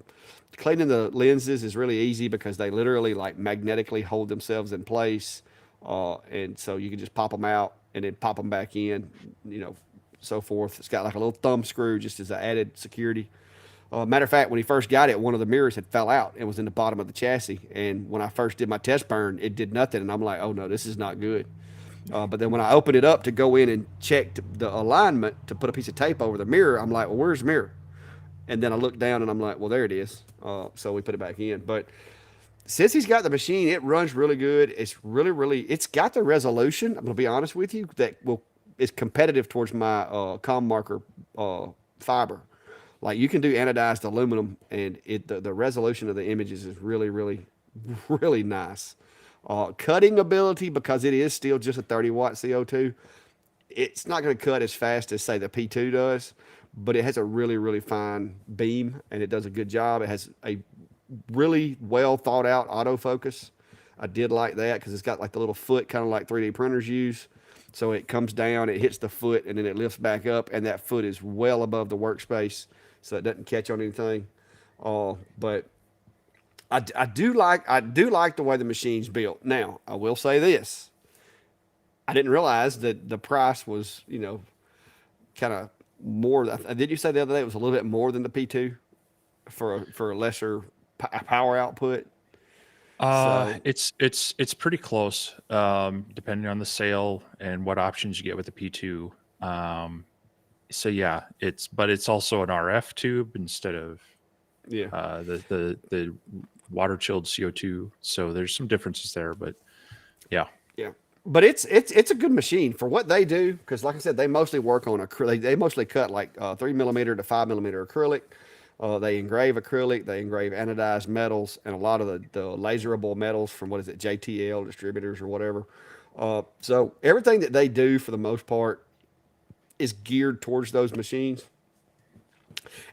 cleaning the lenses is really easy because they literally like magnetically hold themselves in place, and so you can just pop them out and then pop them back in, so forth. It's got like a little thumb screw just as an added security. Matter of fact, when he first got it, one of the mirrors had fell out and was in the bottom of the chassis. And when I first did my test burn, it did nothing. And I'm like, oh no, this is not good. But then when I opened it up to go in and check the alignment to put a piece of tape over the mirror, I'm like, well, where's the mirror? And then I looked down and I'm like, well, there it is. So we put it back in. But since he's got the machine, it runs really good. It's really, it's got the resolution. I'm gonna be honest with you that will is competitive towards my com marker fiber. Like you can do anodized aluminum, and the resolution of the images is really nice. Cutting ability, because it is still just a 30-watt CO2, it's not going to cut as fast as say the P2 does, but it has a really fine beam, and it does a good job. It has a really well thought out autofocus. I did like that because it's got like the little foot, kind of like 3D printers use. So it comes down, it hits the foot, and then it lifts back up, and that foot is well above the workspace, so it doesn't catch on anything. But I do like the way the machine's built. Now I will say this: I didn't realize that the price was kind of more. Did you say the other day it was a little bit more than the P2 for a lesser power output? So It's pretty close, depending on the sale and what options you get with the P2. So yeah, but it's also an RF tube instead of yeah. The water chilled CO2. So there's some differences there, but yeah. Yeah, but it's a good machine for what they do, because like I said, they mostly work on acrylic. They mostly cut like 3mm to 5mm acrylic. They engrave acrylic, they engrave anodized metals, and a lot of the laserable metals from what is it, JTL distributors or whatever. So everything that they do for the most part is geared towards those machines.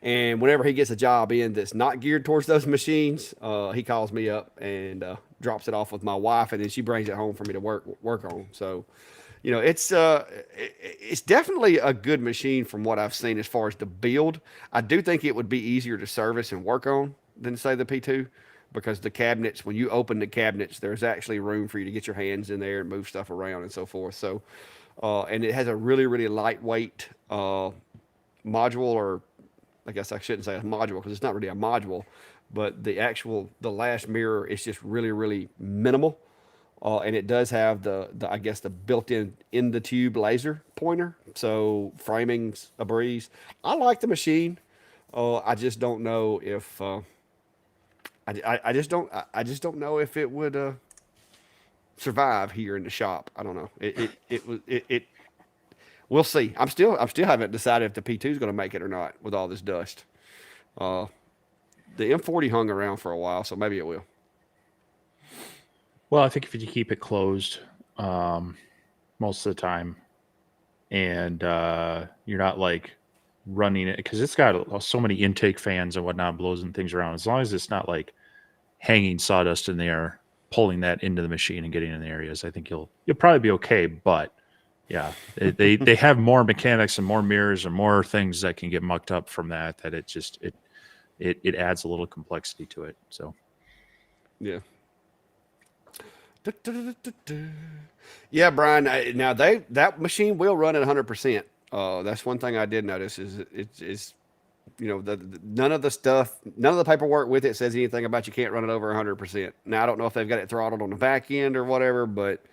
And whenever he gets a job in that's not geared towards those machines, he calls me up and drops it off with my wife, and then she brings it home for me to work on. So, it's definitely a good machine from what I've seen as far as the build. I do think it would be easier to service and work on than say the P2, because the cabinets, when you open the cabinets, there's actually room for you to get your hands in there and move stuff around and so forth. So, and it has a really lightweight module, or I guess I shouldn't say a module because it's not really a module, but the last mirror is just really minimal. And it does have the I guess the built-in the tube laser pointer. So framing's a breeze. I like the machine. I just don't know if I just don't know if it would survive here in the shop. I don't know. It we'll see. I'm still haven't decided if the P2 is going to make it or not with all this dust. The M40 hung around for a while, so maybe it will. Well, I think if you keep it closed most of the time, and you're not like running it, because it's got so many intake fans and whatnot, blows and things around. As long as it's not like hanging sawdust in the air, pulling that into the machine and getting in the areas, I think you'll probably be okay. But yeah, they have more mechanics and more mirrors and more things that can get mucked up from that it adds a little complexity to it. So yeah. Yeah, Brian. Now that machine will run at 100%. That's one thing I did notice is none of the paperwork with it says anything about you can't run it over 100%. Now I don't know if they've got it throttled on the back end or whatever, but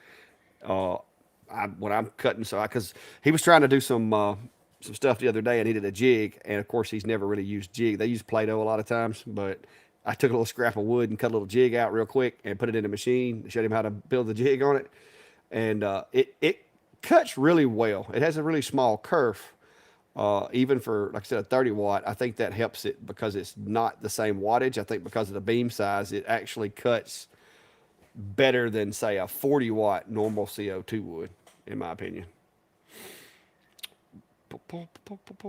when I'm cutting, because he was trying to do some stuff the other day, I needed a jig, and of course he's never really used jig. They use Play-Doh a lot of times, but I took a little scrap of wood and cut a little jig out real quick and put it in the machine, showed him how to build the jig on it. And it cuts really well. It has a really small kerf, even for, like I said, a 30-watt. I think that helps it because it's not the same wattage. I think because of the beam size, it actually cuts better than, say, a 40-watt normal CO2 would, in my opinion.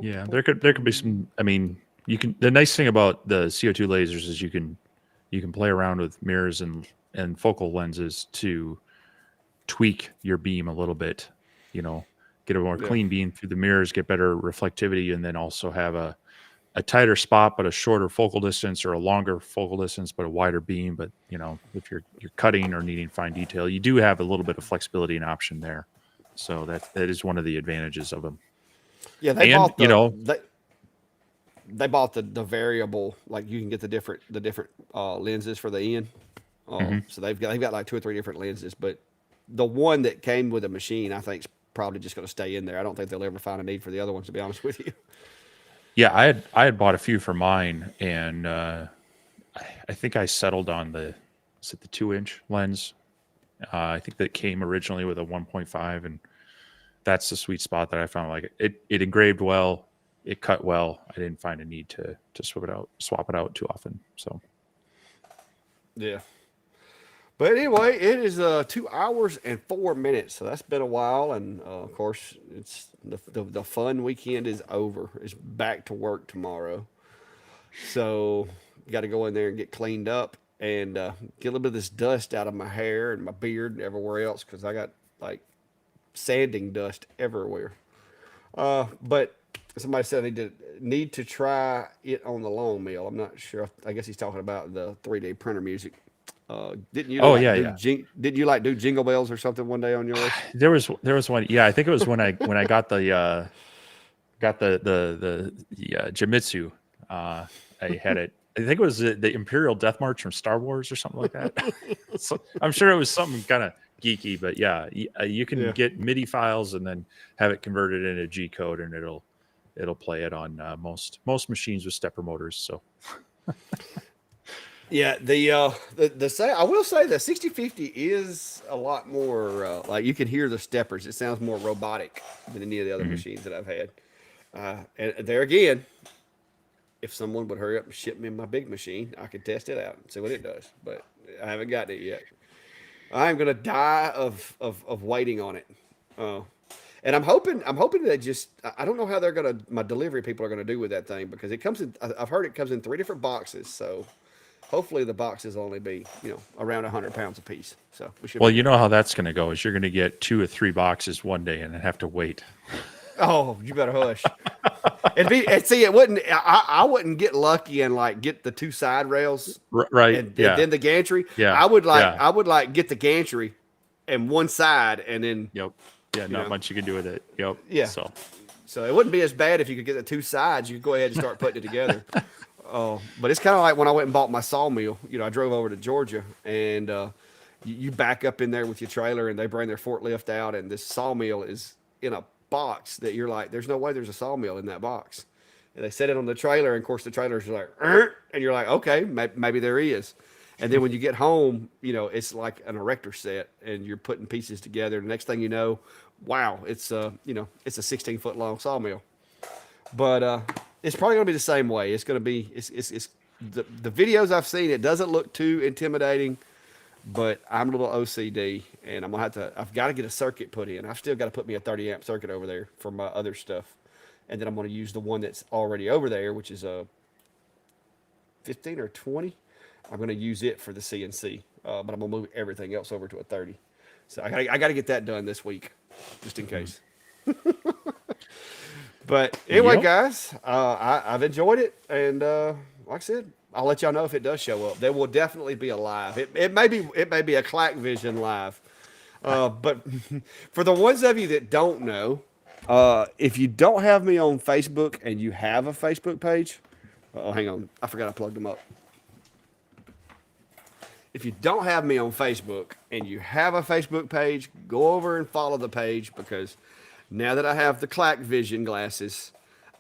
yeah, there could be some. I mean, you can. The nice thing about the CO2 lasers is you can play around with mirrors and focal lenses to tweak your beam a little bit. Get a more clean beam through the mirrors, get better reflectivity, and then also have a tighter spot but a shorter focal distance, or a longer focal distance but a wider beam. But if you're cutting or needing fine detail, you do have a little bit of flexibility and option there. So that is one of the advantages of them. Yeah, they bought the variable, like you can get the different lenses for the end. So they've got like 2 or 3 different lenses, but the one that came with the machine, I think, is probably just going to stay in there. I don't think they'll ever find a need for the other ones, to be honest with you. Yeah, I had bought a few for mine, and I think I settled on the is it the 2-inch lens? I think that came originally with a 1.5, and that's the sweet spot that I found. Like it engraved well, it cut well. I didn't find a need to swap it out too often. So Yeah. But anyway, it is 2 hours and 4 minutes, so that's been a while, and of course, it's the fun weekend is over. It's back to work tomorrow, so got to go in there and get cleaned up and get a little bit of this dust out of my hair and my beard and everywhere else because I got like sanding dust everywhere. But somebody said they need to try it on the long mill. I'm not sure. I guess he's talking about the 3D printer music. Didn't you oh like yeah, do yeah. Didn't you like do Jingle Bells or something one day on yours? There was one. Yeah, I think it was when I got the Jamitsu. I had it. I think it was the Imperial Death March from Star Wars or something like that. So I'm sure it was something kind of geeky, but yeah, you can Yeah. get MIDI files and then have it converted into G code, and it'll play it on most machines with stepper motors. So Yeah, I will say the 6050 is a lot more like you can hear the steppers. It sounds more robotic than any of the other machines that I've had. And there again, if someone would hurry up and ship me my big machine, I could test it out and see what it does. But I haven't gotten it yet. I'm gonna die of waiting on it. And I'm hoping that just I don't know how my delivery people are gonna do with that thing because it comes in. I've heard it comes in 3 different boxes, so hopefully the boxes only be around 100 pounds a piece. So we should. well, you know how that's going to go is you're going to get 2 or 3 boxes one day and then have to wait. Oh, you better hush. It wouldn't. I wouldn't get lucky and like get the 2 side rails, Right? and Yeah. then the gantry. Yeah. I would Yeah. like get the gantry, and one side, and then Yep. Yeah. Not much you can do with it. Yep. Yeah. So it wouldn't be as bad if you could get the 2 sides. You could go ahead and start putting it together. Oh, but it's kind of like when I went and bought my sawmill. I drove over to Georgia, and you back up in there with your trailer, and they bring their forklift out, and this sawmill is in a box that you're like, there's no way there's a sawmill in that box. And they set it on the trailer, and of course the trailer's like, and you're like, okay, maybe there is. And then when you get home, it's like an erector set, and you're putting pieces together. And the next thing you know, wow, it's a 16-foot long sawmill. But it's probably going to be the same way. It's going to be it's the videos I've seen. It doesn't look too intimidating, but I'm a little OCD, and I've got to get a circuit put in. I've still got to put me a 30 amp circuit over there for my other stuff, and then I'm going to use the one that's already over there, which is a 15 or 20. I'm going to use it for the CNC, but I'm going to move everything else over to a 30. So I got to get that done this week, just in case. But anyway, guys, I've enjoyed it, and like I said, I'll let y'all know if it does show up. There will definitely be a live. It may be a Clack Vision live, but for the ones of you that don't know, if you don't have me on Facebook and you have a Facebook page, hang on, I forgot I plugged them up. If you don't have me on Facebook and you have a Facebook page, go over and follow the page because now that I have the Clack Vision glasses,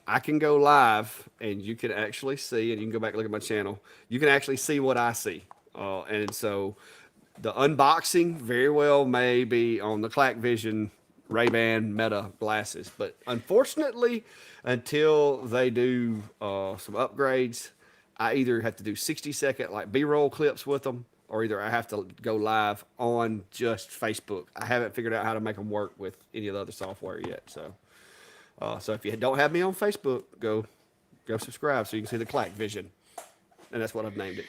I can go live and you can actually see, and you can go back and look at my channel. You can actually see what I see. And so the unboxing very well may be on the Clack Vision Ray-Ban Meta glasses. But unfortunately, until they do some upgrades, I either have to do 60-second like B-roll clips with them, or either I have to go live on just Facebook. I haven't figured out how to make them work with any of the other software yet. So if you don't have me on Facebook, go subscribe so you can see the Clack Vision. And that's what I've named it.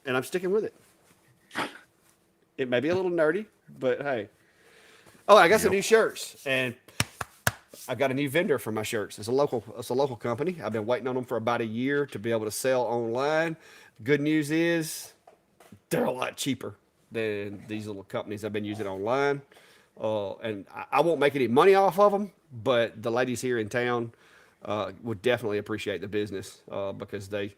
And I'm sticking with it. It may be a little nerdy, but hey. Oh, I got some new shirts, and I've got a new vendor for my shirts. It's a local company. I've been waiting on them for about a year to be able to sell online. Good news is they're a lot cheaper than these little companies I've been using online. And I won't make any money off of them, but the ladies here in town would definitely appreciate the business because they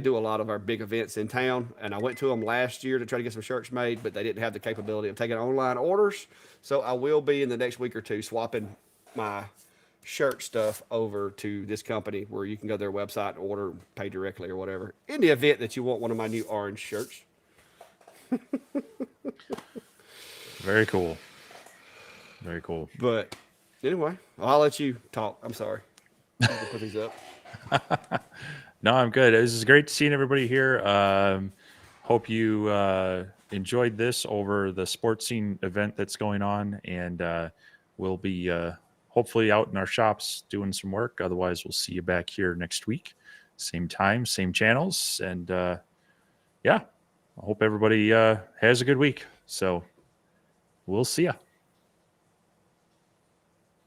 do a lot of our big events in town. And I went to them last year to try to get some shirts made, but they didn't have the capability of taking online orders. So I will be in the next week or two swapping my shirt stuff over to this company where you can go to their website and order, pay directly or whatever. In the event that you want one of my new orange shirts. Very cool. Very cool. But anyway, I'll let you talk. I'm sorry. You can put these up. No, I'm good. This is great seeing everybody here. Hope you enjoyed this over the sports scene event that's going on, and we'll be hopefully out in our shops doing some work. Otherwise, we'll see you back here next week, same time, same channels, and yeah, I hope everybody has a good week. So we'll see ya.